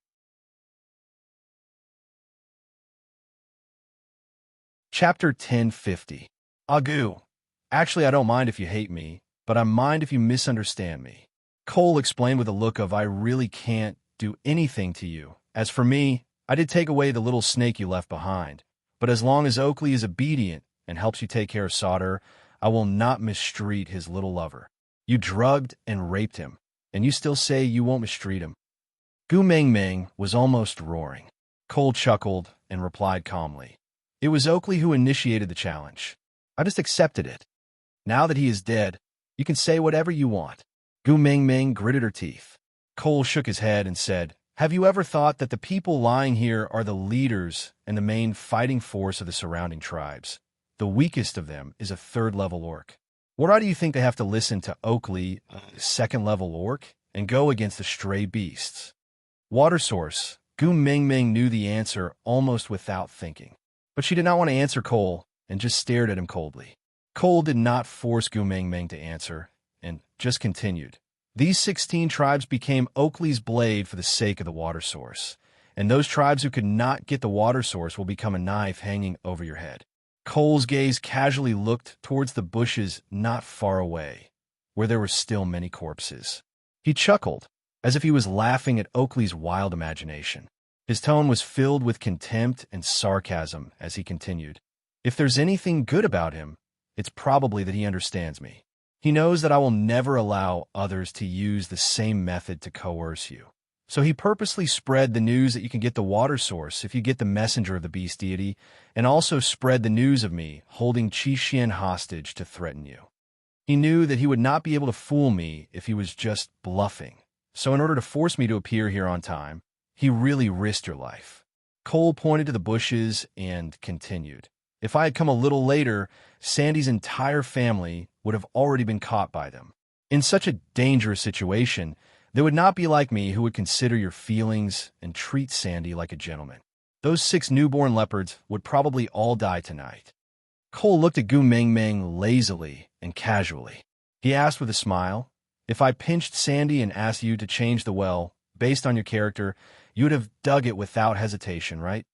Chapter 1050. Agu. Actually, I don't mind if you hate me, but I mind if you misunderstand me. Cole explained with a look of, "I really can't do anything to you. As for me, I did take away the little snake you left behind. But as long as Oakley is obedient and helps you take care of Sauter, I will not mistreat his little lover. You drugged and raped him, and you still say you won't mistreat him." Gu Mengming was almost roaring. Cole chuckled and replied calmly, "It was Oakley who initiated the challenge. I just accepted it. Now that he is dead, you can say whatever you want." Gu Mengming gritted her teeth. Cole shook his head and said, "Have you ever thought that the people lying here are the leaders and the main fighting force of the surrounding tribes? The weakest of them is a third-level orc. Why do you think they have to listen to Oakley, a second-level orc, and go against the stray beasts?" Water source. Gu Mengming knew the answer almost without thinking. But she did not want to answer Cole and just stared at him coldly. Cole did not force Gu Mengming to answer and just continued. "These 16 tribes became Oakley's blade for the sake of the water source, and those tribes who could not get the water source will become a knife hanging over your head." Cole's gaze casually looked towards the bushes not far away, where there were still many corpses. He chuckled, as if he was laughing at Oakley's wild imagination. His tone was filled with contempt and sarcasm as he continued, "If there's anything good about him, it's probably that he understands me. He knows that I will never allow others to use the same method to coerce you. So he purposely spread the news that you can get the water source if you get the messenger of the beast deity, and also spread the news of me holding Qi Xian hostage to threaten you. He knew that he would not be able to fool me if he was just bluffing. So in order to force me to appear here on time, he really risked your life." Cole pointed to the bushes and continued, "If I had come a little later, Sandy's entire family would have already been caught by them. In such a dangerous situation, there would not be like me who would consider your feelings and treat Sandy like a gentleman. Those 6 newborn leopards would probably all die tonight." Cole looked at Gu Mengming lazily and casually. He asked with a smile, "If I pinched Sandy and asked you to change the well, based on your character, you would have dug it without hesitation, right?"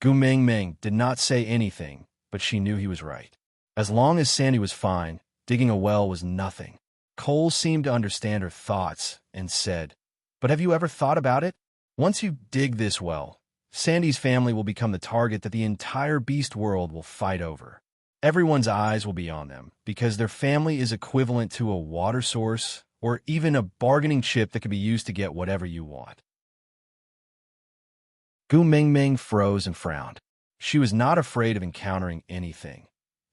Gu Mengming did not say anything, but she knew he was right. As long as Sandy was fine, digging a well was nothing. Cole seemed to understand her thoughts and said, "But have you ever thought about it? Once you dig this well, Sandy's family will become the target that the entire beast world will fight over. Everyone's eyes will be on them because their family is equivalent to a water source or even a bargaining chip that can be used to get whatever you want." Gu Mengming froze and frowned. She was not afraid of encountering anything,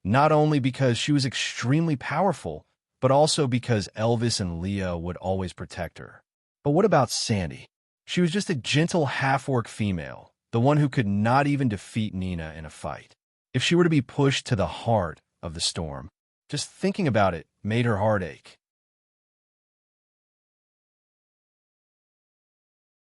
not only because she was extremely powerful, but also because Elvis and Leah would always protect her. But what about Sandy? She was just a gentle half-orc female, the one who could not even defeat Nina in a fight. If she were to be pushed to the heart of the storm, just thinking about it made her heart ache.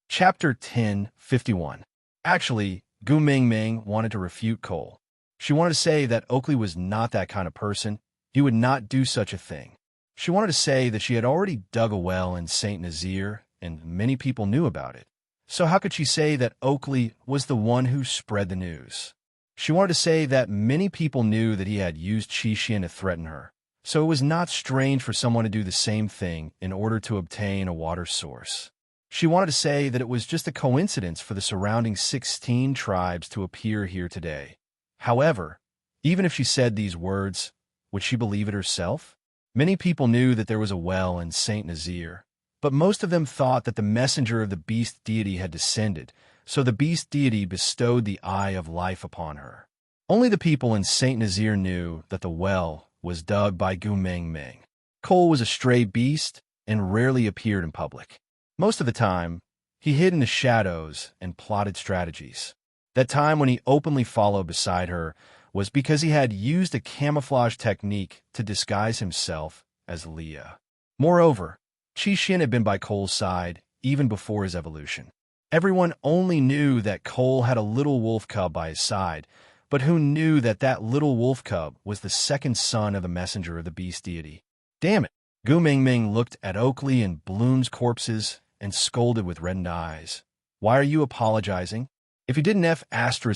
Chapter 1051. Actually, Gu Mengming wanted to refute Cole. She wanted to say that Oakley was not that kind of person. He would not do such a thing. She wanted to say that she had already dug a well in St. Nazaire, and many people knew about it. So how could she say that Oakley was the one who spread the news? She wanted to say that many people knew that he had used Qi Xian to threaten her. So it was not strange for someone to do the same thing in order to obtain a water source. She wanted to say that it was just a coincidence for the surrounding 16 tribes to appear here today. However, even if she said these words, would she believe it herself? Many people knew that there was a well in St. Nazaire, but most of them thought that the messenger of the beast deity had descended, so the beast deity bestowed the eye of life upon her. Only the people in St. Nazaire knew that the well was dug by Gu Mengming. Cole was a stray beast and rarely appeared in public. Most of the time, he hid in the shadows and plotted strategies. That time when he openly followed beside her was because he had used a camouflage technique to disguise himself as Leah. Moreover, Qi had been by Cole's side even before his evolution. Everyone only knew that Cole had a little wolf cub by his side, but who knew that that little wolf cub was the second son of the messenger of the beast deity? Damn it! Gu Mingming looked at Oakley and Bloom's corpses and scolded with reddened eyes. Why are you apologizing? If you didn't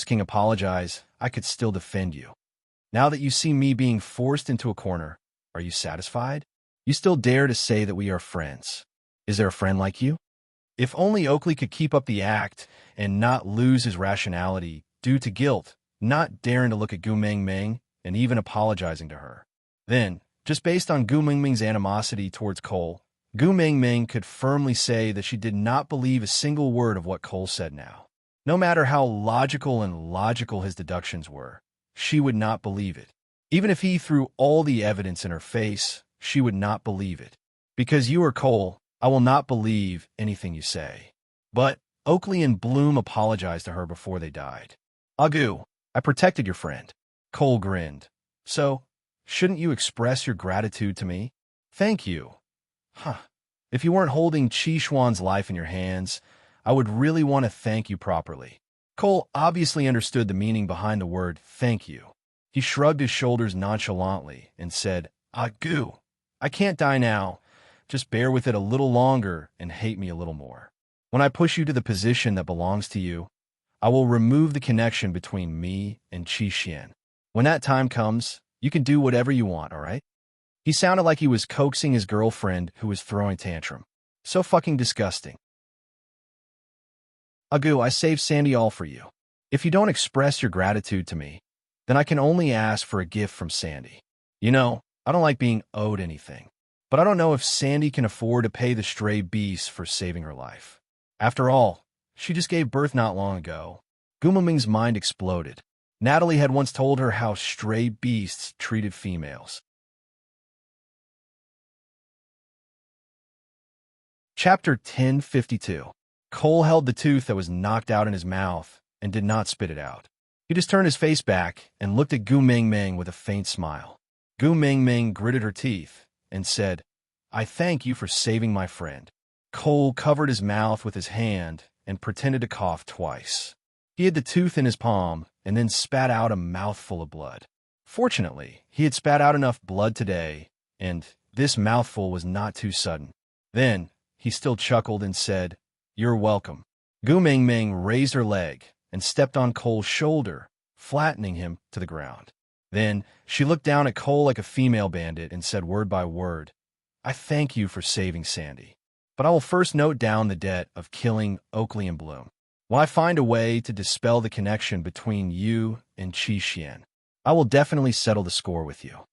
King apologize, I could still defend you. Now that you see me being forced into a corner, are you satisfied? You still dare to say that we are friends. Is there a friend like you? If only Oakley could keep up the act and not lose his rationality due to guilt, not daring to look at Gu Mingming and even apologizing to her. Then, just based on Gu Mingming's animosity towards Cole, Gu Mingming could firmly say that she did not believe a single word of what Cole said now. No matter how logical his deductions were, she would not believe it. Even if he threw all the evidence in her face, she would not believe it. Because you are Cole, I will not believe anything you say. But Oakley and Bloom apologized to her before they died. Agu, I protected your friend. Cole grinned. So, shouldn't you express your gratitude to me? Thank you. Huh. If you weren't holding Qi Xuan's life in your hands, I would really want to thank you properly. Cole obviously understood the meaning behind the word thank you. He shrugged his shoulders nonchalantly and said, Agu, I can't die now. Just bear with it a little longer and hate me a little more. When I push you to the position that belongs to you, I will remove the connection between me and Qi Xian. When that time comes, you can do whatever you want, all right? He sounded like he was coaxing his girlfriend who was throwing tantrum. So fucking disgusting. Agu, I saved Sandy all for you. If you don't express your gratitude to me, then I can only ask for a gift from Sandy. You know, I don't like being owed anything. But I don't know if Sandy can afford to pay the stray beast for saving her life. After all, she just gave birth not long ago. Gu Mingming's mind exploded. Natalie had once told her how stray beasts treated females. Chapter 1052. Cole held the tooth that was knocked out in his mouth and did not spit it out. He just turned his face back and looked at Gu Mingming with a faint smile. Gu Mingming gritted her teeth and said, I thank you for saving my friend. Cole covered his mouth with his hand and pretended to cough twice. He had the tooth in his palm and then spat out a mouthful of blood. Fortunately, he had spat out enough blood today, and this mouthful was not too sudden. Then, he still chuckled and said, You're welcome. Gu Mingming raised her leg and stepped on Cole's shoulder, flattening him to the ground. Then, she looked down at Cole like a female bandit and said word by word, I thank you for saving Sandy. But I will first note down the debt of killing Oakley and Bloom. When I find a way to dispel the connection between you and Qi Xian, I will definitely settle the score with you.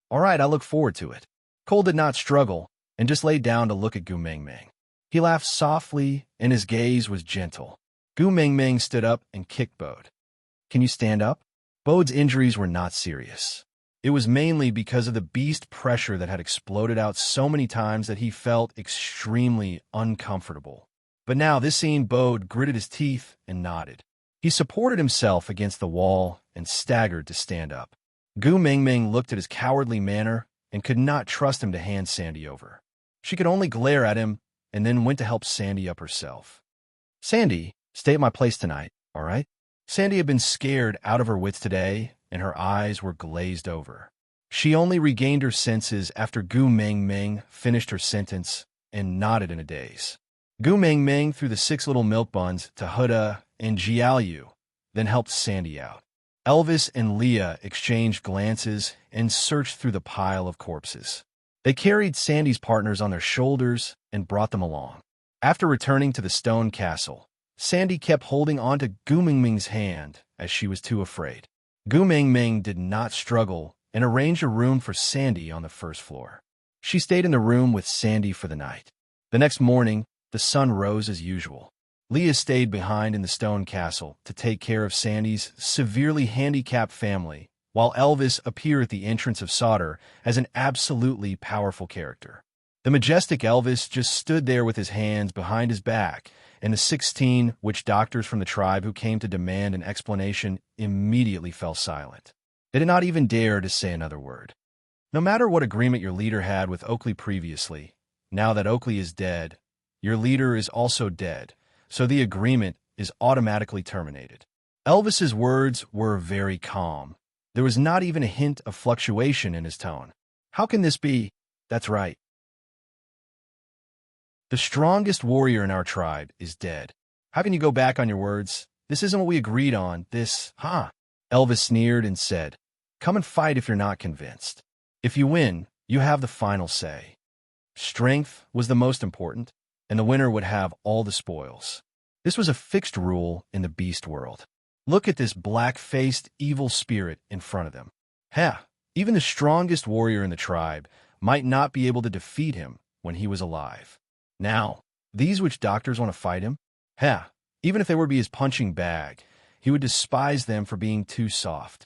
All right, I look forward to it. Cole did not struggle and just laid down to look at Gu Mingming. He laughed softly and his gaze was gentle. Gu Mingming stood up and kicked Bode. Can you stand up? Bode's injuries were not serious. It was mainly because of the beast pressure that had exploded out so many times that he felt extremely uncomfortable. But now this scene, Bode gritted his teeth and nodded. He supported himself against the wall and staggered to stand up. Gu Mingming looked at his cowardly manner and could not trust him to hand Sandy over. She could only glare at him and then went to help Sandy up herself. Sandy, stay at my place tonight, all right? Sandy had been scared out of her wits today, and her eyes were glazed over. She only regained her senses after Gu Mingming finished her sentence and nodded in a daze. Gu Mingming threw the 6 little milk buns to Huda and Jiaoyu, then helped Sandy out. Elvis and Leah exchanged glances and searched through the pile of corpses. They carried Sandy's partners on their shoulders and brought them along. After returning to the stone castle, Sandy kept holding on to Gu Mingming's hand as she was too afraid. Gu Mingming did not struggle and arranged a room for Sandy on the first floor. She stayed in the room with Sandy for the night. The next morning, the sun rose as usual. Leah stayed behind in the stone castle to take care of Sandy's severely handicapped family, while Elvis appeared at the entrance of Sauter as an absolutely powerful character. The majestic Elvis just stood there with his hands behind his back and the 16 witch doctors from the tribe who came to demand an explanation immediately fell silent. They did not even dare to say another word. No matter what agreement your leader had with Oakley previously, now that Oakley is dead, your leader is also dead, so the agreement is automatically terminated. Elvis's words were very calm. There was not even a hint of fluctuation in his tone. How can this be? That's right. The strongest warrior in our tribe is dead. How can you go back on your words? This isn't what we agreed on. Elvis sneered and said, "Come and fight if you're not convinced. If you win, you have the final say." Strength was the most important, and the winner would have all the spoils. This was a fixed rule in the beast world. Look at this black-faced evil spirit in front of them. Even the strongest warrior in the tribe might not be able to defeat him when he was alive. Now, these witch doctors want to fight him? Even if they were to be his punching bag, he would despise them for being too soft.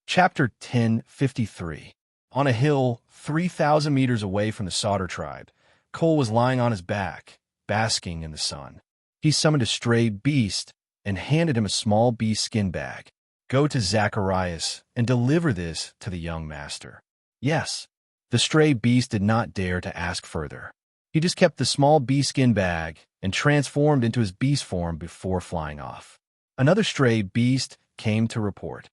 Chapter 1053. On a hill 3,000 meters away from the Sauter tribe, Cole was lying on his back, basking in the sun. He summoned a stray beast and handed him a small bee skin bag. "Go to Zacharias and deliver this to the young master." Yes, the stray beast did not dare to ask further. He just kept the small bee skin bag and transformed into his beast form before flying off. Another stray beast came to report.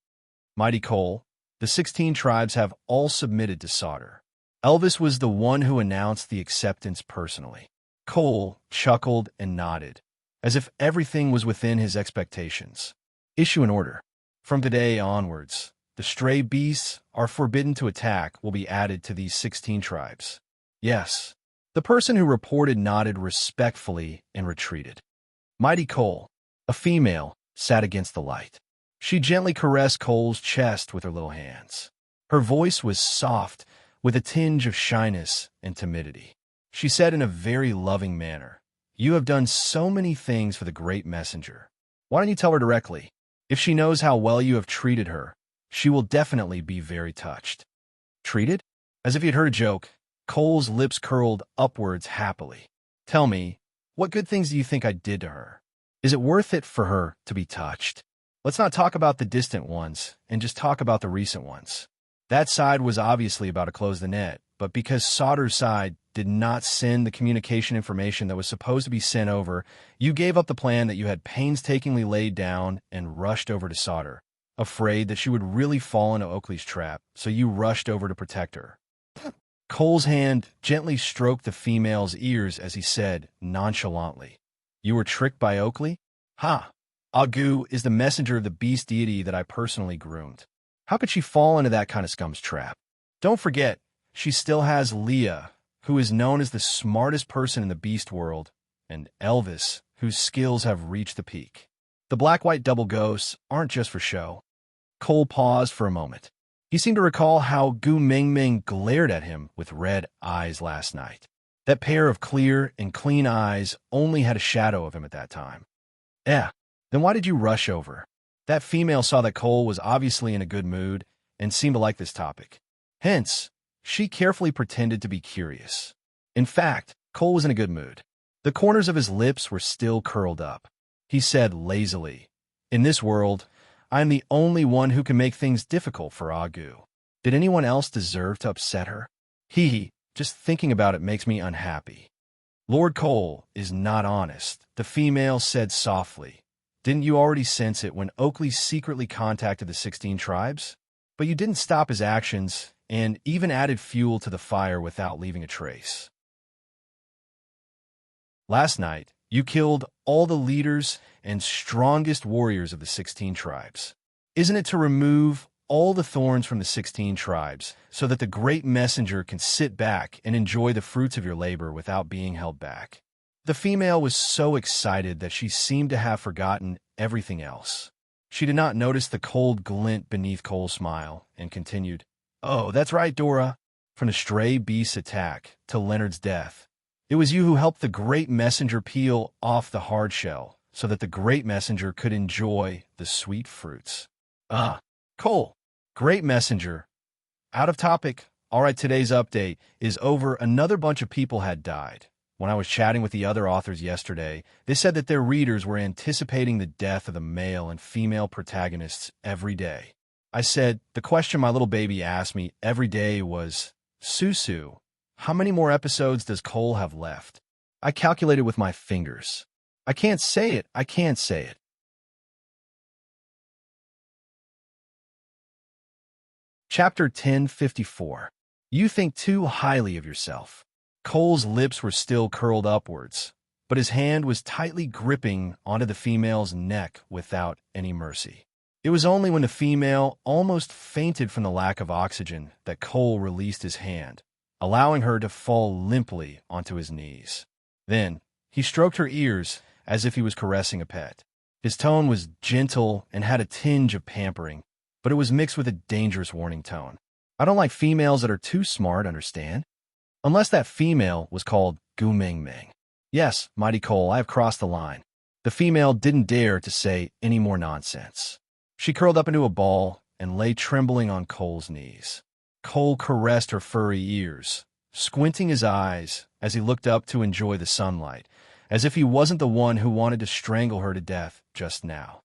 "Mighty Cole, the 16 tribes have all submitted to Sauter." Elvis was the one who announced the acceptance personally. Cole chuckled and nodded, as if everything was within his expectations. "Issue an order. From today onwards, the stray beasts are forbidden to attack will be added to these 16 tribes." Yes, the person who reported nodded respectfully and retreated. Mighty Cole, a female, sat against the light. She gently caressed Cole's chest with her little hands. Her voice was soft, with a tinge of shyness and timidity. She said in a very loving manner, "You have done so many things for the great messenger. Why don't you tell her directly? If she knows how well you have treated her, she will definitely be very touched." Treated? As if he had heard a joke, Cole's lips curled upwards happily. "Tell me, what good things do you think I did to her? Is it worth it for her to be touched? Let's not talk about the distant ones, and just talk about the recent ones." That side was obviously about to close the net, but because Sauter's side did not send the communication information that was supposed to be sent over, you gave up the plan that you had painstakingly laid down and rushed over to Sauter, afraid that she would really fall into Oakley's trap, so you rushed over to protect her. Cole's hand gently stroked the female's ears as he said, nonchalantly, "You were tricked by Oakley? Agu is the messenger of the beast deity that I personally groomed. How could she fall into that kind of scum's trap? Don't forget, she still has Leah, who is known as the smartest person in the beast world, and Elvis, whose skills have reached the peak. The black-white double ghosts aren't just for show." Cole paused for a moment. He seemed to recall how Gu Mingming glared at him with red eyes last night. That pair of clear and clean eyes only had a shadow of him at that time. Then why did you rush over? That female saw that Cole was obviously in a good mood and seemed to like this topic. Hence, she carefully pretended to be curious. In fact, Cole was in a good mood. The corners of his lips were still curled up. He said lazily, "In this world, I am the only one who can make things difficult for Agu. Did anyone else deserve to upset her? Just thinking about it makes me unhappy." "Lord Cole is not honest," the female said softly. "Didn't you already sense it when Oakley secretly contacted the 16 tribes? But you didn't stop his actions and even added fuel to the fire without leaving a trace. Last night, you killed all the leaders and strongest warriors of the 16 tribes. Isn't it to remove all the thorns from the 16 tribes so that the great messenger can sit back and enjoy the fruits of your labor without being held back?" The female was so excited that she seemed to have forgotten everything else. She did not notice the cold glint beneath Cole's smile and continued, "Oh, that's right, Dora. From the stray beast's attack to Leonard's death, it was you who helped the great messenger peel off the hard shell so that the great messenger could enjoy the sweet fruits." Cole, great messenger. Out of topic, All right, today's update is over. Another bunch of people had died. When I was chatting with the other authors yesterday, they said that their readers were anticipating the death of the male and female protagonists every day. I said, the question my little baby asked me every day was, Susu, how many more episodes does Cole have left? I calculated with my fingers. I can't say it. I can't say it. Chapter 1054. You think too highly of yourself. Cole's lips were still curled upwards, but his hand was tightly gripping onto the female's neck without any mercy. It was only when the female almost fainted from the lack of oxygen that Cole released his hand, allowing her to fall limply onto his knees. Then, he stroked her ears as if he was caressing a pet. His tone was gentle and had a tinge of pampering, but it was mixed with a dangerous warning tone. I don't like females that are too smart, understand? Unless that female was called Gu Meng Meng. Yes, mighty Cole, I have crossed the line. The female didn't dare to say any more nonsense. She curled up into a ball and lay trembling on Cole's knees. Cole caressed her furry ears, squinting his eyes as he looked up to enjoy the sunlight, as if he wasn't the one who wanted to strangle her to death just now.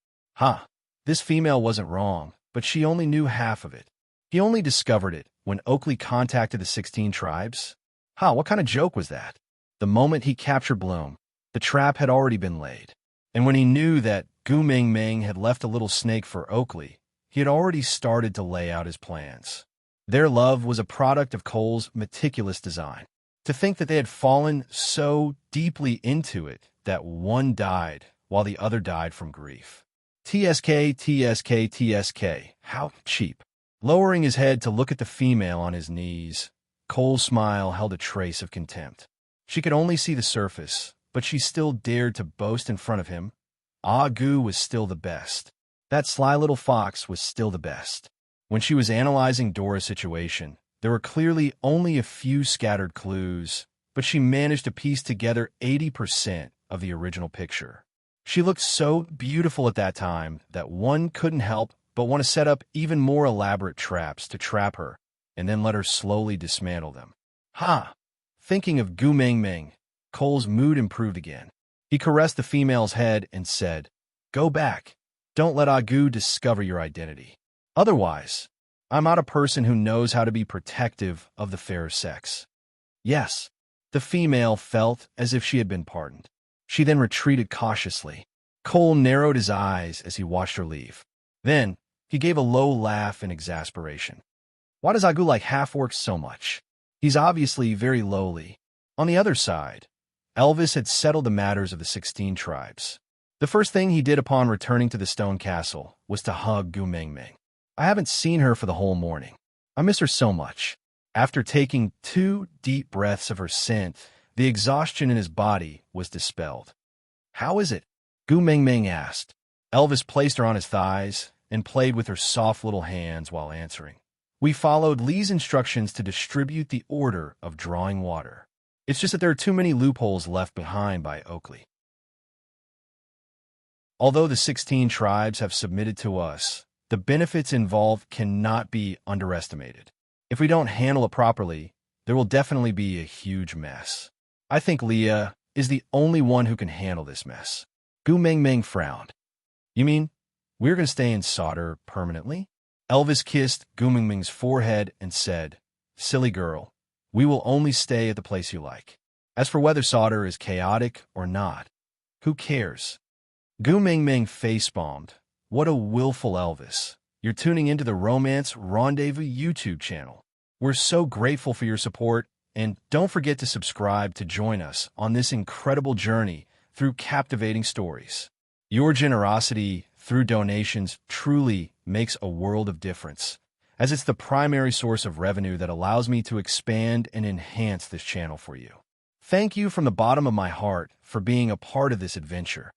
This female wasn't wrong, but she only knew half of it. He only discovered it when Oakley contacted the 16 tribes. What kind of joke was that? The moment he captured Bloom, the trap had already been laid. And when he knew that Gu Meng Meng had left a little snake for Oakley, he had already started to lay out his plans. Their love was a product of Cole's meticulous design. To think that they had fallen so deeply into it that one died while the other died from grief. TSK, TSK, TSK. How cheap. Lowering his head to look at the female on his knees, Cole's smile held a trace of contempt. She could only see the surface, but she still dared to boast in front of him. Gu was still the best. That sly little fox was still the best. When she was analyzing Dora's situation, there were clearly only a few scattered clues, but she managed to piece together 80% of the original picture. She looked so beautiful at that time that one couldn't help but want to set up even more elaborate traps to trap her and then let her slowly dismantle them. Thinking of Gu Meng Meng, Cole's mood improved again. He caressed the female's head and said, Go back. Don't let Agu discover your identity. Otherwise, I'm not a person who knows how to be protective of the fairer sex. Yes, the female felt as if she had been pardoned. She then retreated cautiously. Cole narrowed his eyes as he watched her leave. Then, he gave a low laugh in exasperation. Why does Agu like half-orcs so much? He's obviously very lowly. On the other side, Elvis had settled the matters of the 16 tribes. The first thing he did upon returning to the stone castle was to hug Gu Meng Meng. I haven't seen her for the whole morning. I miss her so much. After taking 2 deep breaths of her scent, the exhaustion in his body was dispelled. How is it? Gu Meng Meng asked. Elvis placed her on his thighs and played with her soft little hands while answering. We followed Lee's instructions to distribute the order of drawing water. It's just that there are too many loopholes left behind by Oakley. Although the 16 tribes have submitted to us, the benefits involved cannot be underestimated. If we don't handle it properly, there will definitely be a huge mess. I think Leah is the only one who can handle this mess. Gu Meng Meng frowned. You mean, we're going to stay in solder permanently? Elvis kissed Gu Meng Meng's forehead and said, Silly girl, we will only stay at the place you like. As for whether solder is chaotic or not, who cares? Gu Meng Meng facepalmed. What a willful Elvis. You're tuning into the Romance Rendezvous YouTube channel. We're so grateful for your support, and don't forget to subscribe to join us on this incredible journey through captivating stories. Your generosity through donations truly makes a world of difference, as it's the primary source of revenue that allows me to expand and enhance this channel for you. Thank you from the bottom of my heart for being a part of this adventure.